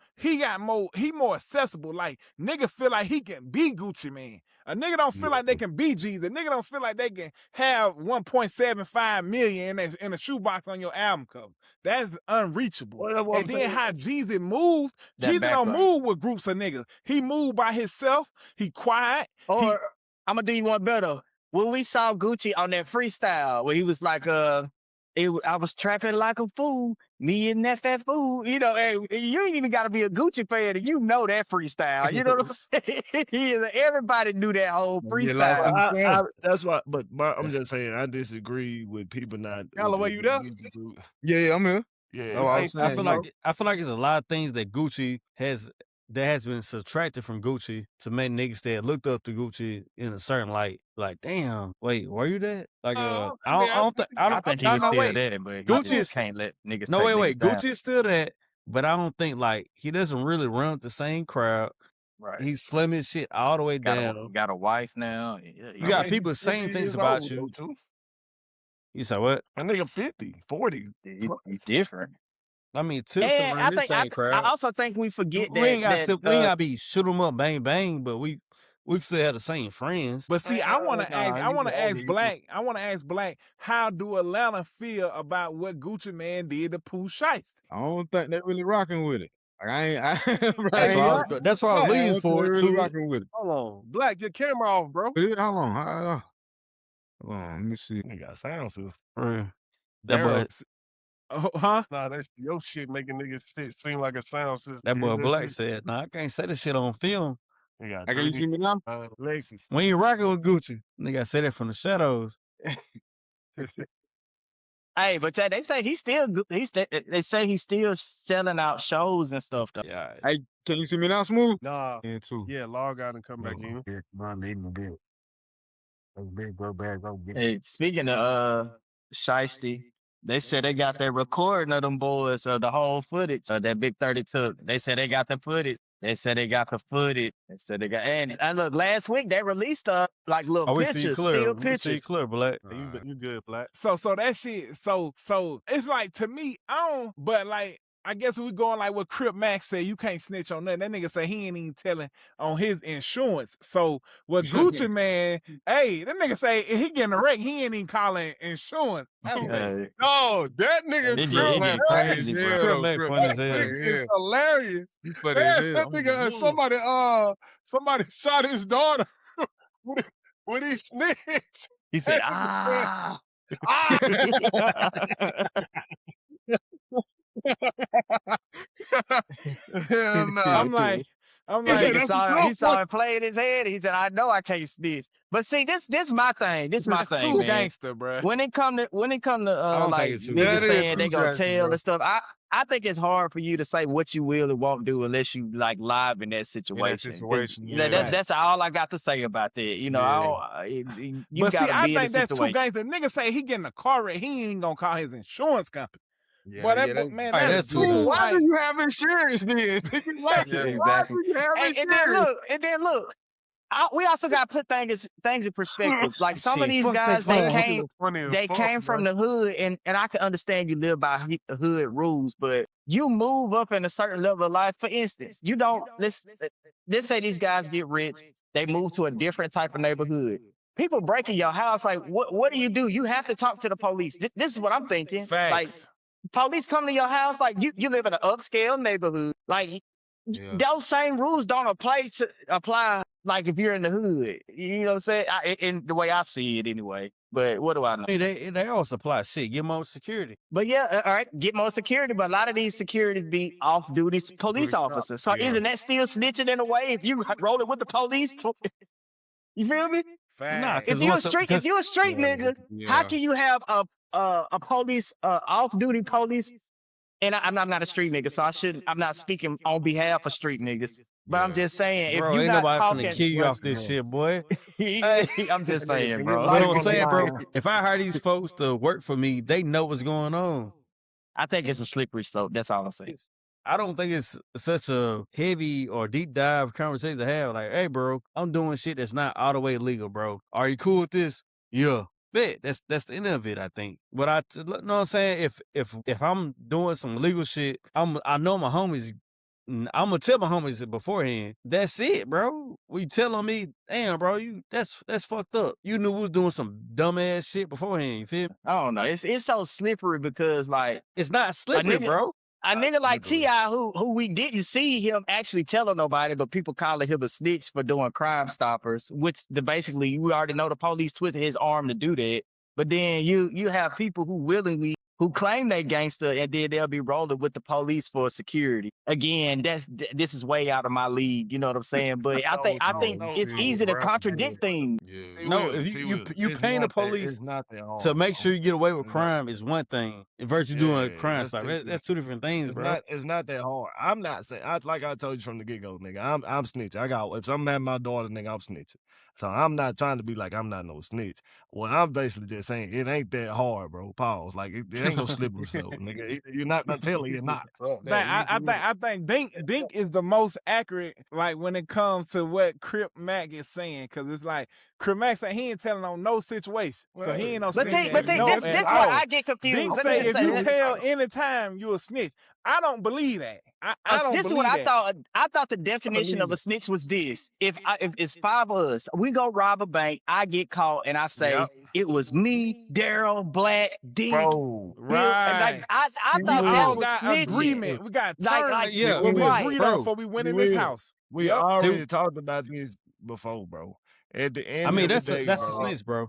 [SPEAKER 7] He more accessible. Like nigga feel like he can be Gucci Man. A nigga don't feel like they can be Jeezy. A nigga don't feel like they can have 1.75 million in a shoebox on your album cover. That's unreachable. And then how Jeezy moved. Jeezy don't move with groups of niggas. He moved by himself. He quiet.
[SPEAKER 4] Or I'm gonna do you one better. When we saw Gucci on that freestyle, where he was like, I was trapping like a fool, me and that fat fool. You know, and you ain't even got to be a Gucci fan, and you know that freestyle. You know what I'm saying? Everybody knew that whole freestyle.
[SPEAKER 2] That's why, but I'm just saying, I disagree with people not.
[SPEAKER 1] Calloway, you there?
[SPEAKER 5] Yeah, I'm here.
[SPEAKER 2] Yeah,
[SPEAKER 5] Oh,
[SPEAKER 6] I feel like there's a lot of things that Gucci has been subtracted from Gucci to make niggas that looked up to Gucci in a certain light. Like, damn, wait, were you that? Like, I
[SPEAKER 4] think he was still there, but Gucci just can't let niggas.
[SPEAKER 6] No, wait,
[SPEAKER 4] down.
[SPEAKER 6] Gucci is still that, but I don't think like he doesn't really run with the same crowd.
[SPEAKER 4] Right.
[SPEAKER 6] He's slimming his shit all the way down.
[SPEAKER 4] Got a wife now.
[SPEAKER 6] You got people saying things about you. You say what?
[SPEAKER 2] A nigga 50, 40.
[SPEAKER 4] He's different.
[SPEAKER 6] I mean, Tips around this same crowd.
[SPEAKER 4] I also think we forget
[SPEAKER 6] we ain't gotta be shoot 'em up, bang bang, but we still have the same friends.
[SPEAKER 7] But see, I want to ask Black, how do Atlanta feel about what Gucci Man did to Pooh Shiesty?
[SPEAKER 5] I don't think they really rocking with it. Like,
[SPEAKER 6] that's why I was leaning for it
[SPEAKER 5] really
[SPEAKER 6] too.
[SPEAKER 5] rocking with it.
[SPEAKER 1] Hold on, Black, your camera off, bro.
[SPEAKER 5] Hold on, let me see.
[SPEAKER 2] You got sound system.
[SPEAKER 6] That boy.
[SPEAKER 7] Huh?
[SPEAKER 1] Nah, that's your shit making niggas shit seem like a sound system.
[SPEAKER 6] That boy Black said, "Nah, I can't say this shit on film."
[SPEAKER 5] Can you see me now?
[SPEAKER 2] Lexus.
[SPEAKER 6] When you rocking with Gucci, nigga, I said it from the shadows.
[SPEAKER 4] Hey, but they say he's still selling out shows and stuff though.
[SPEAKER 6] Yeah.
[SPEAKER 5] Hey, can you see me now, Smooth?
[SPEAKER 1] Nah.
[SPEAKER 5] Yeah,
[SPEAKER 1] log out and come back in.
[SPEAKER 4] Hey, speaking of Shiesty, they said they got that recording of them boys, the whole footage that Big 30 took. They said they got the footage. They said they got, and look, last week they released like little pictures, still pictures.
[SPEAKER 6] See clear, Black.
[SPEAKER 1] You good, Black.
[SPEAKER 7] So that shit. So it's like to me, but like I guess we going like what Crip Max said, you can't snitch on nothing. That nigga say he ain't even telling on his insurance. So what Gucci Man, hey, that nigga say if he getting a wreck, he ain't even calling insurance. I say,
[SPEAKER 1] No, that nigga
[SPEAKER 4] It
[SPEAKER 1] Crip
[SPEAKER 4] get
[SPEAKER 1] Mac,
[SPEAKER 4] crazy, bro.
[SPEAKER 6] Crip Mac funny as
[SPEAKER 1] that
[SPEAKER 6] hell.
[SPEAKER 1] nigga is hilarious.
[SPEAKER 5] But
[SPEAKER 1] Man,
[SPEAKER 5] it is.
[SPEAKER 1] that nigga, somebody shot his daughter when he snitched.
[SPEAKER 4] He said,
[SPEAKER 1] That nigga said,
[SPEAKER 4] ah.
[SPEAKER 5] Hell no.
[SPEAKER 7] I'm like,
[SPEAKER 1] He said,
[SPEAKER 4] He
[SPEAKER 1] that's a
[SPEAKER 4] saw
[SPEAKER 1] real fuck.
[SPEAKER 4] it play in his head. He said, I know I can't snitch. But see, this my thing. This my
[SPEAKER 7] that's
[SPEAKER 4] thing,
[SPEAKER 7] too
[SPEAKER 4] man.
[SPEAKER 7] gangster, bro.
[SPEAKER 4] When it come to
[SPEAKER 6] don't
[SPEAKER 4] like
[SPEAKER 6] think it's too
[SPEAKER 4] niggas
[SPEAKER 1] That is
[SPEAKER 4] saying they
[SPEAKER 1] too
[SPEAKER 4] gonna
[SPEAKER 1] gangster,
[SPEAKER 4] tell
[SPEAKER 1] bro.
[SPEAKER 4] and stuff, I think it's hard for you to say what you will and won't do unless you like live in that situation. 'Cause,
[SPEAKER 5] situation,
[SPEAKER 4] you know,
[SPEAKER 5] yeah.
[SPEAKER 4] that's all I got to say about that. You know, you
[SPEAKER 7] But see,
[SPEAKER 4] gotta
[SPEAKER 7] I
[SPEAKER 4] be in the
[SPEAKER 7] think that's too
[SPEAKER 4] situation.
[SPEAKER 7] gangster. Nigga say he getting a car wreck, he ain't gonna call his insurance company.
[SPEAKER 5] Yeah,
[SPEAKER 7] Boy, that
[SPEAKER 5] yeah,
[SPEAKER 7] boy, man,
[SPEAKER 6] Alright,
[SPEAKER 7] that's
[SPEAKER 6] that's too
[SPEAKER 7] too
[SPEAKER 6] gangster.
[SPEAKER 5] Why
[SPEAKER 7] like,
[SPEAKER 5] do you have insurance then? Like,
[SPEAKER 4] Yeah,
[SPEAKER 5] why
[SPEAKER 4] exactly.
[SPEAKER 5] do you have
[SPEAKER 4] And
[SPEAKER 5] insurance?
[SPEAKER 4] then look. We also got to put things in perspective. Like some of
[SPEAKER 6] Shit,
[SPEAKER 4] these
[SPEAKER 6] fuck State
[SPEAKER 4] guys,
[SPEAKER 6] Farm.
[SPEAKER 1] That shit funny as
[SPEAKER 4] they
[SPEAKER 1] fuck,
[SPEAKER 4] came from
[SPEAKER 1] bro.
[SPEAKER 4] the hood, and I can understand you live by hood rules, but you move up in a certain level of life. For instance, you don't let's say these guys get rich, they move to a different type of neighborhood. People breaking your house, like what do? You have to talk to the police. This is what I'm thinking. Like
[SPEAKER 7] facts.
[SPEAKER 4] police come to your house, like you live in an upscale neighborhood. Like
[SPEAKER 5] Yeah.
[SPEAKER 4] those same rules don't apply like if you're in the hood. You know what I'm saying? In the way I see it anyway. But what do I know?
[SPEAKER 6] I mean, they all supply shit. Give them more security.
[SPEAKER 4] But yeah, all right, get more security. But a lot of these securities be off-duty police officers. So
[SPEAKER 5] Yeah.
[SPEAKER 4] isn't that still snitching in a way if you rolling with the police? You feel me?
[SPEAKER 6] Nah,
[SPEAKER 7] Facts.
[SPEAKER 4] If
[SPEAKER 6] because
[SPEAKER 4] you're a
[SPEAKER 6] once
[SPEAKER 4] street, nigga, how
[SPEAKER 5] Yeah.
[SPEAKER 4] can you have a police off-duty police? And I'm not a street nigga, so I'm not speaking on behalf of street niggas. But I'm
[SPEAKER 5] Yeah.
[SPEAKER 4] just saying, if
[SPEAKER 6] bro,
[SPEAKER 4] you
[SPEAKER 6] ain't
[SPEAKER 4] not
[SPEAKER 6] nobody finna
[SPEAKER 4] talking,
[SPEAKER 6] kill you off this shit, boy. Hey.
[SPEAKER 4] I'm just saying, bro.
[SPEAKER 6] But I'm saying, bro, if I hire these folks to work for me, they know what's going on.
[SPEAKER 4] I think it's a slippery slope. That's all I'm saying.
[SPEAKER 6] I don't think it's such a heavy or deep dive conversation to have. Like, hey, bro, I'm doing shit that's not all the way legal, bro. Are you cool with this? Yeah. Bet that's the end of it, I think. But know what I'm saying? If I'm doing some legal shit, I know my homies. I'm gonna tell my homies beforehand. That's it, bro. We telling me, damn, bro, that's fucked up. You knew we was doing some dumbass shit beforehand. You feel me?
[SPEAKER 4] I don't know. It's so slippery because like
[SPEAKER 6] It's not slippery,
[SPEAKER 4] nigga-
[SPEAKER 6] bro.
[SPEAKER 4] a nigga like T.I. who we didn't see him actually telling nobody, but people calling him a snitch for doing Crime Stoppers, which basically we already know the police twisted his arm to do that. But then you have people who claim they gangster and then they'll be rolling with the police for security. Again, this is way out of my league. You know what I'm saying? But I think it's easy to contradict things.
[SPEAKER 5] Yeah.
[SPEAKER 6] No, if you paying the police to make sure you get away with crime is one thing. Versus doing crime stuff, that's two different things, bro.
[SPEAKER 2] It's not that hard. I'm not saying like I told you from the get go, nigga. I'm snitching. If something happened to my daughter, nigga, I'm snitching. So I'm not trying to be like I'm not no snitch. Well, I'm basically just saying it ain't that hard, bro. Pause. Like it ain't no slippery slope, nigga. Either you're not gonna tell her you're not.
[SPEAKER 7] I think Dink is the most accurate, like when it comes to what Crip Mac is saying, because it's like Crip Mac say he ain't telling on no situation, so he ain't no
[SPEAKER 4] But
[SPEAKER 7] snitch.
[SPEAKER 4] see, this where I get confused.
[SPEAKER 7] Dink
[SPEAKER 4] Let me
[SPEAKER 7] say
[SPEAKER 4] just
[SPEAKER 7] if
[SPEAKER 4] say
[SPEAKER 7] you
[SPEAKER 4] this.
[SPEAKER 7] tell anytime you a snitch. I don't believe that. I don't
[SPEAKER 4] This is
[SPEAKER 7] believe
[SPEAKER 4] what
[SPEAKER 7] that.
[SPEAKER 4] I thought. I thought the definition of a snitch was this: if it's five of us, we go rob a bank, I get caught, and I say it was me, Daryl, Black, Dink, Bill. And like I
[SPEAKER 7] We
[SPEAKER 4] thought that
[SPEAKER 7] all
[SPEAKER 4] was
[SPEAKER 7] got
[SPEAKER 4] snitching.
[SPEAKER 7] agreement. We got terms
[SPEAKER 6] yeah,
[SPEAKER 7] what we
[SPEAKER 4] right.
[SPEAKER 7] agreed
[SPEAKER 2] Bro,
[SPEAKER 7] on before we went in
[SPEAKER 2] we
[SPEAKER 7] this
[SPEAKER 2] will.
[SPEAKER 7] house.
[SPEAKER 2] We already talked about this before, bro. At the end of the day,
[SPEAKER 6] that's a
[SPEAKER 2] bro,
[SPEAKER 6] snitch, bro.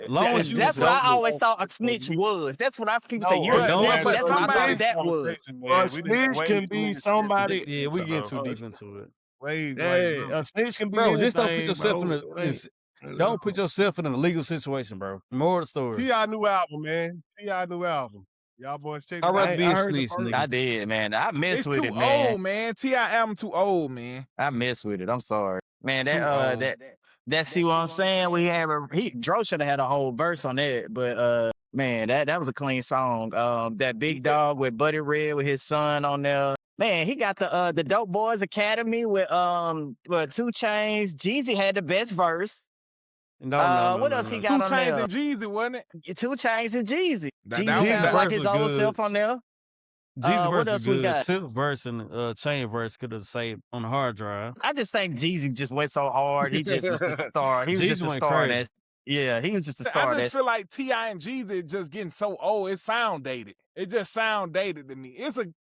[SPEAKER 6] Long as you
[SPEAKER 4] That's what I
[SPEAKER 6] don't-
[SPEAKER 4] always thought a snitch was. That's what people say.
[SPEAKER 2] No,
[SPEAKER 4] You're a
[SPEAKER 6] don't-
[SPEAKER 4] snitch.
[SPEAKER 7] but
[SPEAKER 4] That's what I
[SPEAKER 7] somebody-
[SPEAKER 4] thought that was.
[SPEAKER 2] a snitch can be somebody.
[SPEAKER 6] Yeah, we get too deep into it.
[SPEAKER 2] Yeah, a snitch can be
[SPEAKER 6] Bro,
[SPEAKER 2] anything,
[SPEAKER 6] just don't put yourself
[SPEAKER 2] bro.
[SPEAKER 6] don't put yourself in a legal situation, bro. More of the story.
[SPEAKER 1] T.I. new album, man. T.I. new album. Y'all boys check it
[SPEAKER 6] I'd
[SPEAKER 1] out.
[SPEAKER 6] rather be
[SPEAKER 2] I
[SPEAKER 6] a
[SPEAKER 2] heard the
[SPEAKER 6] snitch,
[SPEAKER 2] first-
[SPEAKER 6] nigga.
[SPEAKER 4] I did, man. I mess
[SPEAKER 7] It's
[SPEAKER 4] with
[SPEAKER 7] too
[SPEAKER 4] it, man.
[SPEAKER 7] old, man. T.I. album too old, man.
[SPEAKER 4] I mess with it. I'm sorry, man.
[SPEAKER 7] Too old.
[SPEAKER 4] That see what I'm saying? We have Dro should have had a whole verse on that, but man, that was a clean song. That Big Dog with Buddy Red with his son on there. Man, he got the Dope Boys Academy with 2 Chainz. Jeezy had the best verse.
[SPEAKER 6] No,
[SPEAKER 4] what else he got
[SPEAKER 7] 2
[SPEAKER 4] on
[SPEAKER 7] Chainz
[SPEAKER 4] there?
[SPEAKER 7] and Jeezy, wasn't it?
[SPEAKER 4] 2 Chainz and Jeezy.
[SPEAKER 7] That
[SPEAKER 4] Jeezy
[SPEAKER 7] was
[SPEAKER 4] sound
[SPEAKER 7] good.
[SPEAKER 4] like his
[SPEAKER 6] Verse was
[SPEAKER 4] old
[SPEAKER 6] good.
[SPEAKER 4] self on there.
[SPEAKER 6] Jeezy
[SPEAKER 4] What
[SPEAKER 6] verse was
[SPEAKER 4] else we
[SPEAKER 6] good.
[SPEAKER 4] got?
[SPEAKER 6] Tip verse and chain verse could have saved on the hard drive.
[SPEAKER 4] I just think Jeezy just went so hard. He just was the star. He was just
[SPEAKER 6] Jeezy
[SPEAKER 4] a
[SPEAKER 6] went
[SPEAKER 4] star in
[SPEAKER 6] crazy.
[SPEAKER 4] that. Yeah, he was just a
[SPEAKER 7] I
[SPEAKER 4] star in
[SPEAKER 7] just
[SPEAKER 4] that.
[SPEAKER 7] feel like T.I. and Jeezy just getting so old. It sound dated. It just sound dated to me. It's good,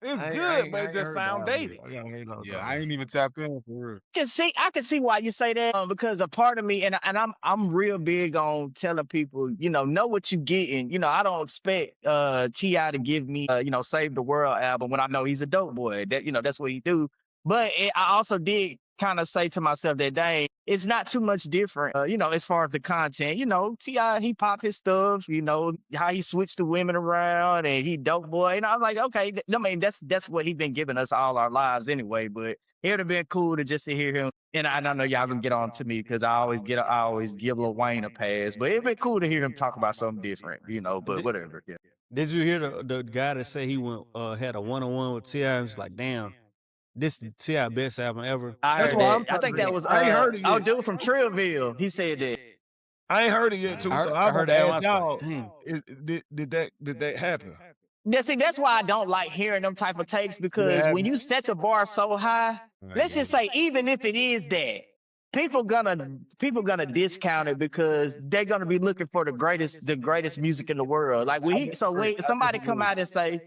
[SPEAKER 7] but it just sound dated.
[SPEAKER 5] Yeah, I ain't even tapped in for real.
[SPEAKER 4] I can see why you say that because a part of me, and I'm real big on telling people, know what you getting. I don't expect T.I. to give me Save the World album when I know he's a dope boy. That that's what he do. But I also did kind of say to myself that dang, it's not too much different, as far as the content. T.I. he pop his stuff, how he switched the women around and he dope boy. And I'm like, okay, I mean that's what he's been giving us all our lives anyway. But it would have been cool to just to hear him. And I know y'all gonna get on to me because I always give Lil Wayne a pass. But it'd been cool to hear him talk about something different, but whatever. Yeah.
[SPEAKER 6] Did you hear the guy that said he went had a one-on-one with T.I. and was like, damn, this is T.I. best album ever?
[SPEAKER 4] I
[SPEAKER 2] That's
[SPEAKER 4] heard
[SPEAKER 2] why
[SPEAKER 4] that.
[SPEAKER 2] I'm
[SPEAKER 4] I
[SPEAKER 2] trying
[SPEAKER 4] think
[SPEAKER 2] to
[SPEAKER 4] that was
[SPEAKER 2] I ain't heard it yet.
[SPEAKER 4] dude from Trillville. He said that.
[SPEAKER 2] I ain't heard it yet too. So
[SPEAKER 6] I
[SPEAKER 2] I
[SPEAKER 6] heard
[SPEAKER 2] want to
[SPEAKER 6] that. I
[SPEAKER 2] ask
[SPEAKER 6] was
[SPEAKER 2] y'all,
[SPEAKER 6] like, damn.
[SPEAKER 2] did that happen?
[SPEAKER 4] That's why I don't like hearing them type of takes because when you set the bar so high, let's just say even if it is that, people gonna discount it because they're gonna be looking for the greatest music in the world. Like when somebody come out and say,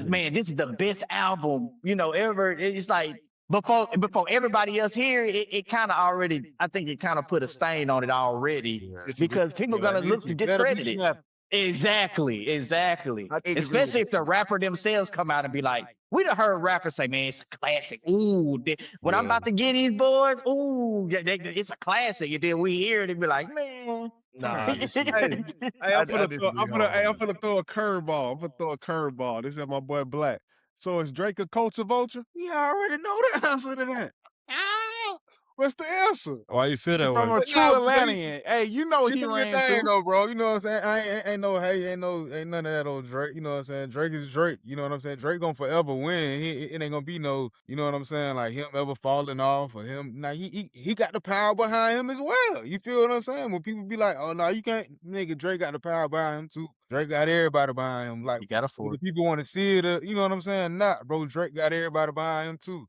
[SPEAKER 4] man, this is the best album, ever. It's like before everybody else here, it kind of already, I think it kind of put a stain on it already because people gonna look to discredit it. Exactly. Especially if the rapper themselves come out and be like, we done heard rappers say, man, it's a classic. Ooh, what I'm about to get these boys, ooh, it's a classic. And then we hear it and be like, man.
[SPEAKER 2] Nah,
[SPEAKER 1] Hey, I'm finna throw a curveball. I'm finna throw a curveball. This is my boy Black. So is Drake a culture vulture?
[SPEAKER 5] Yeah, I already know the answer to that.
[SPEAKER 1] What's the answer?
[SPEAKER 6] Why you feel that
[SPEAKER 7] From
[SPEAKER 6] way?
[SPEAKER 7] a true Atlantean. Hey, you know
[SPEAKER 5] You
[SPEAKER 7] he
[SPEAKER 5] do your
[SPEAKER 7] ran
[SPEAKER 5] thing
[SPEAKER 7] too.
[SPEAKER 5] though, bro. You know what I'm saying? Ain't no hate, ain't none of that old Drake. You know what I'm saying? Drake is Drake. You know what I'm saying? Drake gonna forever win. It ain't gonna be no, you know what I'm saying? Like him ever falling off or him. Now he got the power behind him as well. You feel what I'm saying? When people be like, oh no, you can't, nigga. Drake got the power behind him too. Drake got everybody behind him. Like
[SPEAKER 4] You gotta
[SPEAKER 5] whether
[SPEAKER 4] afford.
[SPEAKER 5] people want to see it, you know what I'm saying? Not, bro. Drake got everybody behind him too.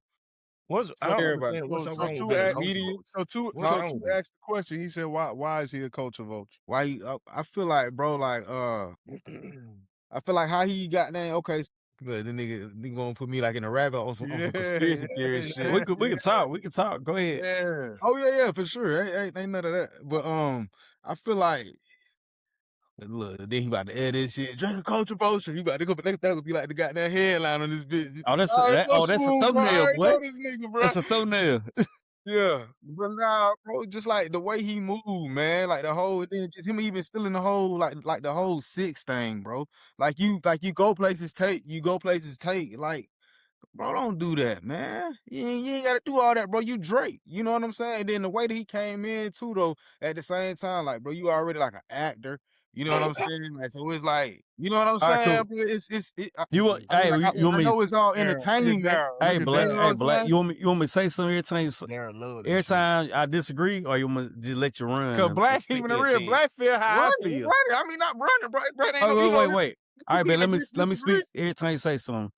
[SPEAKER 2] I don't
[SPEAKER 5] Everybody.
[SPEAKER 2] understand what's so wrong
[SPEAKER 1] Two
[SPEAKER 2] with being a
[SPEAKER 1] asked
[SPEAKER 2] culture
[SPEAKER 5] media.
[SPEAKER 2] vulture. What's
[SPEAKER 1] so
[SPEAKER 2] wrong
[SPEAKER 1] two
[SPEAKER 2] with it?
[SPEAKER 1] asked the question. He said, why is he a culture vulture?
[SPEAKER 5] Why he? I feel like, bro, like I feel like how he got that. Okay, but the nigga gonna put me like in a rabbit on some conspiracy theory shit.
[SPEAKER 6] We could talk. We could talk. Go ahead.
[SPEAKER 1] Yeah.
[SPEAKER 5] Oh yeah, for sure. Ain't none of that. But I feel like look, then he about to add this shit. Drink a culture vulture. He about to go, but that would be like the goddamn headline on this bitch.
[SPEAKER 6] Oh, that's
[SPEAKER 5] All right,
[SPEAKER 6] a
[SPEAKER 5] bro. I
[SPEAKER 6] thumbnail,
[SPEAKER 5] already
[SPEAKER 6] boy.
[SPEAKER 5] know this nigga, bro.
[SPEAKER 6] That's a thumbnail.
[SPEAKER 5] Yeah, but nah, bro, just like the way he moved, man, like the whole thing, just him even still in the whole like the whole six thing, bro. Like you go places, take, like, bro, don't do that, man. You ain't gotta do all that, bro. You Drake, you know what I'm saying? And then the way that he came in too, though, at the same time, like, bro, you already like an actor. You know what I'm saying? Like, so it's like, you know what I'm
[SPEAKER 6] All right,
[SPEAKER 5] saying?
[SPEAKER 6] cool.
[SPEAKER 5] But
[SPEAKER 6] You want?
[SPEAKER 5] I mean,
[SPEAKER 6] Hey,
[SPEAKER 5] like,
[SPEAKER 6] you want
[SPEAKER 5] I
[SPEAKER 6] me?
[SPEAKER 5] know it's all
[SPEAKER 2] Darren,
[SPEAKER 5] entertainment.
[SPEAKER 6] Hey,
[SPEAKER 2] look at
[SPEAKER 6] Black.
[SPEAKER 5] You know
[SPEAKER 2] Darren.
[SPEAKER 5] what
[SPEAKER 6] Hey,
[SPEAKER 5] I'm
[SPEAKER 6] Black.
[SPEAKER 5] saying?
[SPEAKER 6] You want me to say something every time?
[SPEAKER 2] Darren love that
[SPEAKER 6] Every
[SPEAKER 2] shit.
[SPEAKER 6] time I disagree, or you want me to just let you run?
[SPEAKER 7] Cause
[SPEAKER 6] and
[SPEAKER 7] Black,
[SPEAKER 6] speak
[SPEAKER 7] even the
[SPEAKER 6] your
[SPEAKER 7] real
[SPEAKER 6] opinion?
[SPEAKER 7] Black feel how I
[SPEAKER 5] Running.
[SPEAKER 7] feel.
[SPEAKER 5] I mean, not running, bro. Brad ain't no ego.
[SPEAKER 6] Wait. All right, man. Let me
[SPEAKER 5] Disagree.
[SPEAKER 6] speak every time you say something.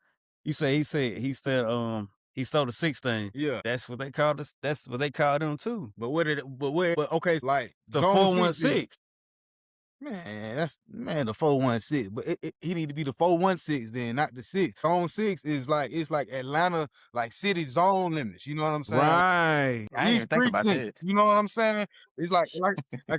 [SPEAKER 6] He said he stole the six thing.
[SPEAKER 5] Yeah.
[SPEAKER 6] That's what they called us. That's what they called him too.
[SPEAKER 5] But okay, like
[SPEAKER 6] The
[SPEAKER 5] zone
[SPEAKER 6] 416.
[SPEAKER 5] Man, the 416. But he need to be the 416 then, not the 6. Zone 6 is like, it's like Atlanta, like city zone limits. You know what I'm saying?
[SPEAKER 7] Right.
[SPEAKER 4] I ain't even think about that.
[SPEAKER 5] You know what I'm saying? It's like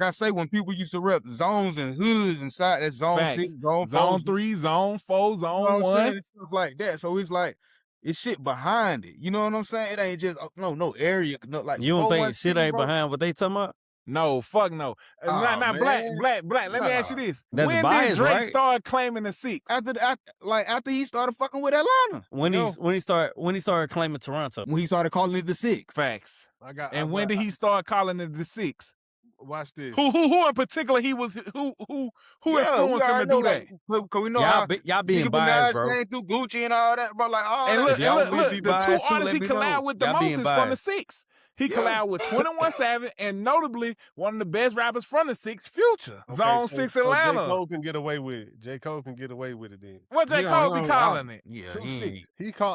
[SPEAKER 5] I say, when people used to rep zones and hoods inside, that's zone
[SPEAKER 7] Facts.
[SPEAKER 5] 6, zone 4.
[SPEAKER 7] Zone 3, zone 4,
[SPEAKER 5] You know
[SPEAKER 7] zone
[SPEAKER 5] what I'm
[SPEAKER 7] 1.
[SPEAKER 5] saying? It's stuff like that. So it's like, it's shit behind it. You know what I'm saying? It ain't just no area. No, like
[SPEAKER 6] You don't think
[SPEAKER 5] 416,
[SPEAKER 6] shit ain't
[SPEAKER 5] bro.
[SPEAKER 6] behind what they talking about?
[SPEAKER 7] No, fuck no.
[SPEAKER 5] Aw,
[SPEAKER 7] Not
[SPEAKER 5] man.
[SPEAKER 7] Black. Let me ask you this.
[SPEAKER 6] That's
[SPEAKER 7] When
[SPEAKER 6] bias,
[SPEAKER 7] did Drake
[SPEAKER 6] right?
[SPEAKER 7] start claiming the 6?
[SPEAKER 5] After he started fucking with Atlanta.
[SPEAKER 6] When he started claiming Toronto.
[SPEAKER 5] When he started calling it the 6.
[SPEAKER 7] Facts. When did he start calling it the 6?
[SPEAKER 1] Watch this.
[SPEAKER 7] Who in particular he was who influenced him to do that?
[SPEAKER 5] Cause we know how
[SPEAKER 6] y'all being
[SPEAKER 5] Nicki
[SPEAKER 6] biased,
[SPEAKER 5] Minaj
[SPEAKER 6] bro.
[SPEAKER 5] came through Gucci and all that, bro. Like all
[SPEAKER 7] And
[SPEAKER 5] that.
[SPEAKER 7] look,
[SPEAKER 6] If y'all
[SPEAKER 7] look,
[SPEAKER 6] want me to be
[SPEAKER 7] the two
[SPEAKER 6] biased too,
[SPEAKER 7] artists
[SPEAKER 6] let
[SPEAKER 7] he
[SPEAKER 6] me know.
[SPEAKER 7] collabed with the
[SPEAKER 6] Y'all
[SPEAKER 7] most
[SPEAKER 6] being
[SPEAKER 7] is from the
[SPEAKER 6] biased.
[SPEAKER 7] 6. He collabed with 21 Savage and notably one of the best rappers from the 6, Future. Zone 6
[SPEAKER 1] So J.
[SPEAKER 7] Atlanta.
[SPEAKER 1] Cole can get away with it. J. Cole can get away with it then.
[SPEAKER 7] What J. Cole be calling it?
[SPEAKER 5] Yeah,
[SPEAKER 1] 2-6.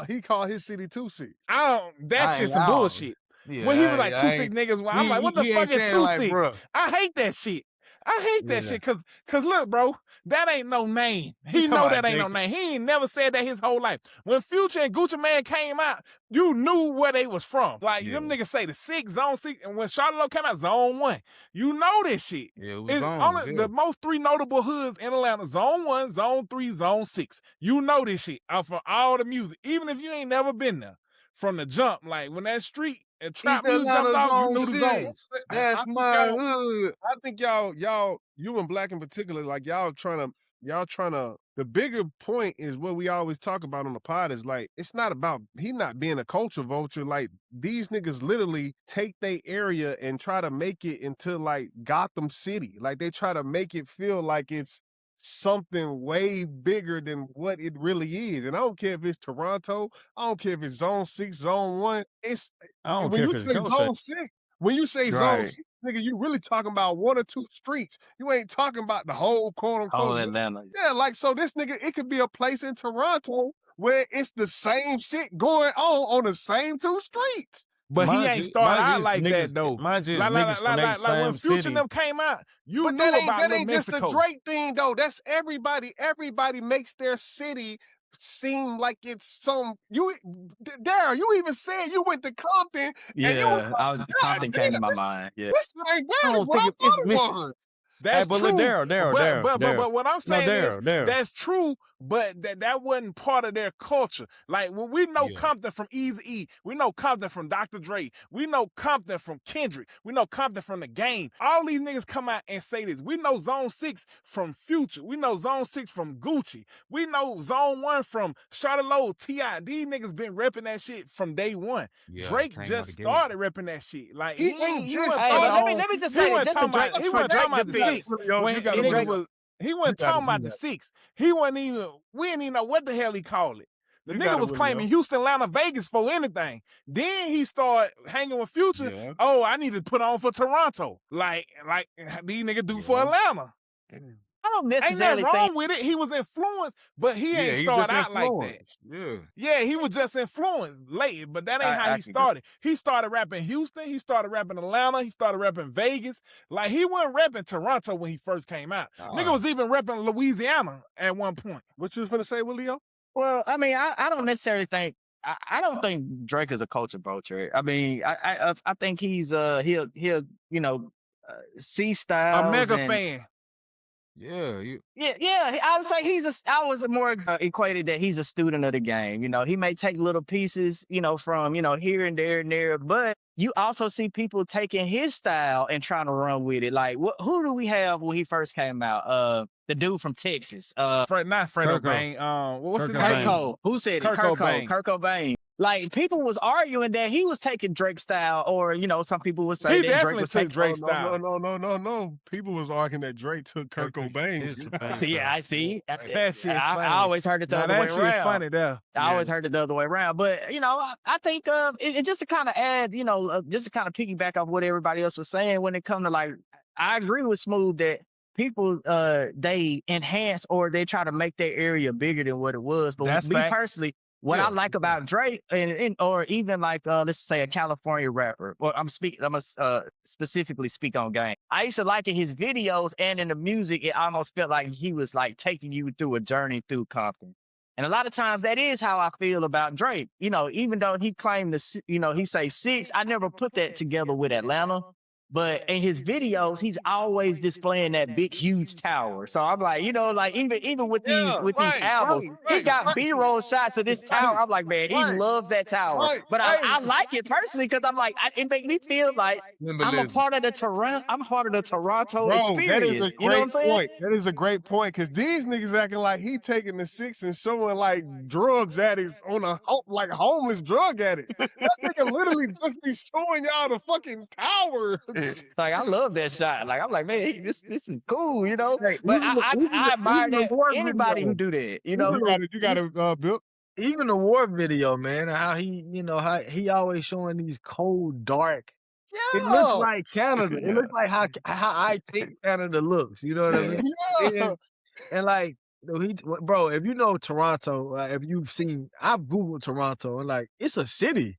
[SPEAKER 1] He called his city 2-6.
[SPEAKER 7] That shit's some bullshit.
[SPEAKER 5] Yeah,
[SPEAKER 7] when he was like 2-6 niggas, I'm like, what the fuck is 2-6?
[SPEAKER 5] Like,
[SPEAKER 7] I hate that shit. I hate that shit cause look, bro, that ain't no name. He know that ain't no name. He ain't never said that his whole life. When Future and Gucci Mane came out, you knew where they was from. Like them niggas say the 6, Zone 6, and when Charlotte came out, Zone 1. You know this shit.
[SPEAKER 5] Yeah, it was
[SPEAKER 7] it's only the most 3 notable hoods in Atlanta: Zone 1, Zone 3, Zone 6. You know this shit from all the music, even if you ain't never been there. From the jump, like when that street and trap music jumped off, you knew the zones.
[SPEAKER 5] That's my hood.
[SPEAKER 1] I think y'all, you and Black in particular, like y'all trying to. The bigger point is what we always talk about on the pod is like it's not about he not being a culture vulture. Like these niggas literally take their area and try to make it into like Gotham City. Like they try to make it feel like it's something way bigger than what it really is. And I don't care if it's Toronto, I don't care if it's Zone 6, Zone 1.
[SPEAKER 6] I don't
[SPEAKER 1] when
[SPEAKER 6] care
[SPEAKER 1] you
[SPEAKER 6] if it's
[SPEAKER 1] say
[SPEAKER 6] Ghost
[SPEAKER 1] Zone 6, when you say Zone
[SPEAKER 4] Right.
[SPEAKER 1] 6, nigga, you really talking about 1 or 2 streets. You ain't talking about the whole quote unquote.
[SPEAKER 4] Whole Atlanta.
[SPEAKER 1] Yeah, like so this nigga, it could be a place in Toronto where it's the same shit going on the same 2 streets.
[SPEAKER 7] But he ain't started out like that though.
[SPEAKER 6] Mind you,
[SPEAKER 7] Like when Future
[SPEAKER 6] city.
[SPEAKER 7] and them came out, you
[SPEAKER 1] But
[SPEAKER 7] knew
[SPEAKER 1] that
[SPEAKER 7] about
[SPEAKER 1] ain't
[SPEAKER 7] Little
[SPEAKER 1] just
[SPEAKER 7] Mexico.
[SPEAKER 1] a Drake thing though. That's everybody. Everybody makes their city seem like it's some. Darryl, you even said you went to Compton. And you was
[SPEAKER 4] Yeah,
[SPEAKER 1] like,
[SPEAKER 4] Compton came to my mind. Yeah.
[SPEAKER 1] this ain't bad.
[SPEAKER 5] don't
[SPEAKER 1] What I
[SPEAKER 5] think
[SPEAKER 1] thought
[SPEAKER 5] it's
[SPEAKER 1] it
[SPEAKER 5] mixed.
[SPEAKER 1] was.
[SPEAKER 7] That's
[SPEAKER 6] but
[SPEAKER 7] true.
[SPEAKER 6] Daryl,
[SPEAKER 7] But what I'm saying is
[SPEAKER 6] Daryl.
[SPEAKER 7] that's true, but that wasn't part of their culture. Like when we know Compton from Eazy-E, we know Compton from Dr. Dre, we know Compton from Kendrick, we know Compton from The Game. All these niggas come out and say this. We know Zone 6 from Future. We know Zone 6 from Gucci. We know Zone 1 from Charlotte, T.I. These niggas been repping that shit from day one.
[SPEAKER 5] Yeah,
[SPEAKER 7] Drake
[SPEAKER 5] came
[SPEAKER 7] just
[SPEAKER 5] out the gate.
[SPEAKER 7] started repping that shit. Like
[SPEAKER 1] He
[SPEAKER 7] he
[SPEAKER 1] ain't
[SPEAKER 7] wasn't
[SPEAKER 1] just
[SPEAKER 4] Hey,
[SPEAKER 7] for
[SPEAKER 4] but
[SPEAKER 7] the
[SPEAKER 4] let me
[SPEAKER 7] whole-
[SPEAKER 4] let me just
[SPEAKER 7] he
[SPEAKER 4] say this.
[SPEAKER 7] wasn't
[SPEAKER 4] Just
[SPEAKER 7] talking
[SPEAKER 4] to Drake,
[SPEAKER 7] about he wasn't talking about the
[SPEAKER 4] defense.
[SPEAKER 7] 6.
[SPEAKER 1] Yo,
[SPEAKER 7] When
[SPEAKER 1] you gotta
[SPEAKER 7] nigga
[SPEAKER 1] Drake-
[SPEAKER 7] was he wasn't
[SPEAKER 1] gotta
[SPEAKER 7] talking about
[SPEAKER 1] do
[SPEAKER 7] the
[SPEAKER 1] that.
[SPEAKER 7] 6. He wasn't even, we didn't even know what the hell he called it. The
[SPEAKER 1] You
[SPEAKER 7] nigga
[SPEAKER 1] got it,
[SPEAKER 7] was claiming
[SPEAKER 1] Willie-O.
[SPEAKER 7] Houston, Atlanta, Vegas for anything. Then he started hanging with Future.
[SPEAKER 1] Yeah.
[SPEAKER 7] Oh, I need to put on for Toronto. Like these niggas do for Atlanta.
[SPEAKER 4] I don't
[SPEAKER 7] Ain't
[SPEAKER 4] necessarily
[SPEAKER 7] nothing wrong
[SPEAKER 4] think.
[SPEAKER 7] with it. He was influenced, but he ain't
[SPEAKER 5] he
[SPEAKER 7] started
[SPEAKER 5] just
[SPEAKER 7] out like that.
[SPEAKER 5] influenced. Yeah.
[SPEAKER 7] Yeah, he was just influenced late, but that ain't how he started. He started rapping Houston, he started rapping Atlanta, he started rapping Vegas. Like he wasn't rapping Toronto when he first came out. Nigga was even rapping Louisiana at one point.
[SPEAKER 1] What you was finna say, Willie-O?
[SPEAKER 4] Well, I mean, I don't necessarily think. I don't think Drake is a culture vulture. I mean, I think he'll see styles.
[SPEAKER 7] A mega
[SPEAKER 4] and,
[SPEAKER 7] fan.
[SPEAKER 5] Yeah.
[SPEAKER 4] Yeah. I would say I was more equated that he's a student of the game. You know, he may take little pieces, from, here and there, but you also see people taking his style and trying to run with it. Like, who do we have when he first came out? The dude from Texas.
[SPEAKER 7] Not Fredo
[SPEAKER 6] Kirko.
[SPEAKER 7] Bang. What's his
[SPEAKER 6] Kirko
[SPEAKER 7] name?
[SPEAKER 6] Bang.
[SPEAKER 4] Kirko. Who said it?
[SPEAKER 7] Kirk Cobain.
[SPEAKER 4] Kirk Cobain. Like, people was arguing that he was taking Drake's style, or, some people would say
[SPEAKER 7] He
[SPEAKER 4] that Drake
[SPEAKER 7] definitely
[SPEAKER 4] was
[SPEAKER 7] took
[SPEAKER 4] taking.
[SPEAKER 7] Drake's style.
[SPEAKER 1] No. People was arguing that Drake took Kurt Cobain's.
[SPEAKER 4] See, I see.
[SPEAKER 7] That shit funny.
[SPEAKER 4] I always heard it the
[SPEAKER 7] Now
[SPEAKER 4] other
[SPEAKER 7] that
[SPEAKER 4] way
[SPEAKER 7] shit
[SPEAKER 4] around.
[SPEAKER 7] funny there.
[SPEAKER 4] I always heard it the other way around. But, I think it just to kind of add, just to kind of piggyback off what everybody else was saying when it comes to, like, I agree with Smooth that people, they enhance or they try to make their area bigger than what it was. But
[SPEAKER 7] That's
[SPEAKER 4] me
[SPEAKER 7] facts.
[SPEAKER 4] personally, what I like about Drake or even like, let's say a California rapper, or I'm gonna specifically speak on Game. I used to like in his videos and in the music, it almost felt like he was like taking you through a journey through Compton. And a lot of times that is how I feel about Drake. Even though he claimed he say 6, I never put that together with Atlanta. But in his videos, he's always displaying that big, huge tower. So I'm like, even with these albums, he got B-roll shots of this tower. I'm like, man, he loves that tower. But I like it personally because I'm like, it makes me feel like I'm a part of the Toronto experience.
[SPEAKER 1] That is a
[SPEAKER 4] You know what I'm
[SPEAKER 1] great
[SPEAKER 4] saying?
[SPEAKER 1] point. That is a great point because these niggas acting like he taking the 6 and showing like drugs addicts on like homeless drug addict. That nigga literally just be showing y'all the fucking tower.
[SPEAKER 4] Like, I love that shot. Like, I'm like, man, this is cool,
[SPEAKER 1] Hey,
[SPEAKER 4] But
[SPEAKER 1] even
[SPEAKER 4] I admire
[SPEAKER 1] the
[SPEAKER 4] that
[SPEAKER 1] war
[SPEAKER 4] anybody
[SPEAKER 1] video.
[SPEAKER 4] who do that,
[SPEAKER 1] You got it, Bill.
[SPEAKER 3] even the war video, man, how he, how he always showing these cold, dark. It looks like Canada. It looks like how I think Canada looks. You know what I mean?
[SPEAKER 1] Yeah.
[SPEAKER 3] And like, bro, if you know Toronto, if you've seen, I've Googled Toronto and like, it's a city.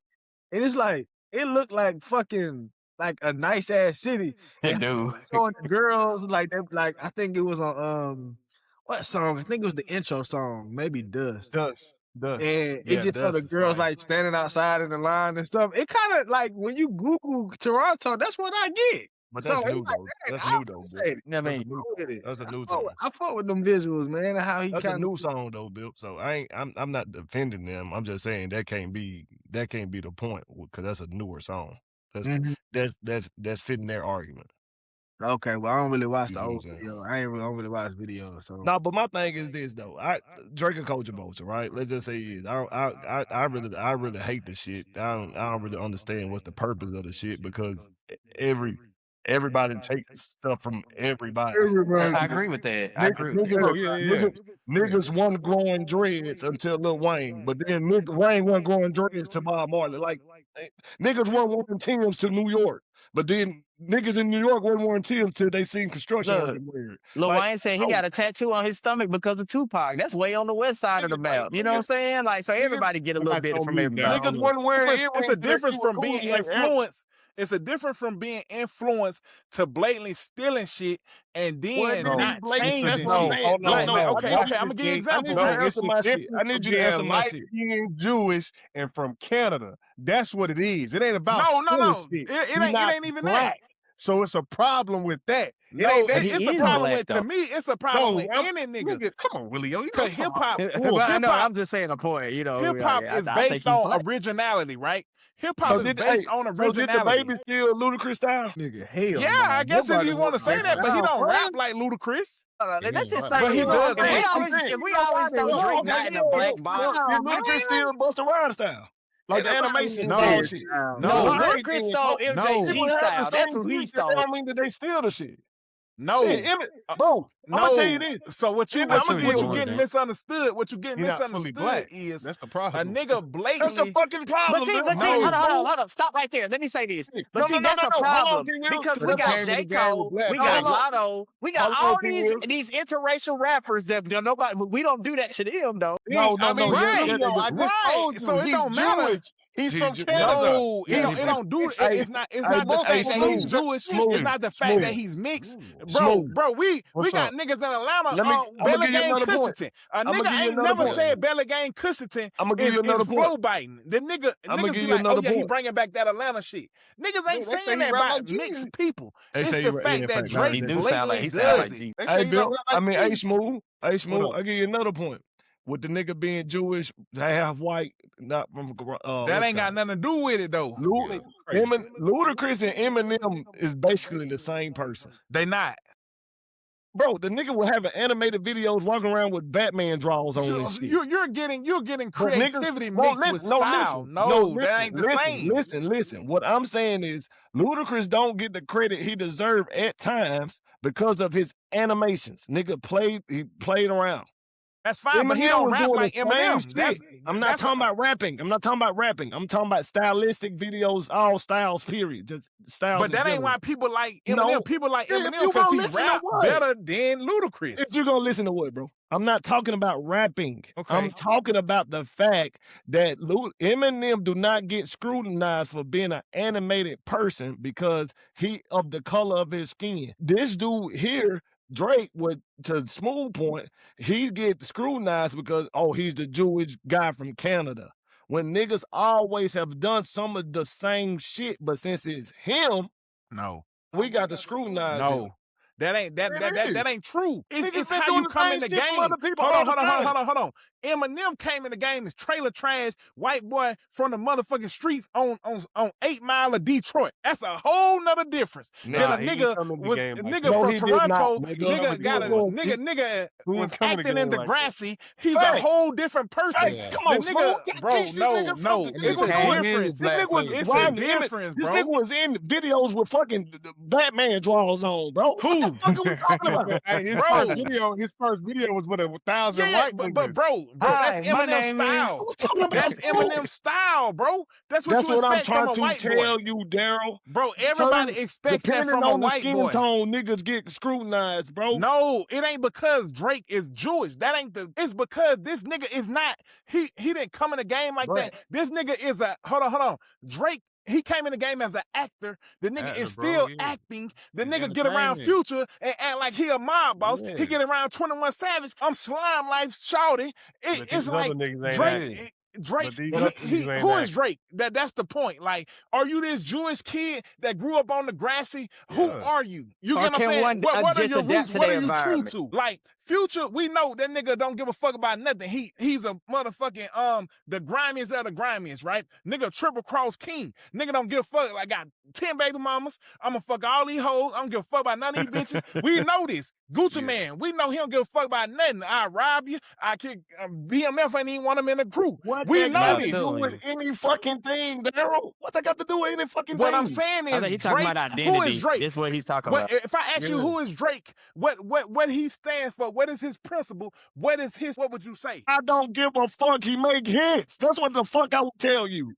[SPEAKER 3] And it's like, it looked like fucking, like a nice ass city.
[SPEAKER 4] It do.
[SPEAKER 3] Showing the girls, like, I think it was on, what song? I think it was the intro song, maybe Dust.
[SPEAKER 1] Dust.
[SPEAKER 3] And
[SPEAKER 2] Yeah,
[SPEAKER 3] it just showed the
[SPEAKER 2] Dust is
[SPEAKER 3] girls
[SPEAKER 2] fire.
[SPEAKER 3] like standing outside in the line and stuff. It kind of like when you Google Toronto, that's what I get.
[SPEAKER 2] But
[SPEAKER 3] So
[SPEAKER 2] that's
[SPEAKER 3] it's
[SPEAKER 2] new
[SPEAKER 3] like,
[SPEAKER 2] though.
[SPEAKER 3] dang,
[SPEAKER 2] That's
[SPEAKER 3] I
[SPEAKER 2] new though, Bill.
[SPEAKER 3] appreciate it.
[SPEAKER 4] I mean,
[SPEAKER 2] That's a new
[SPEAKER 3] I
[SPEAKER 2] song.
[SPEAKER 3] fuck with them visuals, man, and how he
[SPEAKER 2] That's a
[SPEAKER 3] kind
[SPEAKER 2] new
[SPEAKER 3] of.
[SPEAKER 2] song though, Bill. So I'm not defending them. I'm just saying that can't be the point because that's a newer song. That's fitting their argument.
[SPEAKER 3] Okay, well, I don't really watch
[SPEAKER 2] You
[SPEAKER 3] the
[SPEAKER 2] see what
[SPEAKER 3] old
[SPEAKER 2] I'm saying?
[SPEAKER 3] video. I don't really watch videos. So
[SPEAKER 2] No, but my thing is this though. Drake a culture vulture, right? Let's just say it is. I really hate the shit. I don't really understand what's the purpose of the shit because everybody takes stuff from everybody.
[SPEAKER 4] I agree with that. I agree with that.
[SPEAKER 1] Oh, yeah.
[SPEAKER 2] Niggas wasn't growing dreads until Lil Wayne, but then Wayne wasn't growing dreads to Bob Marley. Like niggas weren't wearing Timbs to New York, but then niggas in New York weren't wearing Timbs till they seen construction
[SPEAKER 4] Look,
[SPEAKER 2] working weird.
[SPEAKER 4] Lil
[SPEAKER 2] Like,
[SPEAKER 4] Wayne said he got a tattoo on his stomach because of Tupac. That's way on the west side of the map. You know what I'm saying? Like, so everybody get a little bit from everybody.
[SPEAKER 2] niggas wasn't wearing earrings.
[SPEAKER 7] It's a difference
[SPEAKER 2] that you were
[SPEAKER 7] from being
[SPEAKER 2] cool, like,
[SPEAKER 7] influenced. It's a difference from being influenced to blatantly stealing shit and then
[SPEAKER 2] no,
[SPEAKER 7] not
[SPEAKER 2] blatant, that's
[SPEAKER 7] changing
[SPEAKER 2] what I'm
[SPEAKER 7] shit.
[SPEAKER 2] saying.
[SPEAKER 7] Like,
[SPEAKER 2] No,
[SPEAKER 7] okay, I'm gonna give you an example.
[SPEAKER 2] No,
[SPEAKER 7] Right?
[SPEAKER 2] answer my shit. I need you to answer my shit.
[SPEAKER 1] Light-skinned Jewish and from Canada. That's what it is. It ain't about
[SPEAKER 7] No.
[SPEAKER 1] stealing shit.
[SPEAKER 7] It ain't even
[SPEAKER 1] black.
[SPEAKER 7] that.
[SPEAKER 1] So it's a problem with that.
[SPEAKER 7] No, it's a problem with, to me, it's a problem with any nigga.
[SPEAKER 1] Come on, Willie.
[SPEAKER 7] Because hip hop,
[SPEAKER 4] I'm just saying a point. You know,
[SPEAKER 7] hip hop is based on originality, right? Hip hop is based on originality.
[SPEAKER 2] So did the baby still Ludacris style?
[SPEAKER 3] nigga, hell.
[SPEAKER 7] Yeah, I guess if you want to say that, but he don't rap like Ludacris.
[SPEAKER 4] That's just
[SPEAKER 7] But he does
[SPEAKER 4] if we always throw Drake not in the black box.
[SPEAKER 2] Did Ludacris still Busta Rhymes style? Like the animation
[SPEAKER 7] No.
[SPEAKER 2] and shit.
[SPEAKER 7] No.
[SPEAKER 4] Ludacris stole MJG style. That's who he stole.
[SPEAKER 2] That don't mean that they steal the shit.
[SPEAKER 7] No.
[SPEAKER 2] Shit, bro, I'm gonna tell you this.
[SPEAKER 7] So what you getting misunderstood? What you getting misunderstood is
[SPEAKER 1] that's the
[SPEAKER 7] a
[SPEAKER 1] problem.
[SPEAKER 7] nigga blatantly.
[SPEAKER 2] That's the fucking problem.
[SPEAKER 4] But see, hold on. Stop right there. Let me say this. But see, that's a problem because we got J. Cole, we got Lotto, we got all these interracial rappers that nobody. We don't do that to them though.
[SPEAKER 2] No.
[SPEAKER 1] I just told you,
[SPEAKER 7] So it don't matter.
[SPEAKER 1] Jewish. He's from Canada.
[SPEAKER 7] No, it don't do it. It's not the fact that he's Jewish. It's not the fact that he's mixed. Bro, we got niggas in Atlanta Belly Gang Cushington. A nigga ain't never said Belly Gang Cushington is flow biting. The niggas be like, oh yeah, he bringing back that Atlanta shit. Niggas ain't saying that about mixed people. It's the fact that Drake blatantly does it.
[SPEAKER 2] Hey, Bill, hey, Smooth. I give you another point. With the nigga being Jewish, half white, not from
[SPEAKER 7] that ain't got nothing to do with it though.
[SPEAKER 2] Ludacris and Eminem is basically the same person.
[SPEAKER 7] They not.
[SPEAKER 2] Bro, the nigga will have animated videos walking around with Batman draws on this shit.
[SPEAKER 7] You're getting creativity mixed with style. That ain't the same.
[SPEAKER 2] Listen. What I'm saying is Ludacris don't get the credit he deserved at times because of his animations. Nigga played around.
[SPEAKER 7] That's fine, but he don't rap like Eminem.
[SPEAKER 2] I'm not talking about rapping. I'm talking about stylistic videos, all styles, period. Just styles.
[SPEAKER 7] But that ain't why people like Eminem. No. People like Eminem because he rap better than Ludacris.
[SPEAKER 2] If you're gonna listen to what, bro? I'm not talking about rapping.
[SPEAKER 7] Okay.
[SPEAKER 2] I'm talking about the fact that Eminem do not get scrutinized for being an animated person because he of the color of his skin. This dude here, Drake, to Smooth point, he gets scrutinized because, he's the Jewish guy from Canada. When niggas always have done some of the same shit, but since it's him, we got to scrutinize him.
[SPEAKER 7] That ain't true. It's how
[SPEAKER 2] doing
[SPEAKER 7] you
[SPEAKER 2] the
[SPEAKER 7] come
[SPEAKER 2] same
[SPEAKER 7] in the
[SPEAKER 2] shit
[SPEAKER 7] game.
[SPEAKER 2] from other people
[SPEAKER 7] Hold
[SPEAKER 2] all the time.
[SPEAKER 7] on. Eminem came in the game as trailer trash white boy from the motherfucking streets on 8 Mile of Detroit. That's a whole nother difference. Then a nigga from Toronto, nigga was acting in Degrassi. He's a whole different person.
[SPEAKER 2] Come on,
[SPEAKER 7] the nigga, bro, no. It's a difference. It's a difference, bro.
[SPEAKER 2] This nigga was in videos with fucking Batman draws on, bro.
[SPEAKER 7] Who?
[SPEAKER 2] What the fuck are we talking about?
[SPEAKER 1] His first video was with 1,000 white niggas.
[SPEAKER 7] But bro, bro.
[SPEAKER 4] Hi,
[SPEAKER 7] That's
[SPEAKER 4] my
[SPEAKER 7] Eminem
[SPEAKER 4] name is.
[SPEAKER 7] style.
[SPEAKER 2] Talking about,
[SPEAKER 7] That's Eminem style, bro. That's what you
[SPEAKER 2] what I'm
[SPEAKER 7] expect from
[SPEAKER 2] trying
[SPEAKER 7] a
[SPEAKER 2] to
[SPEAKER 7] white boy.
[SPEAKER 2] tell you, Daryl.
[SPEAKER 7] Bro, everybody
[SPEAKER 2] Certain,
[SPEAKER 7] expects that
[SPEAKER 2] depending
[SPEAKER 7] from a
[SPEAKER 2] on the
[SPEAKER 7] white
[SPEAKER 2] skin
[SPEAKER 7] boy.
[SPEAKER 2] tone, niggas get scrutinized, bro.
[SPEAKER 7] No, it ain't because Drake is Jewish. That ain't the. It's because this nigga is not. He didn't come in the game like that. This nigga is a. Hold on. Drake. He came in the game as an actor. The nigga is still acting. The nigga get around Future and act like he a mob boss. He get around 21 Savage. I'm Slime Life shouty. It's like Drake. Drake, who is Drake? That's the point. Like, are you this Jewish kid that grew up on the grassy? Who are you? You
[SPEAKER 4] Or
[SPEAKER 7] get what I'm
[SPEAKER 4] can
[SPEAKER 7] saying?
[SPEAKER 4] one
[SPEAKER 7] What are
[SPEAKER 4] just
[SPEAKER 7] your
[SPEAKER 4] adapt
[SPEAKER 7] roots?
[SPEAKER 4] to
[SPEAKER 7] What
[SPEAKER 4] the
[SPEAKER 7] are you true
[SPEAKER 4] environment?
[SPEAKER 7] to? Like, Future, we know that nigga don't give a fuck about nothing. He's a motherfucking the grimiest of the grimiest, right? Nigga triple cross king. Nigga don't give a fuck. Like, got 10 baby mamas. I'ma fuck all these hoes. I don't give a fuck about none of these bitches. We know this. Gucci Man, we know he don't give a fuck about nothing. I rob you. I kick BMF ain't even want him in the crew.
[SPEAKER 2] What
[SPEAKER 7] We
[SPEAKER 2] that
[SPEAKER 7] know
[SPEAKER 2] got
[SPEAKER 7] this.
[SPEAKER 2] to do with any fucking thing, Daryl? What that got to do with any fucking
[SPEAKER 7] What
[SPEAKER 2] thing?
[SPEAKER 7] I'm saying
[SPEAKER 4] I think
[SPEAKER 7] is
[SPEAKER 4] he's talking
[SPEAKER 7] Drake.
[SPEAKER 4] about
[SPEAKER 7] Who
[SPEAKER 4] identity.
[SPEAKER 7] is Drake?
[SPEAKER 4] That's what he's talking
[SPEAKER 7] What
[SPEAKER 4] about.
[SPEAKER 7] if I ask you who is Drake? What he stands for? What is his principle? What would you say?
[SPEAKER 2] I don't give a fuck. He make hits. That's what the fuck I would tell you.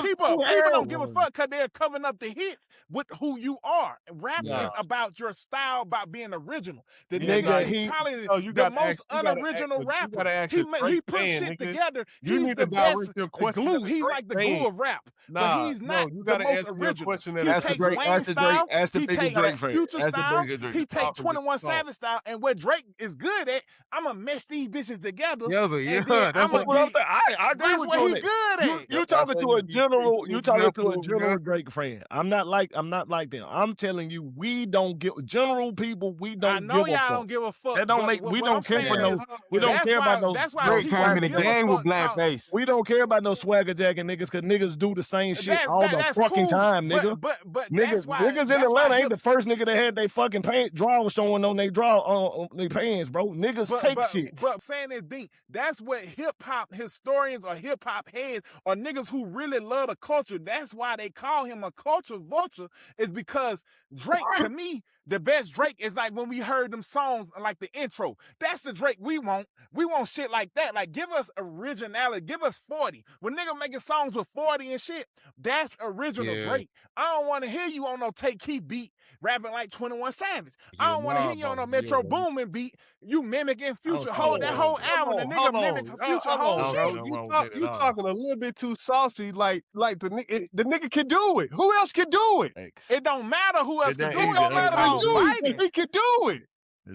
[SPEAKER 7] People don't give a fuck because they're covering up the hits with who you are. Rap is about your style, about being original. The nigga is probably the most unoriginal rapper. He put shit together. He's the best glue. He's like the glue of rap. But he's not the most original. He takes Wayne style. He takes Future style. He takes 21 Savage style. And what Drake is good at, I'm gonna mesh these bitches together. And then
[SPEAKER 2] That's what I'm saying. I agree
[SPEAKER 7] that's
[SPEAKER 2] with
[SPEAKER 7] what
[SPEAKER 2] you
[SPEAKER 7] he
[SPEAKER 2] on
[SPEAKER 7] good
[SPEAKER 2] that.
[SPEAKER 7] at.
[SPEAKER 2] You talking to a general? You talking to a general Drake fan? I'm not like them. I'm telling you, we don't give general people. We don't.
[SPEAKER 7] I know
[SPEAKER 2] give a
[SPEAKER 7] y'all
[SPEAKER 2] fuck.
[SPEAKER 7] don't give a fuck.
[SPEAKER 2] That don't make. We don't care for those. We don't care about those.
[SPEAKER 7] That's why
[SPEAKER 5] Drake
[SPEAKER 7] people
[SPEAKER 5] came in the
[SPEAKER 7] give a
[SPEAKER 5] game with
[SPEAKER 7] fuck
[SPEAKER 5] blank
[SPEAKER 7] how-
[SPEAKER 5] face.
[SPEAKER 2] We don't care about no swagger jacking niggas because niggas do the same shit all the
[SPEAKER 7] that's
[SPEAKER 2] fucking
[SPEAKER 7] cool,
[SPEAKER 2] time, nigga.
[SPEAKER 7] But
[SPEAKER 2] Niggas,
[SPEAKER 7] that's why
[SPEAKER 2] niggas in
[SPEAKER 7] that's why
[SPEAKER 2] Atlanta ain't the
[SPEAKER 7] hips-
[SPEAKER 2] first nigga that had they fucking drawers showing on they on their pants, bro. Niggas take shit.
[SPEAKER 7] But saying it deep, that's what hip hop historians or hip hop heads or niggas who really love the culture. That's why they call him a culture vulture. Is because Drake, to me, the best Drake is like when we heard them songs like the intro. That's the Drake we want. We want shit like that. Like, give us originality. Give us 40. When nigga making songs with 40 and shit, that's original Drake. I don't want to hear you on no Take Keep beat rapping like 21 Savage. I don't want to hear you on no Metro Boomin beat. You mimicking Future. That whole album, the nigga mimic Future whole shit.
[SPEAKER 1] You talking a little bit too saucy. Like the nigga can do it. Who else can do it?
[SPEAKER 7] It don't matter who else can do it.
[SPEAKER 1] It don't matter to you. He can do it.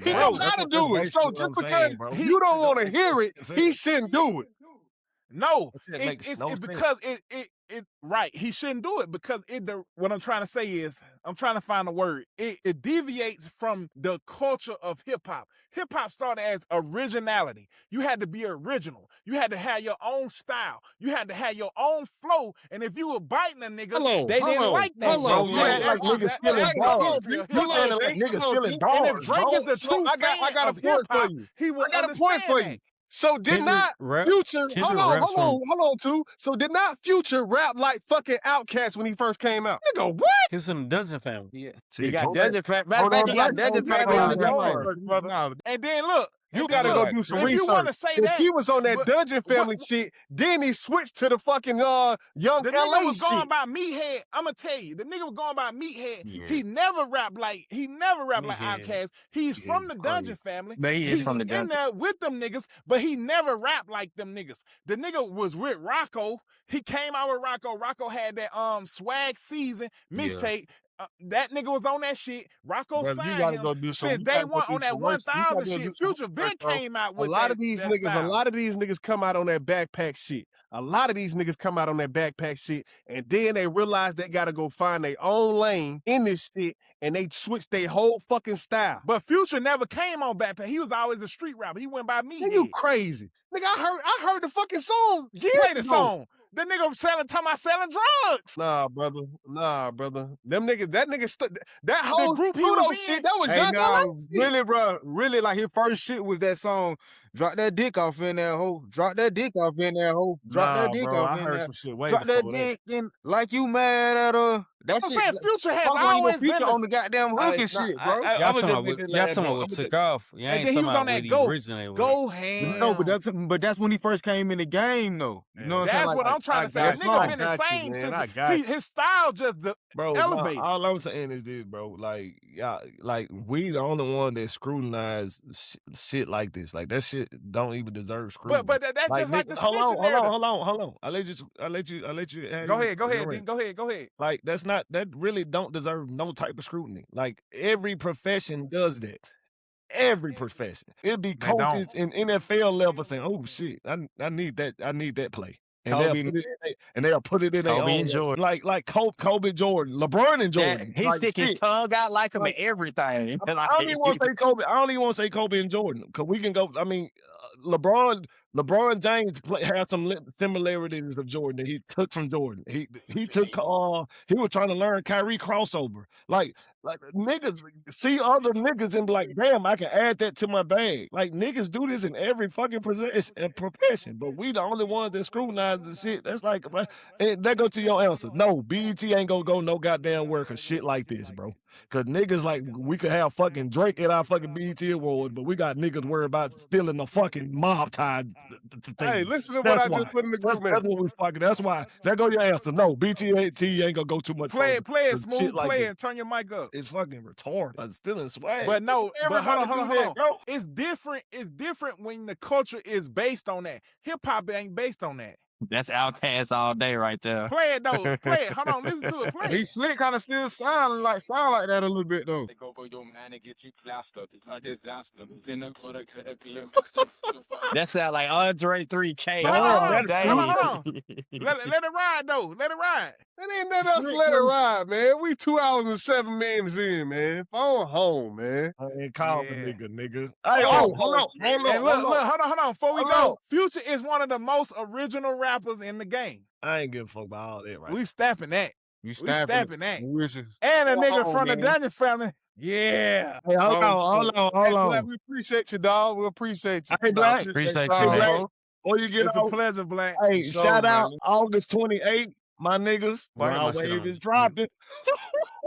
[SPEAKER 1] He don't gotta do it. So just because you don't want to hear it, he shouldn't do it.
[SPEAKER 7] No, it's because it right. He shouldn't do it because what I'm trying to say is I'm trying to find a word. It deviates from the culture of hip hop. Hip hop started as originality. You had to be original. You had to have your own style. You had to have your own flow. And if you were biting a nigga, they didn't like that.
[SPEAKER 2] Bro, you act like niggas stealing bars. You standing like niggas stealing bars.
[SPEAKER 7] And if Drake is a true fan of hip hop, he will understand that.
[SPEAKER 1] So did not Future, hold on, too. So did not Future rap like fucking Outkast when he first came out? Nigga, what?
[SPEAKER 6] He was in the Dungeon family.
[SPEAKER 5] Yeah.
[SPEAKER 4] He got Dungeon family. Matter of fact, he got Dungeon family.
[SPEAKER 7] And then look.
[SPEAKER 1] You gotta go do some research.
[SPEAKER 7] You want to say that
[SPEAKER 1] he was on that Dungeon family shit, then he switched to the fucking young
[SPEAKER 7] the
[SPEAKER 1] LA
[SPEAKER 7] nigga was
[SPEAKER 1] shit.
[SPEAKER 7] going by Meathead. I'ma tell you, the nigga was going by Meathead. Yeah. He never rapped like Outkast. He's from the Dungeon family.
[SPEAKER 4] But he is from the Dungeon.
[SPEAKER 7] In there with them niggas, but he never rapped like them niggas. The nigga was with Rocco. He came out with Rocco. Rocco had that swag season mixtape. That nigga was on that shit. Rocco signed him since day one on that 1,000 shit. Future been came out with
[SPEAKER 1] a lot of these niggas come out on that backpack shit. A lot of these niggas come out on that backpack shit, and then they realize they gotta go find their own lane in this shit, and they switch their whole fucking style.
[SPEAKER 7] But Future never came on backpack. He was always a street rapper. He went by me.
[SPEAKER 1] You crazy. Nigga, I heard the fucking song years
[SPEAKER 7] Play the
[SPEAKER 1] ago.
[SPEAKER 7] song. The nigga was selling drugs.
[SPEAKER 1] Nah, brother. Them niggas, that whole
[SPEAKER 7] group he was
[SPEAKER 1] shit,
[SPEAKER 7] in.
[SPEAKER 1] that was
[SPEAKER 5] really, bro. Really, like his first shit was that song. Drop that dick off in that hoe. Drop that dick off in that hoe. Drop that dick off in that.
[SPEAKER 1] Some shit way
[SPEAKER 5] Drop that dick in like you mad at her. That
[SPEAKER 7] I'm
[SPEAKER 5] shit.
[SPEAKER 7] saying Future has
[SPEAKER 5] Fuck when you
[SPEAKER 7] always been
[SPEAKER 5] feature
[SPEAKER 7] the
[SPEAKER 5] on the goddamn hook and shit, bro.
[SPEAKER 6] Y'all
[SPEAKER 2] I'ma
[SPEAKER 6] talking
[SPEAKER 2] just
[SPEAKER 6] about
[SPEAKER 2] make
[SPEAKER 6] what
[SPEAKER 2] it
[SPEAKER 6] y'all
[SPEAKER 2] last,
[SPEAKER 6] talking
[SPEAKER 2] bro.
[SPEAKER 6] about what took off. Y'all
[SPEAKER 7] and
[SPEAKER 6] ain't
[SPEAKER 7] then he
[SPEAKER 6] talking
[SPEAKER 7] was
[SPEAKER 6] about
[SPEAKER 7] on
[SPEAKER 6] what
[SPEAKER 7] that
[SPEAKER 6] he
[SPEAKER 7] go
[SPEAKER 6] originated with.
[SPEAKER 7] ham.
[SPEAKER 5] No, but that's when he first came in the game, though. You know what I'm saying?
[SPEAKER 7] That's what I'm trying to say. A
[SPEAKER 1] got
[SPEAKER 7] nigga
[SPEAKER 1] I
[SPEAKER 7] been the
[SPEAKER 1] got you,
[SPEAKER 7] same
[SPEAKER 1] man.
[SPEAKER 7] since
[SPEAKER 1] I got you.
[SPEAKER 7] his style just
[SPEAKER 2] Bro,
[SPEAKER 7] elevated.
[SPEAKER 2] all I'm saying is this, bro. Like, y'all, like we the only one that scrutinize shit like this. Like that shit don't even deserve scrutiny.
[SPEAKER 7] But that's
[SPEAKER 2] like,
[SPEAKER 7] just like the
[SPEAKER 2] hold
[SPEAKER 7] snitching narrative.
[SPEAKER 2] hold on. I let you. Have
[SPEAKER 7] Go
[SPEAKER 2] your-
[SPEAKER 7] ahead, go
[SPEAKER 2] your
[SPEAKER 7] ahead,
[SPEAKER 2] rant.
[SPEAKER 7] Dean. Go ahead.
[SPEAKER 2] Like that really don't deserve no type of scrutiny. Like every profession does that. Every profession. It'd be
[SPEAKER 7] They don't.
[SPEAKER 2] coaches in NFL level saying, "Oh shit, I need that play." And
[SPEAKER 4] Kobe,
[SPEAKER 2] they'll put it in their
[SPEAKER 4] Kobe
[SPEAKER 2] own
[SPEAKER 4] and Jordan.
[SPEAKER 2] like Kobe Jordan, LeBron and Jordan.
[SPEAKER 4] He
[SPEAKER 2] Like
[SPEAKER 4] stick his
[SPEAKER 2] shit.
[SPEAKER 4] tongue out like him
[SPEAKER 2] Like,
[SPEAKER 4] and everything.
[SPEAKER 2] I don't even want to say Kobe. I don't even want to say Kobe and Jordan because we can go. I mean, LeBron James has some similarities of Jordan that he took from Jordan. He took. He was trying to learn Kyrie crossover. Like niggas see other niggas and be like, damn, I can add that to my bag. Like niggas do this in every fucking profession, but we the only ones that scrutinize the shit. That's like, and that go to your answer. No, BET ain't gonna go no goddamn work or shit like this, bro. Cause niggas like we could have fucking Drake at our fucking BET awards, but we got niggas worried about stealing the fucking mob tie thing.
[SPEAKER 1] Hey, listen to what
[SPEAKER 2] That's
[SPEAKER 1] I
[SPEAKER 2] why.
[SPEAKER 1] just put in the
[SPEAKER 2] That's
[SPEAKER 1] group message.
[SPEAKER 2] what we fucking. That's why. There go your answer. No, BET ain't gonna go too much
[SPEAKER 7] Play
[SPEAKER 2] further.
[SPEAKER 7] it
[SPEAKER 2] 'Cause
[SPEAKER 7] smooth,
[SPEAKER 2] shit like
[SPEAKER 7] play
[SPEAKER 2] this.
[SPEAKER 7] it, and turn your mic up.
[SPEAKER 2] It's fucking retarded. Like stealing swag.
[SPEAKER 7] But no, but hold
[SPEAKER 2] Everybody
[SPEAKER 7] on,
[SPEAKER 2] do that, bro.
[SPEAKER 7] It's different. It's different when the culture is based on that. Hip hop ain't based on that.
[SPEAKER 4] That's Outkast all day right there.
[SPEAKER 7] Play it though. Play it. Hold on, listen to it. Play
[SPEAKER 5] He
[SPEAKER 7] it.
[SPEAKER 5] slick kind of still sound like that a little bit though.
[SPEAKER 4] That sound like Andre 3K
[SPEAKER 7] Hold
[SPEAKER 4] all
[SPEAKER 7] on.
[SPEAKER 4] day.
[SPEAKER 7] Hold on. Let it ride though. Let it ride.
[SPEAKER 1] It ain't nothing else to let it ride, man. We 2 hours and 7 minutes in, man. Phone home, man.
[SPEAKER 2] I ain't called
[SPEAKER 7] Yeah.
[SPEAKER 2] the nigga. Hey,
[SPEAKER 7] Oh,
[SPEAKER 2] hold on.
[SPEAKER 7] And look, hold on. Before we
[SPEAKER 2] Hold
[SPEAKER 7] go,
[SPEAKER 2] on.
[SPEAKER 7] Future is one of the most original rappers in the game.
[SPEAKER 2] I ain't give a fuck about all that, right?
[SPEAKER 7] We stamping that.
[SPEAKER 5] You
[SPEAKER 7] We stamping that.
[SPEAKER 5] Wishes.
[SPEAKER 7] And a
[SPEAKER 5] Go
[SPEAKER 7] nigga
[SPEAKER 5] home,
[SPEAKER 7] from the
[SPEAKER 5] man.
[SPEAKER 7] Dungeon family. Yeah.
[SPEAKER 2] Hey, hold
[SPEAKER 1] Hey, Black,
[SPEAKER 2] on.
[SPEAKER 1] we appreciate you, dog. We appreciate you.
[SPEAKER 2] Hey, Black.
[SPEAKER 4] Appreciate
[SPEAKER 1] y'all,
[SPEAKER 4] you,
[SPEAKER 2] Hey,
[SPEAKER 4] man.
[SPEAKER 2] Black. Before you get
[SPEAKER 7] It's a
[SPEAKER 2] off,
[SPEAKER 7] pleasure, Black.
[SPEAKER 2] hey,
[SPEAKER 1] Sure,
[SPEAKER 2] shout
[SPEAKER 1] man.
[SPEAKER 2] out August 28th, my niggas.
[SPEAKER 6] Why I got my
[SPEAKER 2] Raw
[SPEAKER 6] shit
[SPEAKER 2] Wave
[SPEAKER 6] on?
[SPEAKER 2] is dropping.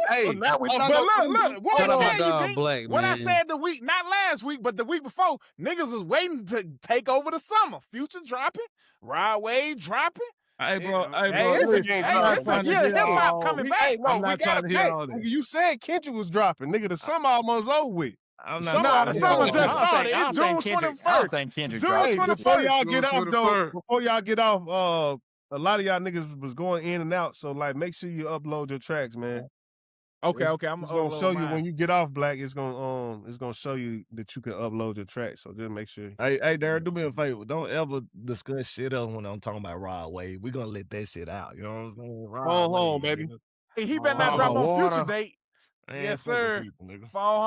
[SPEAKER 1] Hey,
[SPEAKER 2] Well, now we
[SPEAKER 1] but
[SPEAKER 2] talking
[SPEAKER 7] Look, what
[SPEAKER 6] Shout
[SPEAKER 7] I
[SPEAKER 6] out my
[SPEAKER 7] tell you,
[SPEAKER 6] dog,
[SPEAKER 7] D,
[SPEAKER 6] Black,
[SPEAKER 7] what I
[SPEAKER 6] man.
[SPEAKER 7] said the week, not last week, but the week before, niggas was waiting to take over the summer. Future dropping, Rod Wave dropping.
[SPEAKER 2] Hey, bro.
[SPEAKER 7] It's a year hip hop coming back.
[SPEAKER 2] I'm not trying to hear all
[SPEAKER 1] Nigga,
[SPEAKER 2] this.
[SPEAKER 1] you said Kendrick was dropping. Nigga, the summer almost over with.
[SPEAKER 2] I'm
[SPEAKER 1] The
[SPEAKER 2] not
[SPEAKER 1] summer
[SPEAKER 7] Nah,
[SPEAKER 2] trying
[SPEAKER 7] the
[SPEAKER 2] to hear
[SPEAKER 7] summer
[SPEAKER 2] all
[SPEAKER 7] just
[SPEAKER 2] this.
[SPEAKER 7] started.
[SPEAKER 4] I
[SPEAKER 7] It's
[SPEAKER 4] don't
[SPEAKER 7] June
[SPEAKER 4] think Kendrick
[SPEAKER 7] 21st. June
[SPEAKER 1] Hey,
[SPEAKER 7] 21st.
[SPEAKER 1] before y'all get
[SPEAKER 5] June
[SPEAKER 1] off, though,
[SPEAKER 5] 21st.
[SPEAKER 1] before y'all get off, a lot of y'all niggas was going in and out, so like make sure you upload your tracks, man.
[SPEAKER 7] Okay,
[SPEAKER 1] It's
[SPEAKER 7] I'm
[SPEAKER 1] gonna show you when you get off, Black. It's gonna show you that you can upload your tracks. So just make sure.
[SPEAKER 2] Hey, Darren, do me a favor. Don't ever discuss shit else when I'm talking about Rod Wave. We're gonna let that shit out. You know what I'm saying?
[SPEAKER 1] Phone home, baby.
[SPEAKER 2] Nigga.
[SPEAKER 7] He better not
[SPEAKER 2] Oh,
[SPEAKER 7] drop
[SPEAKER 2] my
[SPEAKER 7] on Future
[SPEAKER 2] water.
[SPEAKER 7] date.
[SPEAKER 2] Man,
[SPEAKER 7] Yes,
[SPEAKER 2] fuck with
[SPEAKER 7] sir.
[SPEAKER 2] people, nigga.
[SPEAKER 7] Phone home.